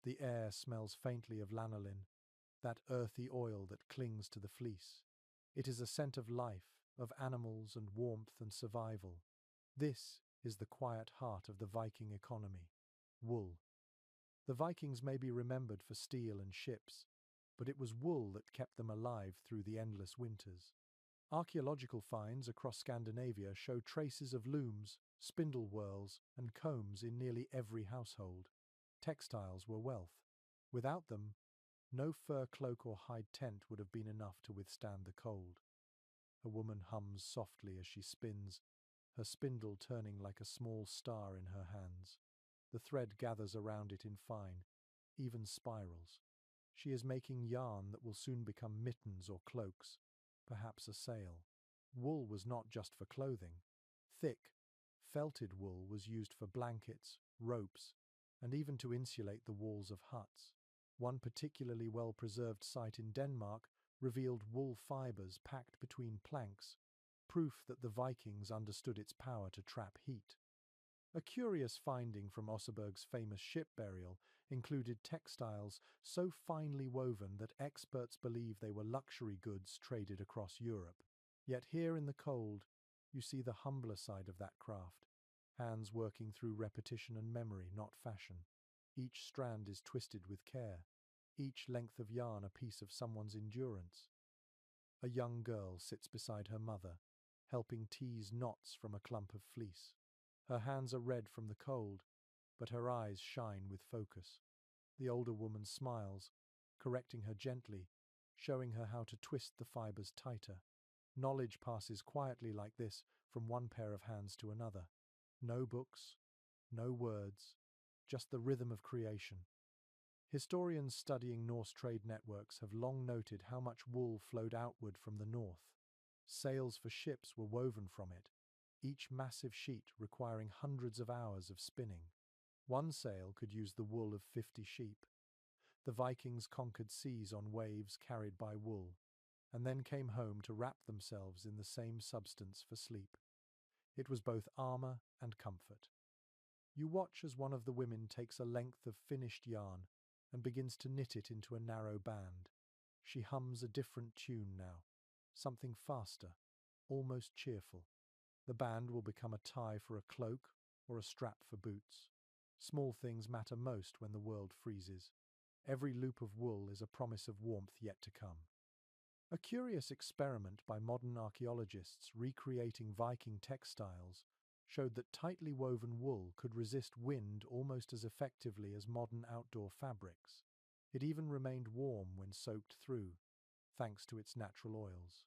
The air smells faintly of lanolin, that earthy oil that clings to the fleece. It is a scent of life, of animals and warmth and survival. This is the quiet heart of the Viking economy. Wool. The Vikings may be remembered for steel and ships, but it was wool that kept them alive through the endless winters. Archaeological finds across Scandinavia show traces of looms, spindle whorls, and combs in nearly every household. Textiles were wealth. Without them, no fur cloak or hide tent would have been enough to withstand the cold. A woman hums softly as she spins, her spindle turning like a small star in her hands. The thread gathers around it in fine, even spirals. She is making yarn that will soon become mittens or cloaks, perhaps a sail. Wool was not just for clothing. Thick, felted wool was used for blankets, ropes, and even to insulate the walls of huts. One particularly well-preserved site in Denmark revealed wool fibers packed between planks, proof that the Vikings understood its power to trap heat. A curious finding from Oseberg's famous ship burial included textiles so finely woven that experts believe they were luxury goods traded across Europe. Yet here in the cold, you see the humbler side of that craft, hands working through repetition and memory, not fashion. Each strand is twisted with care, each length of yarn a piece of someone's endurance. A young girl sits beside her mother, helping tease knots from a clump of fleece. Her hands are red from the cold, but her eyes shine with focus. The older woman smiles, correcting her gently, showing her how to twist the fibers tighter. Knowledge passes quietly like this from one pair of hands to another. No books, no words, just the rhythm of creation. Historians studying Norse trade networks have long noted how much wool flowed outward from the north. Sails for ships were woven from it, each massive sheet requiring hundreds of hours of spinning. One sail could use the wool of 50 sheep. The Vikings conquered seas on waves carried by wool, and then came home to wrap themselves in the same substance for sleep. It was both armor and comfort. You watch as one of the women takes a length of finished yarn and begins to knit it into a narrow band. She hums a different tune now, something faster, almost cheerful. The band will become a tie for a cloak or a strap for boots. Small things matter most when the world freezes. Every loop of wool is a promise of warmth yet to come. A curious experiment by modern archaeologists recreating Viking textiles showed that tightly woven wool could resist wind almost as effectively as modern outdoor fabrics. It even remained warm when soaked through, thanks to its natural oils.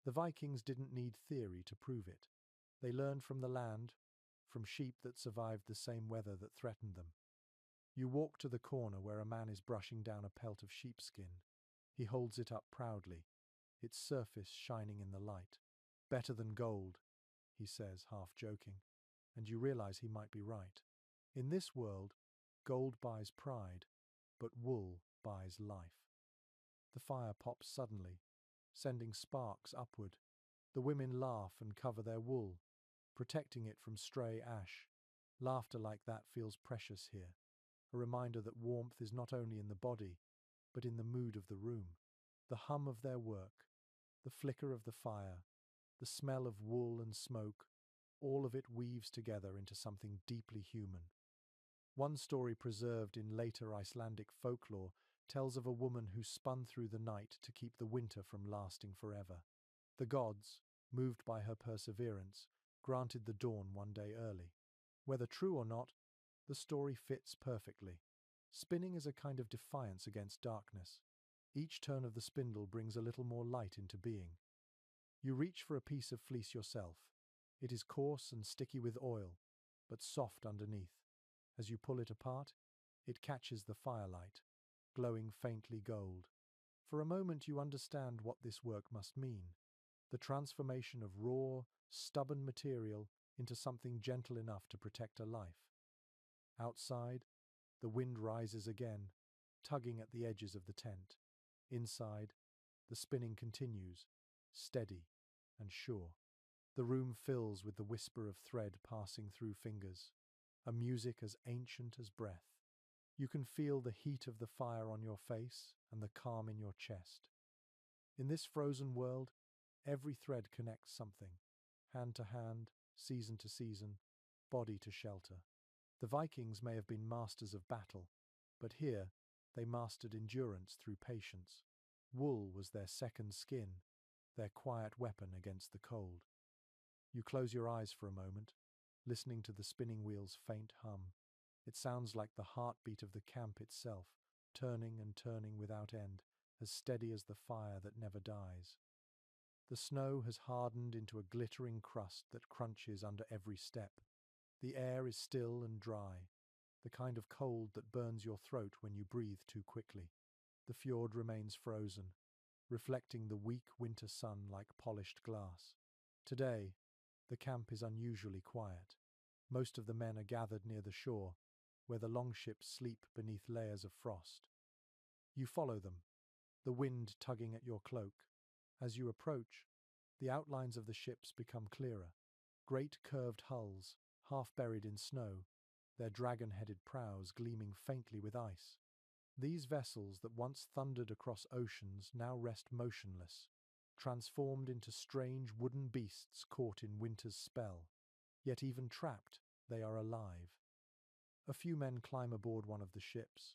The Vikings didn't need theory to prove it. They learned from the land, from sheep that survived the same weather that threatened them. You walk to the corner where a man is brushing down a pelt of sheepskin. He holds it up proudly, its surface shining in the light. "Better than gold," he says, half joking, and you realize he might be right. In this world, gold buys pride, but wool buys life. The fire pops suddenly, sending sparks upward. The women laugh and cover their wool, protecting it from stray ash. Laughter like that feels precious here, a reminder that warmth is not only in the body, but in the mood of the room. The hum of their work, the flicker of the fire, the smell of wool and smoke, all of it weaves together into something deeply human. One story preserved in later Icelandic folklore tells of a woman who spun through the night to keep the winter from lasting forever. The gods, moved by her perseverance, granted the dawn one day early. Whether true or not, the story fits perfectly. Spinning is a kind of defiance against darkness. Each turn of the spindle brings a little more light into being. You reach for a piece of fleece yourself. It is coarse and sticky with oil, but soft underneath. As you pull it apart, it catches the firelight, glowing faintly gold. For a moment you understand what this work must mean. The transformation of raw, stubborn material into something gentle enough to protect a life. Outside, the wind rises again, tugging at the edges of the tent. Inside, the spinning continues, steady and sure. The room fills with the whisper of thread passing through fingers, a music as ancient as breath. You can feel the heat of the fire on your face and the calm in your chest. In this frozen world, every thread connects something, hand to hand, season to season, body to shelter. The Vikings may have been masters of battle, but here they mastered endurance through patience. Wool was their second skin, their quiet weapon against the cold. You close your eyes for a moment, listening to the spinning wheel's faint hum. It sounds like the heartbeat of the camp itself, turning and turning without end, as steady as the fire that never dies. The snow has hardened into a glittering crust that crunches under every step. The air is still and dry, the kind of cold that burns your throat when you breathe too quickly. The fjord remains frozen, reflecting the weak winter sun like polished glass. Today, the camp is unusually quiet. Most of the men are gathered near the shore, where the longships sleep beneath layers of frost. You follow them, the wind tugging at your cloak. As you approach, the outlines of the ships become clearer. Great curved hulls, half buried in snow, their dragon-headed prows gleaming faintly with ice. These vessels that once thundered across oceans now rest motionless, transformed into strange wooden beasts caught in winter's spell. Yet even trapped, they are alive. A few men climb aboard one of the ships.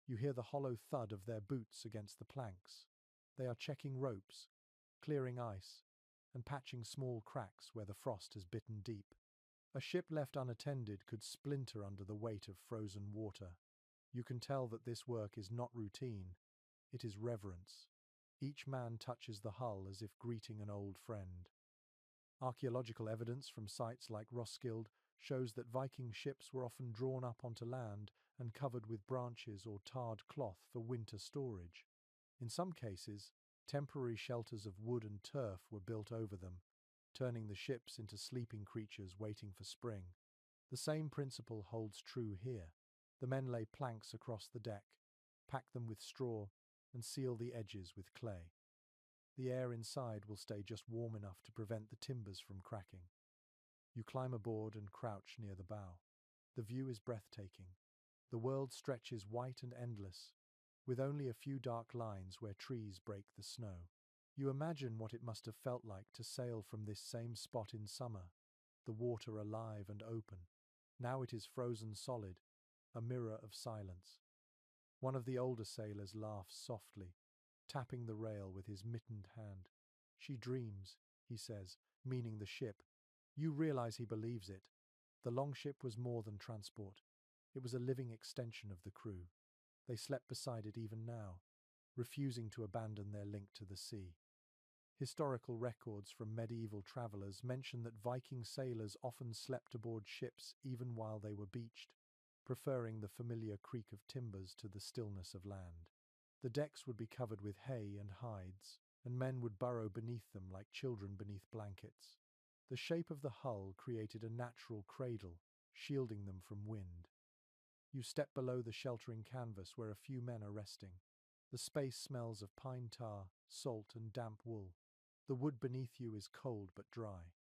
You hear the hollow thud of their boots against the planks. They are checking ropes, clearing ice, and patching small cracks where the frost has bitten deep. A ship left unattended could splinter under the weight of frozen water. You can tell that this work is not routine, it is reverence. Each man touches the hull as if greeting an old friend. Archaeological evidence from sites like Roskilde shows that Viking ships were often drawn up onto land and covered with branches or tarred cloth for winter storage. In some cases, temporary shelters of wood and turf were built over them, turning the ships into sleeping creatures waiting for spring. The same principle holds true here. The men lay planks across the deck, pack them with straw, and seal the edges with clay. The air inside will stay just warm enough to prevent the timbers from cracking. You climb aboard and crouch near the bow. The view is breathtaking. The world stretches white and endless, with only a few dark lines where trees break the snow. You imagine what it must have felt like to sail from this same spot in summer, the water alive and open. Now it is frozen solid, a mirror of silence. One of the older sailors laughs softly, tapping the rail with his mittened hand. "She dreams," he says, meaning the ship. You realize he believes it. The longship was more than transport. It was a living extension of the crew. They slept beside it even now, refusing to abandon their link to the sea. Historical records from medieval travelers mention that Viking sailors often slept aboard ships even while they were beached, preferring the familiar creak of timbers to the stillness of land. The decks would be covered with hay and hides, and men would burrow beneath them like children beneath blankets. The shape of the hull created a natural cradle, shielding them from wind. You step below the sheltering canvas where a few men are resting. The space smells of pine tar, salt, and damp wool. The wood beneath you is cold but dry.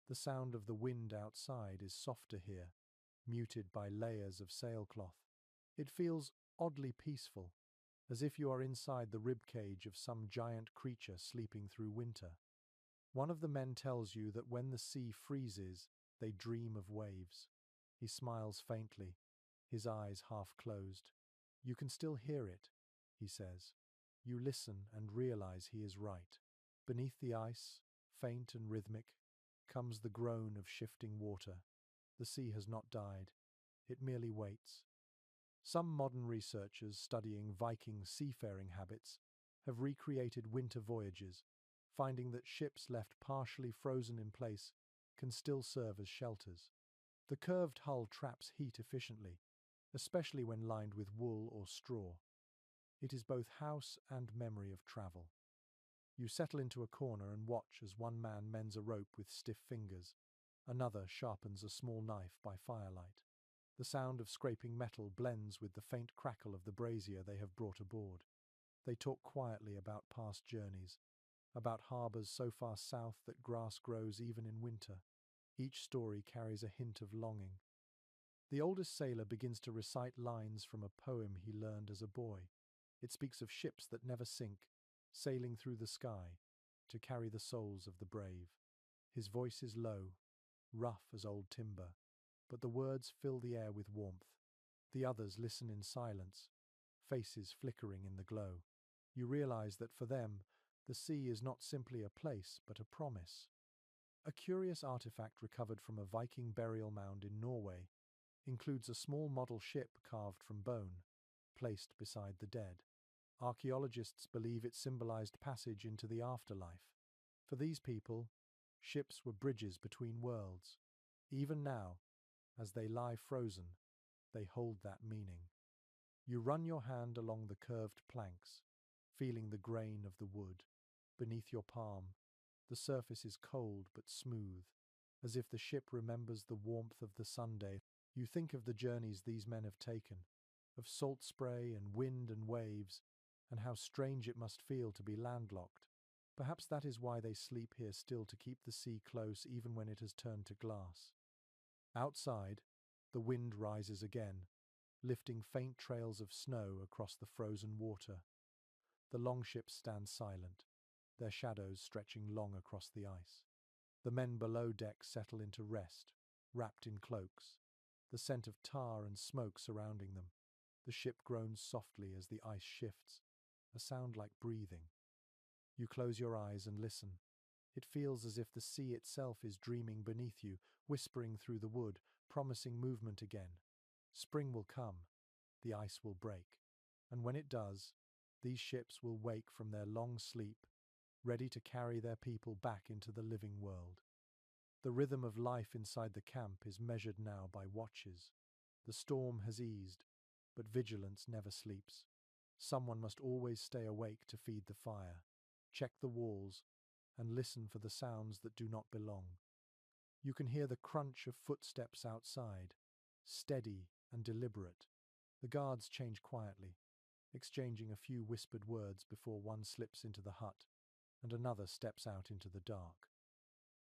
The sound of the wind outside is softer here, muted by layers of sailcloth. It feels oddly peaceful, as if you are inside the ribcage of some giant creature sleeping through winter. One of the men tells you that when the sea freezes, they dream of waves. He smiles faintly, his eyes half closed. "You can still hear it," he says. You listen and realize he is right. Beneath the ice, faint and rhythmic, comes the groan of shifting water. The sea has not died. It merely waits. Some modern researchers studying Viking seafaring habits have recreated winter voyages, finding that ships left partially frozen in place can still serve as shelters. The curved hull traps heat efficiently, especially when lined with wool or straw. It is both house and memory of travel. You settle into a corner and watch as one man mends a rope with stiff fingers. Another sharpens a small knife by firelight. The sound of scraping metal blends with the faint crackle of the brazier they have brought aboard. They talk quietly about past journeys, about harbours so far south that grass grows even in winter. Each story carries a hint of longing. The oldest sailor begins to recite lines from a poem he learned as a boy. It speaks of ships that never sink, sailing through the sky to carry the souls of the brave. His voice is low, rough as old timber, but the words fill the air with warmth. The others listen in silence, faces flickering in the glow. You realize that for them, the sea is not simply a place, but a promise. A curious artifact recovered from a Viking burial mound in Norway includes a small model ship carved from bone, placed beside the dead. Archaeologists believe it symbolized passage into the afterlife. For these people, ships were bridges between worlds. Even now, as they lie frozen, they hold that meaning. You run your hand along the curved planks, feeling the grain of the wood. Beneath your palm, the surface is cold but smooth, as if the ship remembers the warmth of the Sunday. You think of the journeys these men have taken, of salt spray and wind and waves, and how strange it must feel to be landlocked. Perhaps that is why they sleep here still, to keep the sea close even when it has turned to glass. Outside, the wind rises again, lifting faint trails of snow across the frozen water. The longships stand silent, their shadows stretching long across the ice. The men below deck settle into rest, wrapped in cloaks, the scent of tar and smoke surrounding them. The ship groans softly as the ice shifts, a sound like breathing. You close your eyes and listen. It feels as if the sea itself is dreaming beneath you, whispering through the wood, promising movement again. Spring will come, the ice will break, and when it does, these ships will wake from their long sleep, ready to carry their people back into the living world. The rhythm of life inside the camp is measured now by watches. The storm has eased, but vigilance never sleeps. Someone must always stay awake to feed the fire, check the walls, and listen for the sounds that do not belong. You can hear the crunch of footsteps outside, steady and deliberate. The guards change quietly, exchanging a few whispered words before one slips into the hut and another steps out into the dark.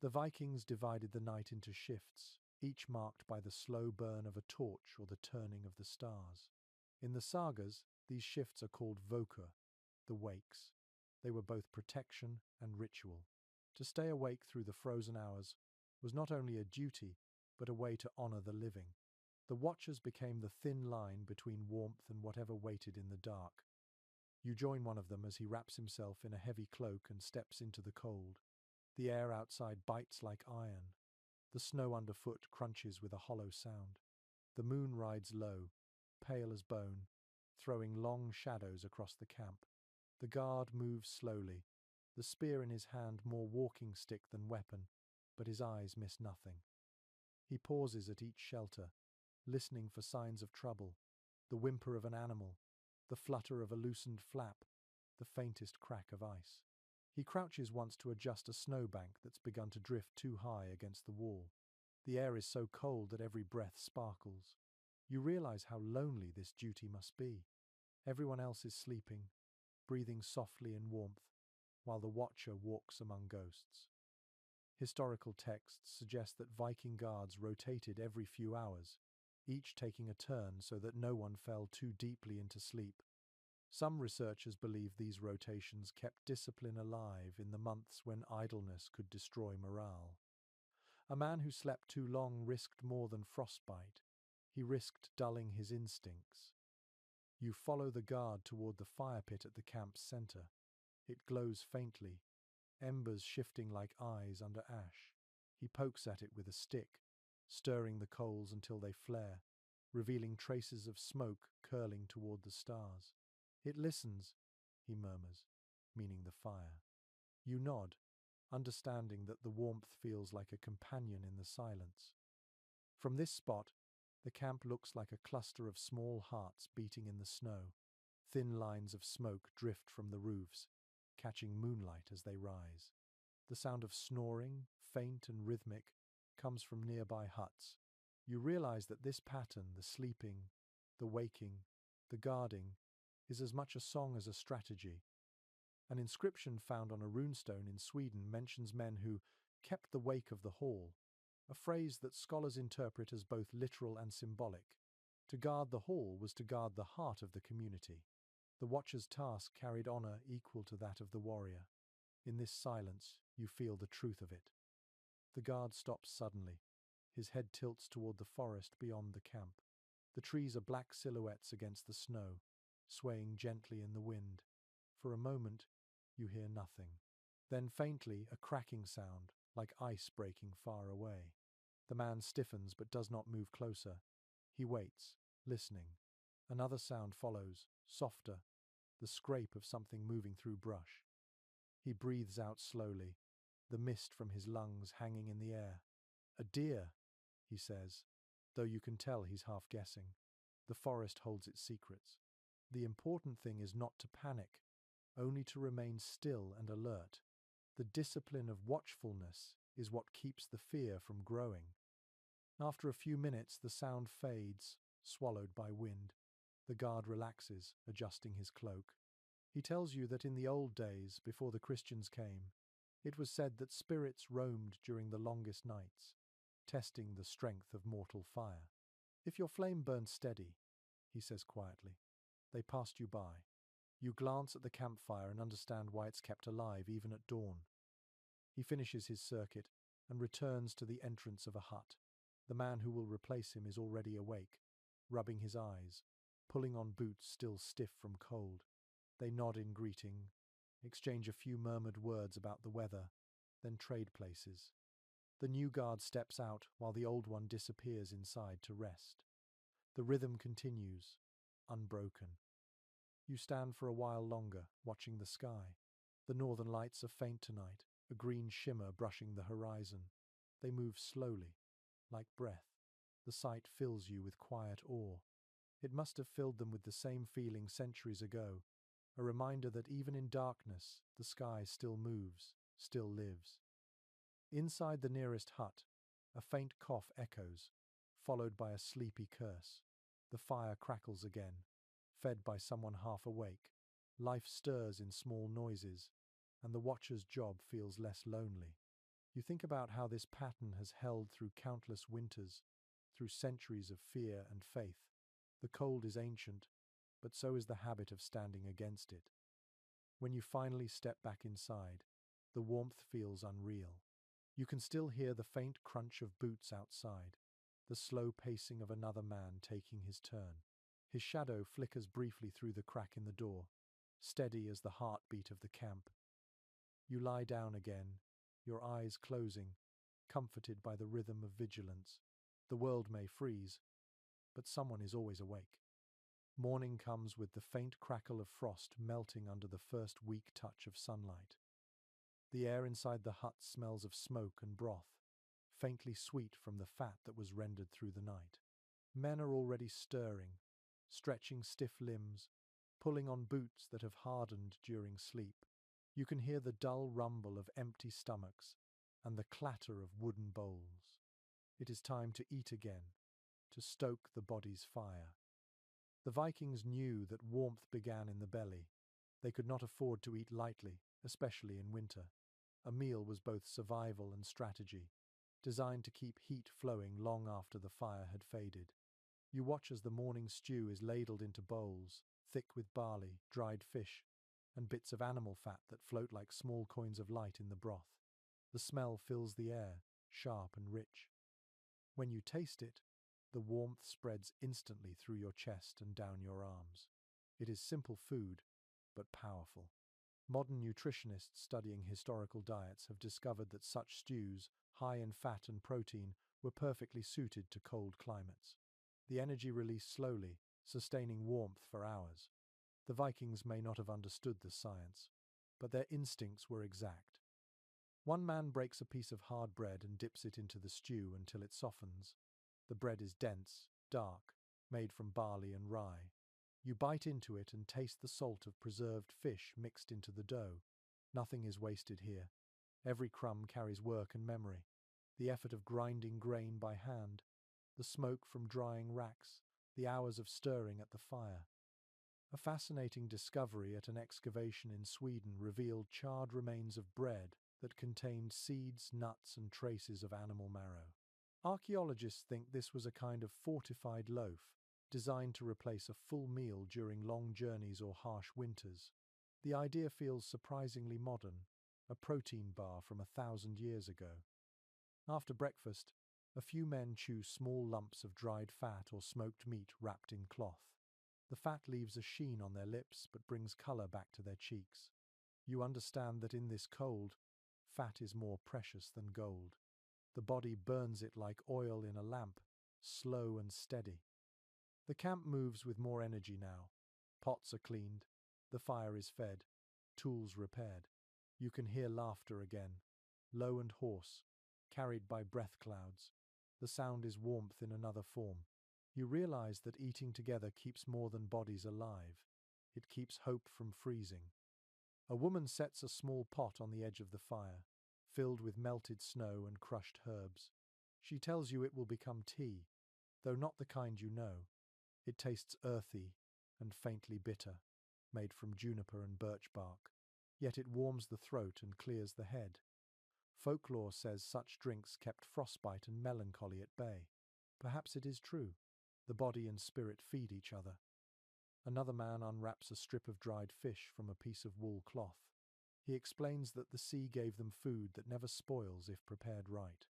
The Vikings divided the night into shifts, each marked by the slow burn of a torch or the turning of the stars. In the sagas, these shifts are called vokur, the wakes. They were both protection and ritual. To stay awake through the frozen hours was not only a duty, but a way to honor the living. The watchers became the thin line between warmth and whatever waited in the dark. You join one of them as he wraps himself in a heavy cloak and steps into the cold. The air outside bites like iron. The snow underfoot crunches with a hollow sound. The moon rides low, pale as bone, throwing long shadows across the camp. The guard moves slowly, the spear in his hand more walking stick than weapon, but his eyes miss nothing. He pauses at each shelter, listening for signs of trouble, the whimper of an animal, the flutter of a loosened flap, the faintest crack of ice. He crouches once to adjust a snowbank that's begun to drift too high against the wall. The air is so cold that every breath sparkles. You realize how lonely this duty must be. Everyone else is sleeping, breathing softly in warmth, while the watcher walks among ghosts. Historical texts suggest that Viking guards rotated every few hours, each taking a turn so that no one fell too deeply into sleep. Some researchers believe these rotations kept discipline alive in the months when idleness could destroy morale. A man who slept too long risked more than frostbite. He risked dulling his instincts. You follow the guard toward the fire pit at the camp's center. It glows faintly, embers shifting like eyes under ash. He pokes at it with a stick, stirring the coals until they flare. revealing traces of smoke curling toward the stars. "It listens," he murmurs, meaning the fire. You nod, understanding that the warmth feels like a companion in the silence. From this spot, the camp looks like a cluster of small hearts beating in the snow. Thin lines of smoke drift from the roofs, catching moonlight as they rise. The sound of snoring, faint and rhythmic, comes from nearby huts. You realize that this pattern, the sleeping, the waking, the guarding, is as much a song as a strategy. An inscription found on a runestone in Sweden mentions men who kept the wake of the hall, a phrase that scholars interpret as both literal and symbolic. To guard the hall was to guard the heart of the community. The watcher's task carried honor equal to that of the warrior. In this silence, you feel the truth of it. The guard stops suddenly. His head tilts toward the forest beyond the camp. The trees are black silhouettes against the snow, swaying gently in the wind. For a moment, you hear nothing. Then faintly, a cracking sound, like ice breaking far away. The man stiffens but does not move closer. He waits, listening. Another sound follows, softer, the scrape of something moving through brush. He breathes out slowly, the mist from his lungs hanging in the air. "A deer," he says, though you can tell he's half guessing. The forest holds its secrets. The important thing is not to panic, only to remain still and alert. The discipline of watchfulness is what keeps the fear from growing. After a few minutes, the sound fades, swallowed by wind. The guard relaxes, adjusting his cloak. He tells you that in the old days, before the Christians came, it was said that spirits roamed during the longest nights, testing the strength of mortal fire. "If your flame burns steady," he says quietly, "they passed you by." You glance at the campfire and understand why it's kept alive even at dawn. He finishes his circuit and returns to the entrance of a hut. The man who will replace him is already awake, rubbing his eyes, pulling on boots still stiff from cold. They nod in greeting, exchange a few murmured words about the weather, then trade places. The new guard steps out while the old one disappears inside to rest. The rhythm continues, unbroken. You stand for a while longer, watching the sky. The northern lights are faint tonight, a green shimmer brushing the horizon. They move slowly, like breath. The sight fills you with quiet awe. It must have filled them with the same feeling centuries ago, a reminder that even in darkness, the sky still moves, still lives. Inside the nearest hut, a faint cough echoes, followed by a sleepy curse. The fire crackles again, fed by someone half awake. Life stirs in small noises, and the watcher's job feels less lonely. You think about how this pattern has held through countless winters, through centuries of fear and faith. The cold is ancient, but so is the habit of standing against it. When you finally step back inside, the warmth feels unreal. You can still hear the faint crunch of boots outside, the slow pacing of another man taking his turn. His shadow flickers briefly through the crack in the door, steady as the heartbeat of the camp. You lie down again, your eyes closing, comforted by the rhythm of vigilance. The world may freeze, but someone is always awake. Morning comes with the faint crackle of frost melting under the first weak touch of sunlight. The air inside the hut smells of smoke and broth, faintly sweet from the fat that was rendered through the night. Men are already stirring, stretching stiff limbs, pulling on boots that have hardened during sleep. You can hear the dull rumble of empty stomachs and the clatter of wooden bowls. It is time to eat again, to stoke the body's fire. The Vikings knew that warmth began in the belly. They could not afford to eat lightly, especially in winter. A meal was both survival and strategy, designed to keep heat flowing long after the fire had faded. You watch as the morning stew is ladled into bowls, thick with barley, dried fish, and bits of animal fat that float like small coins of light in the broth. The smell fills the air, sharp and rich. When you taste it, the warmth spreads instantly through your chest and down your arms. It is simple food, but powerful. Modern nutritionists studying historical diets have discovered that such stews, high in fat and protein, were perfectly suited to cold climates. the energy released slowly, sustaining warmth for hours. The Vikings may not have understood the science, but their instincts were exact. One man breaks a piece of hard bread and dips it into the stew until it softens. The bread is dense, dark, made from barley and rye. You bite into it and taste the salt of preserved fish mixed into the dough. Nothing is wasted here. Every crumb carries work and memory. The effort of grinding grain by hand, the smoke from drying racks, the hours of stirring at the fire. A fascinating discovery at an excavation in Sweden revealed charred remains of bread that contained seeds, nuts, and traces of animal marrow. Archaeologists think this was a kind of fortified loaf, designed to replace a full meal during long journeys or harsh winters. The idea feels surprisingly modern, a protein bar from 1,000 years ago. After breakfast, a few men chew small lumps of dried fat or smoked meat wrapped in cloth. The fat leaves a sheen on their lips but brings color back to their cheeks. You understand that in this cold, fat is more precious than gold. The body burns it like oil in a lamp, slow and steady. The camp moves with more energy now. Pots are cleaned, the fire is fed, tools repaired. You can hear laughter again, low and hoarse, carried by breath clouds. The sound is warmth in another form. You realize that eating together keeps more than bodies alive. It keeps hope from freezing. A woman sets a small pot on the edge of the fire, filled with melted snow and crushed herbs. She tells you it will become tea, though not the kind you know. It tastes earthy and faintly bitter, made from juniper and birch bark. Yet it warms the throat and clears the head. Folklore says such drinks kept frostbite and melancholy at bay. Perhaps it is true. The body and spirit feed each other. Another man unwraps a strip of dried fish from a piece of wool cloth. He explains that the sea gave them food that never spoils if prepared right.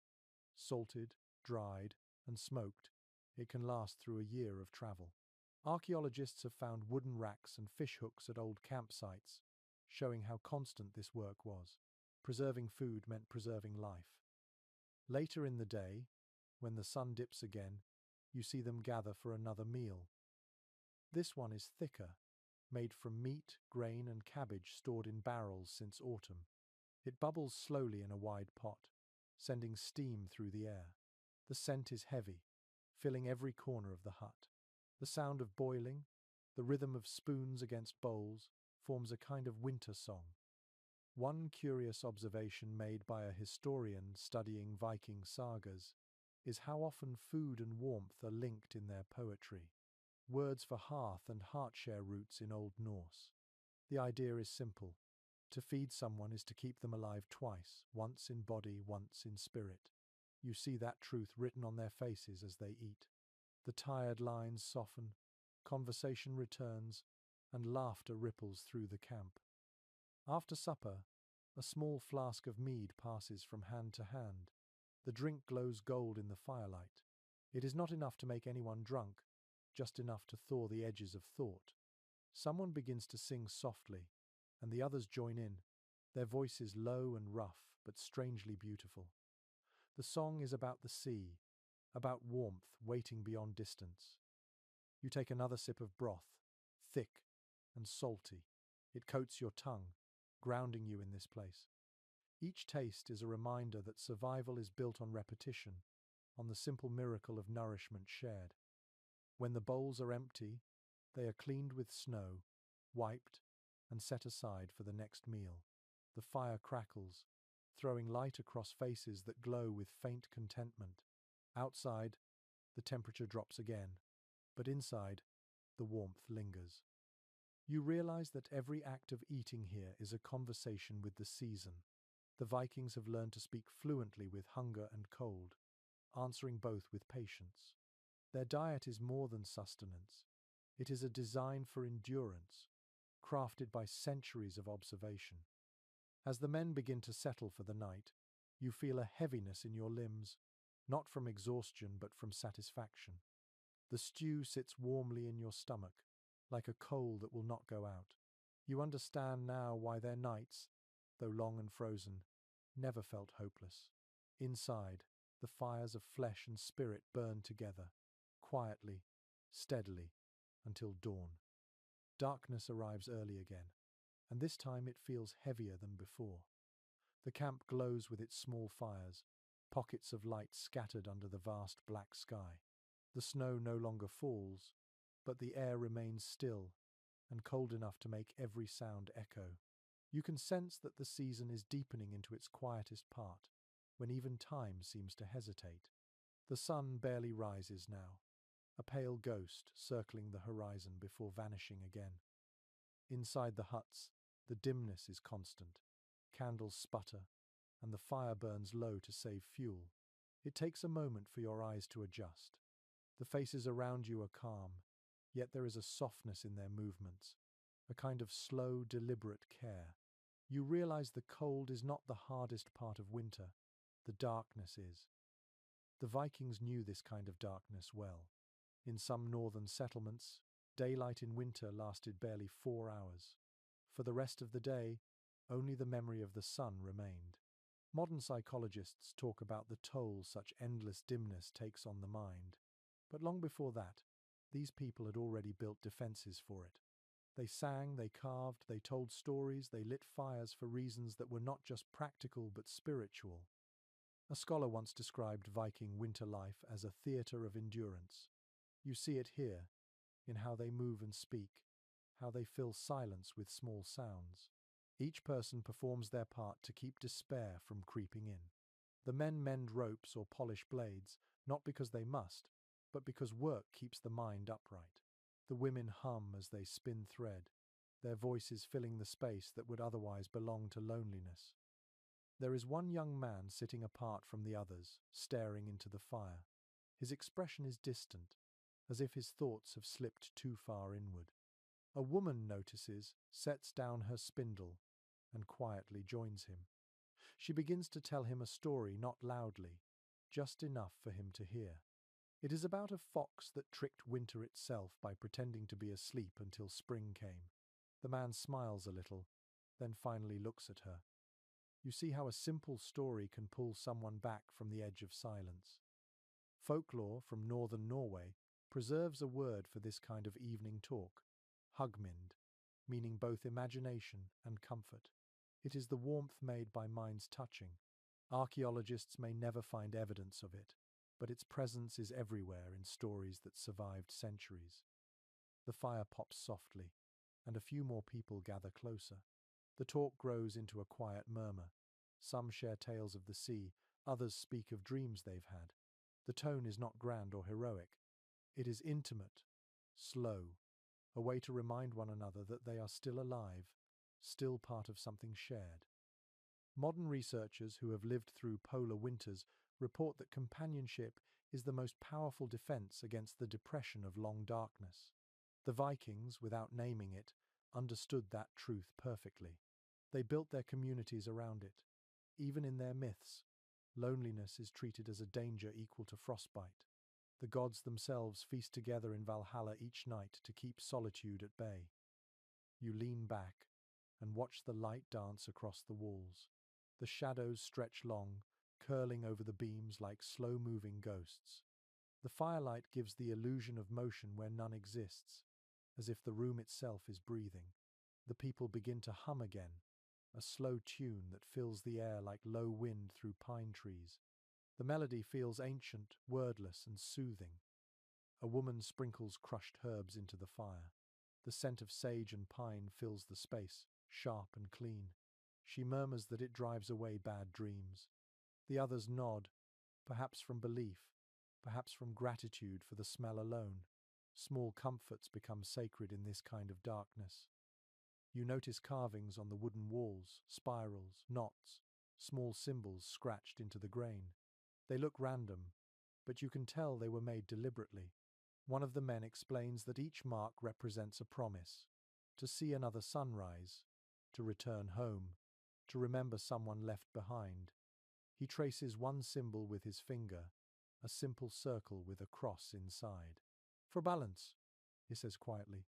Salted, dried, and smoked, it can last through a year of travel. Archaeologists have found wooden racks and fish hooks at old campsites, showing how constant this work was. Preserving food meant preserving life. Later in the day, when the sun dips again, you see them gather for another meal. This one is thicker, made from meat, grain, and cabbage stored in barrels since autumn. It bubbles slowly in a wide pot, sending steam through the air. The scent is heavy, filling every corner of the hut. The sound of boiling, the rhythm of spoons against bowls, forms a kind of winter song. One curious observation made by a historian studying Viking sagas is how often food and warmth are linked in their poetry. Words for hearth and heart-share roots in Old Norse. The idea is simple. To feed someone is to keep them alive twice, once in body, once in spirit. You see that truth written on their faces as they eat. The tired lines soften, conversation returns, and laughter ripples through the camp. After supper, a small flask of mead passes from hand to hand. The drink glows gold in the firelight. It is not enough to make anyone drunk, just enough to thaw the edges of thought. Someone begins to sing softly, and the others join in, their voices low and rough, but strangely beautiful. The song is about the sea, about warmth waiting beyond distance. You take another sip of broth, thick and salty. It coats your tongue, grounding you in this place. Each taste is a reminder that survival is built on repetition, on the simple miracle of nourishment shared. When the bowls are empty, they are cleaned with snow, wiped, and set aside for the next meal. The fire crackles, throwing light across faces that glow with faint contentment. Outside, the temperature drops again, but inside, the warmth lingers. You realize that every act of eating here is a conversation with the season. The Vikings have learned to speak fluently with hunger and cold, answering both with patience. Their diet is more than sustenance. It is a design for endurance, crafted by centuries of observation. As the men begin to settle for the night, you feel a heaviness in your limbs, not from exhaustion but from satisfaction. The stew sits warmly in your stomach, like a coal that will not go out. You understand now why their nights, though long and frozen, never felt hopeless. Inside, the fires of flesh and spirit burn together, quietly, steadily, until dawn. Darkness arrives early again, and this time it feels heavier than before. The camp glows with its small fires, pockets of light scattered under the vast black sky. The snow no longer falls, but the air remains still and cold enough to make every sound echo. You can sense that the season is deepening into its quietest part, when even time seems to hesitate. The sun barely rises now, a pale ghost circling the horizon before vanishing again. Inside the huts, the dimness is constant. Candles sputter, and the fire burns low to save fuel. It takes a moment for your eyes to adjust. The faces around you are calm, yet there is a softness in their movements, a kind of slow, deliberate care. You realize the cold is not the hardest part of winter, the darkness is. The Vikings knew this kind of darkness well. In some northern settlements, daylight in winter lasted barely 4 hours. For the rest of the day, only the memory of the sun remained. Modern psychologists talk about the toll such endless dimness takes on the mind. But long before that, these people had already built defenses for it. They sang, they carved, they told stories, they lit fires for reasons that were not just practical but spiritual. A scholar once described Viking winter life as a theatre of endurance. You see it here, in how they move and speak, how they fill silence with small sounds. Each person performs their part to keep despair from creeping in. The men mend ropes or polish blades, not because they must, but because work keeps the mind upright. The women hum as they spin thread, their voices filling the space that would otherwise belong to loneliness. There is one young man sitting apart from the others, staring into the fire. His expression is distant, as if his thoughts have slipped too far inward. A woman notices, sets down her spindle, and quietly joins him. She begins to tell him a story not loudly, just enough for him to hear. It is about a fox that tricked winter itself by pretending to be asleep until spring came. The man smiles a little, then finally looks at her. You see how a simple story can pull someone back from the edge of silence. Folklore from northern Norway preserves a word for this kind of evening talk, hugmynd, meaning both imagination and comfort. It is the warmth made by minds touching. Archaeologists may never find evidence of it, but its presence is everywhere in stories that survived centuries. The fire pops softly, and a few more people gather closer. The talk grows into a quiet murmur. Some share tales of the sea, others speak of dreams they've had. The tone is not grand or heroic. It is intimate, slow, a way to remind one another that they are still alive, still part of something shared. Modern researchers who have lived through polar winters report that companionship is the most powerful defense against the depression of long darkness. The Vikings, without naming it, understood that truth perfectly. They built their communities around it. Even in their myths, loneliness is treated as a danger equal to frostbite. The gods themselves feast together in Valhalla each night to keep solitude at bay. You lean back and watch the light dance across the walls. The shadows stretch long, curling over the beams like slow-moving ghosts. The firelight gives the illusion of motion where none exists, as if the room itself is breathing. The people begin to hum again, a slow tune that fills the air like low wind through pine trees. The melody feels ancient, wordless, and soothing. A woman sprinkles crushed herbs into the fire. The scent of sage and pine fills the space, sharp and clean. She murmurs that it drives away bad dreams. The others nod, perhaps from belief, perhaps from gratitude for the smell alone. Small comforts become sacred in this kind of darkness. You notice carvings on the wooden walls, spirals, knots, small symbols scratched into the grain. They look random, but you can tell they were made deliberately. One of the men explains that each mark represents a promise: to see another sunrise, to return home, to remember someone left behind. He traces one symbol with his finger, a simple circle with a cross inside. For balance, he says quietly.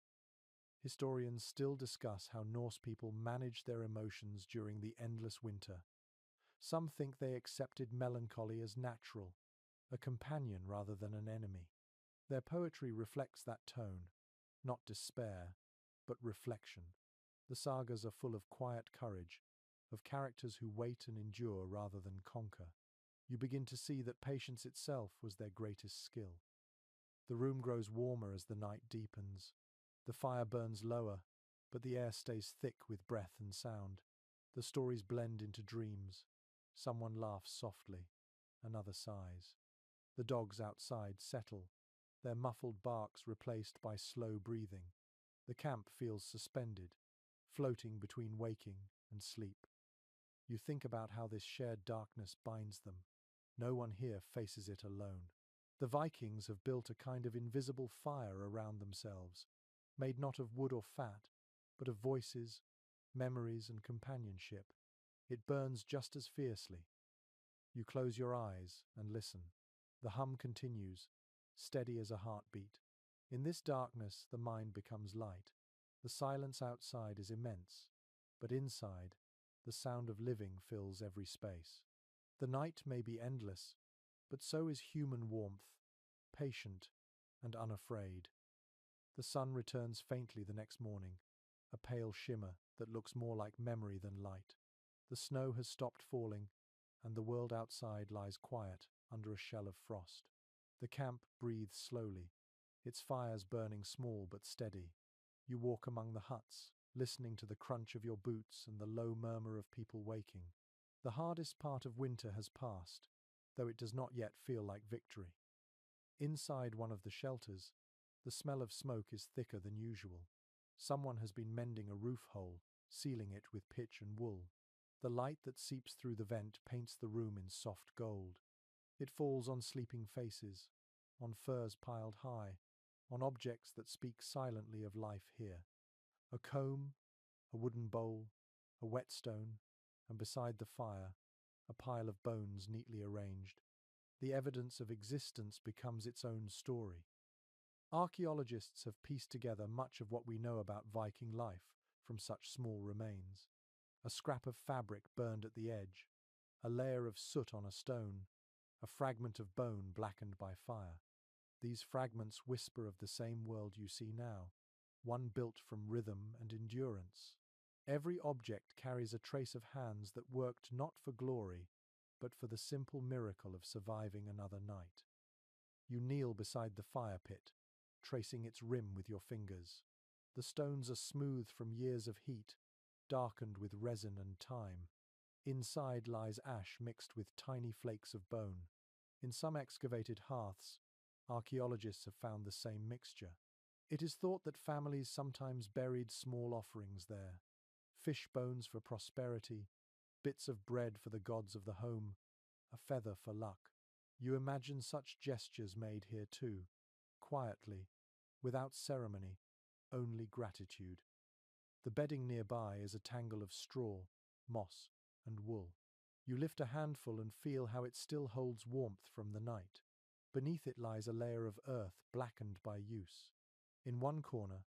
Historians still discuss how Norse people managed their emotions during the endless winter. Some think they accepted melancholy as natural, a companion rather than an enemy. Their poetry reflects that tone, not despair, but reflection. The sagas are full of quiet courage, of characters who wait and endure rather than conquer. You begin to see that patience itself was their greatest skill. The room grows warmer as the night deepens. The fire burns lower, but the air stays thick with breath and sound. The stories blend into dreams. Someone laughs softly, another sighs. The dogs outside settle, their muffled barks replaced by slow breathing. The camp feels suspended, floating between waking and sleep. You think about how this shared darkness binds them. No one here faces it alone. The Vikings have built a kind of invisible fire around themselves, made not of wood or fat, but of voices, memories, and companionship. It burns just as fiercely. You close your eyes and listen. The hum continues, steady as a heartbeat. In this darkness, the mind becomes light. The silence outside is immense, but inside, the sound of living fills every space. The night may be endless, but so is human warmth, patient and unafraid. The sun returns faintly the next morning, a pale shimmer that looks more like memory than light. The snow has stopped falling, and the world outside lies quiet under a shell of frost. The camp breathes slowly, its fires burning small but steady. You walk among the huts, listening to the crunch of your boots and the low murmur of people waking. The hardest part of winter has passed, though it does not yet feel like victory. Inside one of the shelters, the smell of smoke is thicker than usual. Someone has been mending a roof hole, sealing it with pitch and wool. The light that seeps through the vent paints the room in soft gold. It falls on sleeping faces, on furs piled high, on objects that speak silently of life here. A comb, a wooden bowl, a whetstone, and beside the fire, a pile of bones neatly arranged. The evidence of existence becomes its own story. Archaeologists have pieced together much of what we know about Viking life from such small remains. A scrap of fabric burned at the edge, a layer of soot on a stone, a fragment of bone blackened by fire. These fragments whisper of the same world you see now, one built from rhythm and endurance. Every object carries a trace of hands that worked not for glory, but for the simple miracle of surviving another night. You kneel beside the fire pit, tracing its rim with your fingers. The stones are smooth from years of heat, darkened with resin and time. Inside lies ash mixed with tiny flakes of bone. In some excavated hearths, archaeologists have found the same mixture. It is thought that families sometimes buried small offerings there. Fish bones for prosperity, bits of bread for the gods of the home, a feather for luck. You imagine such gestures made here too, quietly, without ceremony, only gratitude. The bedding nearby is a tangle of straw, moss, and wool. You lift a handful and feel how it still holds warmth from the night. Beneath it lies a layer of earth blackened by use. In one corner,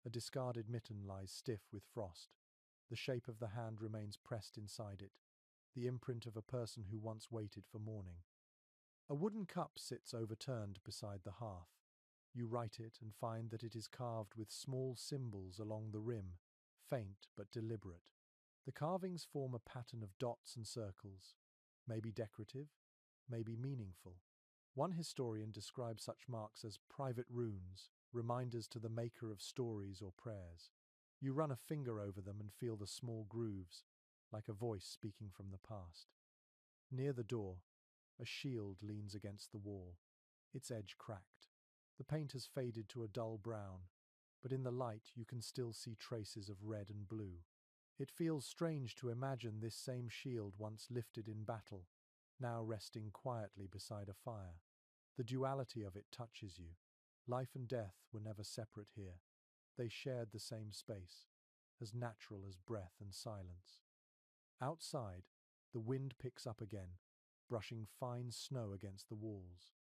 a discarded mitten lies stiff with frost. The shape of the hand remains pressed inside it, the imprint of a person who once waited for morning. A wooden cup sits overturned beside the hearth. You right it and find that it is carved with small symbols along the rim, faint but deliberate. The carvings form a pattern of dots and circles, maybe decorative, maybe meaningful. One historian describes such marks as private runes, reminders to the maker of stories or prayers. You run a finger over them and feel the small grooves, like a voice speaking from the past. Near the door, a shield leans against the wall, its edge cracked. The paint has faded to a dull brown, but in the light you can still see traces of red and blue. It feels strange to imagine this same shield once lifted in battle, now resting quietly beside a fire. The duality of it touches you. Life and death were never separate here. They shared the same space, as natural as breath and silence. Outside, the wind picks up again, brushing fine snow against the walls.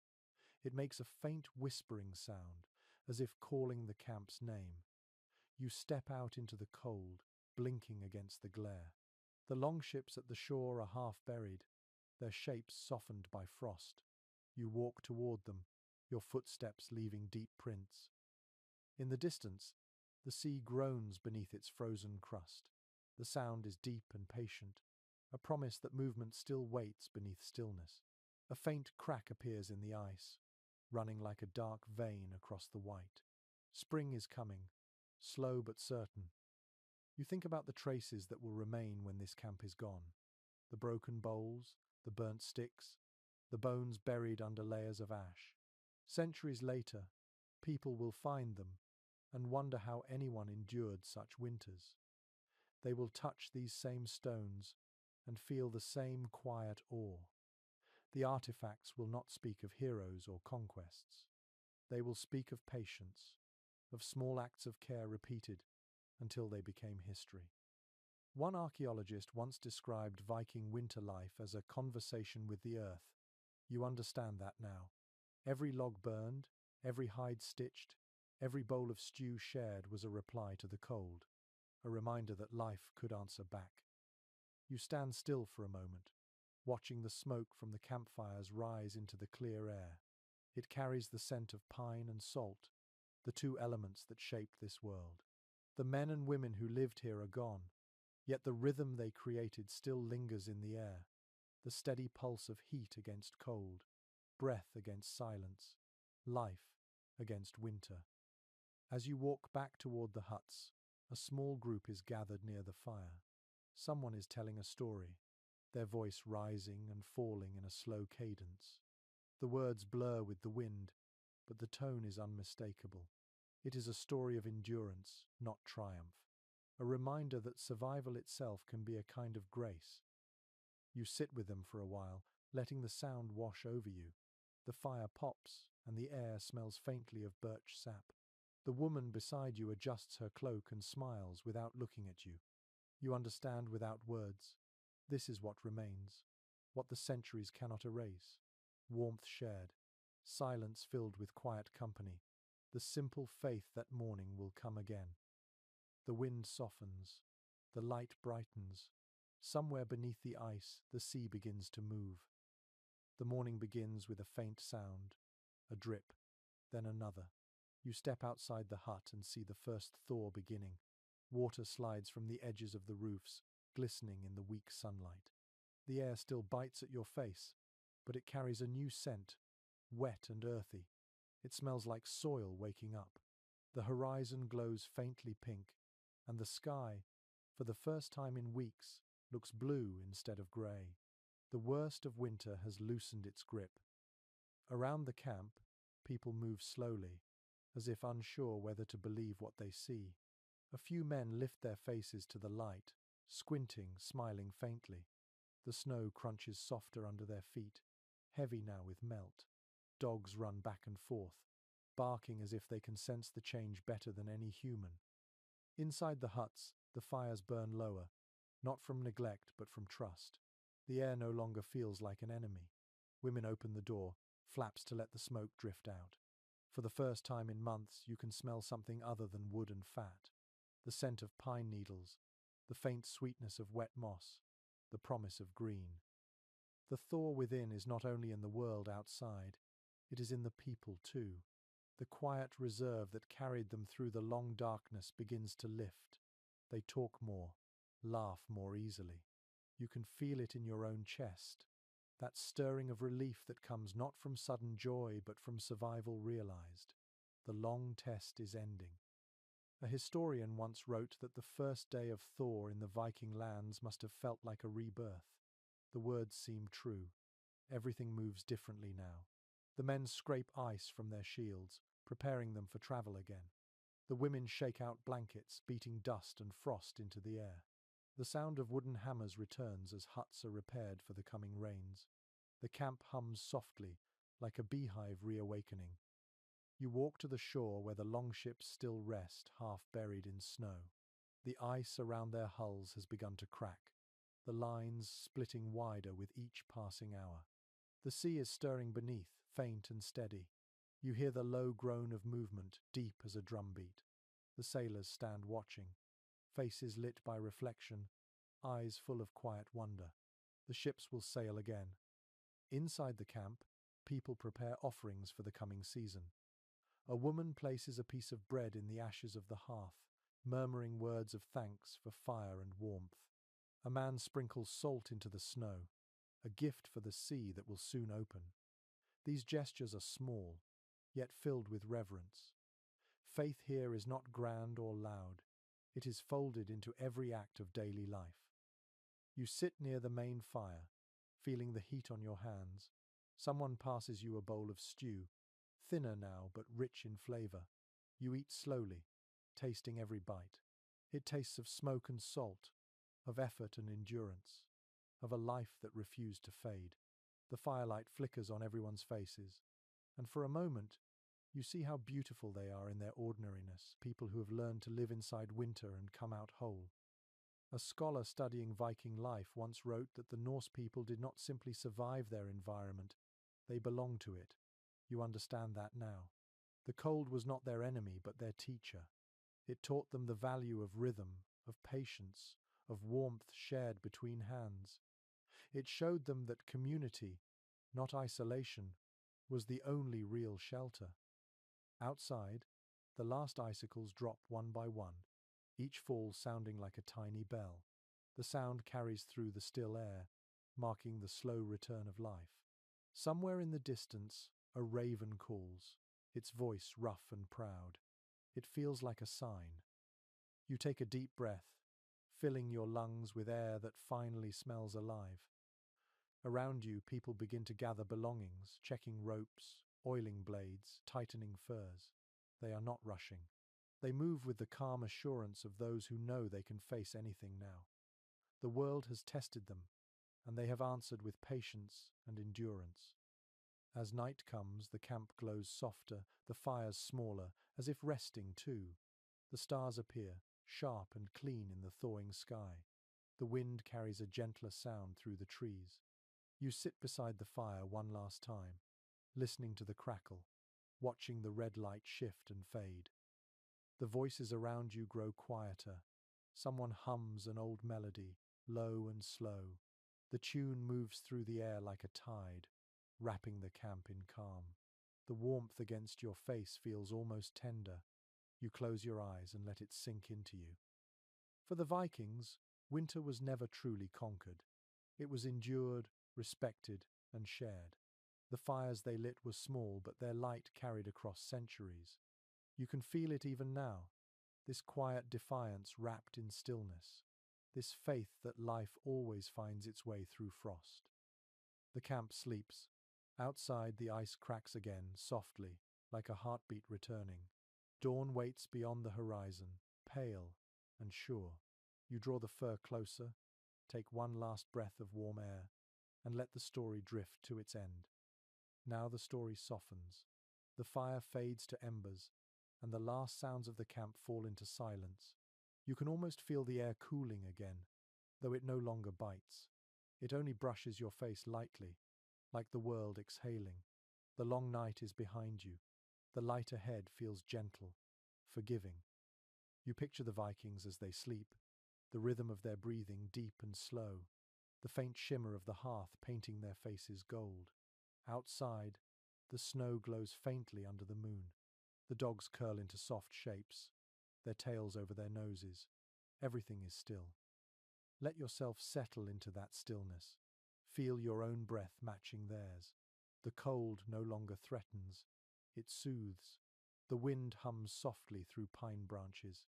It makes a faint whispering sound, as if calling the camp's name. You step out into the cold, blinking against the glare. The longships at the shore are half buried, their shapes softened by frost. You walk toward them, your footsteps leaving deep prints. In the distance, the sea groans beneath its frozen crust. The sound is deep and patient, a promise that movement still waits beneath stillness. A faint crack appears in the ice, running like a dark vein across the white. Spring is coming, slow but certain. You think about the traces that will remain when this camp is gone. The broken bowls, the burnt sticks, the bones buried under layers of ash. Centuries later, people will find them and wonder how anyone endured such winters. They will touch these same stones and feel the same quiet awe. The artifacts will not speak of heroes or conquests. They will speak of patience, of small acts of care repeated until they became history. One archaeologist once described Viking winter life as a conversation with the earth. You understand that now. Every log burned, every hide stitched, every bowl of stew shared was a reply to the cold, a reminder that life could answer back. You stand still for a moment, watching the smoke from the campfires rise into the clear air. It carries the scent of pine and salt, the two elements that shaped this world. The men and women who lived here are gone, yet the rhythm they created still lingers in the air, the steady pulse of heat against cold, breath against silence, life against winter. As you walk back toward the huts, a small group is gathered near the fire. Someone is telling a story, their voice rising and falling in a slow cadence. The words blur with the wind, but the tone is unmistakable. It is a story of endurance, not triumph, a reminder that survival itself can be a kind of grace. You sit with them for a while, letting the sound wash over you. The fire pops, and the air smells faintly of birch sap. The woman beside you adjusts her cloak and smiles without looking at you. You understand without words. This is what remains, what the centuries cannot erase. Warmth shared, silence filled with quiet company, the simple faith that morning will come again. The wind softens, the light brightens. Somewhere beneath the ice, the sea begins to move. The morning begins with a faint sound, a drip, then another. You step outside the hut and see the first thaw beginning. Water slides from the edges of the roofs, glistening in the weak sunlight. The air still bites at your face, but it carries a new scent, wet and earthy. It smells like soil waking up. The horizon glows faintly pink, and the sky, for the first time in weeks, looks blue instead of grey. The worst of winter has loosened its grip. Around the camp, people move slowly, as if unsure whether to believe what they see. A few men lift their faces to the light, squinting, smiling faintly. The snow crunches softer under their feet, heavy now with melt. Dogs run back and forth, barking as if they can sense the change better than any human. Inside the huts, the fires burn lower, not from neglect but from trust. The air no longer feels like an enemy. Women open the door, flaps to let the smoke drift out. For the first time in months, you can smell something other than wood and fat. The scent of pine needles, the faint sweetness of wet moss, the promise of green. The thaw within is not only in the world outside, it is in the people too. The quiet reserve that carried them through the long darkness begins to lift. They talk more, laugh more easily. You can feel it in your own chest, that stirring of relief that comes not from sudden joy but from survival realized. The long test is ending. A historian once wrote that the first day of thaw in the Viking lands must have felt like a rebirth. The words seem true. Everything moves differently now. The men scrape ice from their shields, preparing them for travel again. The women shake out blankets, beating dust and frost into the air. The sound of wooden hammers returns as huts are repaired for the coming rains. The camp hums softly, like a beehive reawakening. You walk to the shore where the longships still rest, half buried in snow. The ice around their hulls has begun to crack, the lines splitting wider with each passing hour. The sea is stirring beneath, faint and steady. You hear the low groan of movement, deep as a drumbeat. The sailors stand watching, faces lit by reflection, eyes full of quiet wonder. The ships will sail again. Inside the camp, people prepare offerings for the coming season. A woman places a piece of bread in the ashes of the hearth, murmuring words of thanks for fire and warmth. A man sprinkles salt into the snow, a gift for the sea that will soon open. These gestures are small, yet filled with reverence. Faith here is not grand or loud. It is folded into every act of daily life. You sit near the main fire, feeling the heat on your hands. Someone passes you a bowl of stew, thinner now but rich in flavor. You eat slowly, tasting every bite. It tastes of smoke and salt, of effort and endurance, of a life that refused to fade. The firelight flickers on everyone's faces, and for a moment, you see how beautiful they are in their ordinariness, people who have learned to live inside winter and come out whole. A scholar studying Viking life once wrote that the Norse people did not simply survive their environment, they belonged to it. You understand that now. The cold was not their enemy, but their teacher. It taught them the value of rhythm, of patience, of warmth shared between hands. It showed them that community, not isolation, was the only real shelter. Outside, the last icicles drop one by one, each fall sounding like a tiny bell. The sound carries through the still air, marking the slow return of life. Somewhere in the distance, a raven calls, its voice rough and proud. It feels like a sign. You take a deep breath, filling your lungs with air that finally smells alive. Around you, people begin to gather belongings, checking ropes, oiling blades, tightening furs. They are not rushing. They move with the calm assurance of those who know they can face anything now. The world has tested them, and they have answered with patience and endurance. As night comes, the camp glows softer, the fires smaller, as if resting too. The stars appear, sharp and clean in the thawing sky. The wind carries a gentler sound through the trees. You sit beside the fire one last time, listening to the crackle, watching the red light shift and fade. The voices around you grow quieter. Someone hums an old melody, low and slow. The tune moves through the air like a tide, wrapping the camp in calm. The warmth against your face feels almost tender. You close your eyes and let it sink into you. For the Vikings, winter was never truly conquered. It was endured, respected, and shared. The fires they lit were small, but their light carried across centuries. You can feel it even now, this quiet defiance wrapped in stillness, this faith that life always finds its way through frost. The camp sleeps. Outside, the ice cracks again, softly, like a heartbeat returning. Dawn waits beyond the horizon, pale and sure. You draw the fur closer, take one last breath of warm air, and let the story drift to its end. Now the story softens. The fire fades to embers, and the last sounds of the camp fall into silence. You can almost feel the air cooling again, though it no longer bites. It only brushes your face lightly, like the world exhaling. The long night is behind you. The light ahead feels gentle, forgiving. You picture the Vikings as they sleep, the rhythm of their breathing deep and slow, the faint shimmer of the hearth painting their faces gold. Outside, the snow glows faintly under the moon. The dogs curl into soft shapes, their tails over their noses. Everything is still. Let yourself settle into that stillness. Feel your own breath matching theirs. The cold no longer threatens. It soothes. The wind hums softly through pine branches,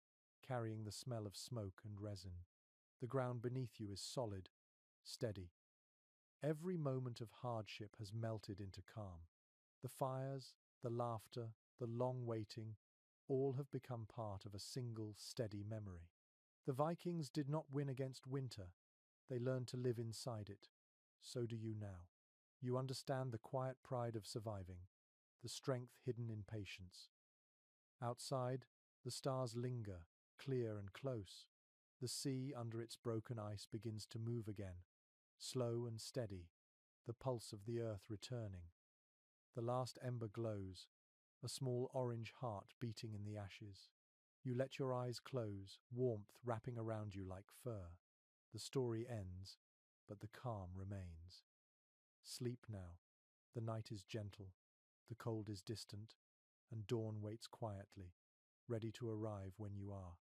carrying the smell of smoke and resin. The ground beneath you is solid, steady. Every moment of hardship has melted into calm. The fires, the laughter, the long waiting, all have become part of a single, steady memory. The Vikings did not win against winter. They learned to live inside it. So do you now. You understand the quiet pride of surviving, the strength hidden in patience. Outside, the stars linger, clear and close. The sea under its broken ice begins to move again, slow and steady, the pulse of the earth returning. The last ember glows, a small orange heart beating in the ashes. You let your eyes close, warmth wrapping around you like fur. The story ends, but the calm remains. Sleep now. The night is gentle, the cold is distant, and dawn waits quietly, ready to arrive when you are.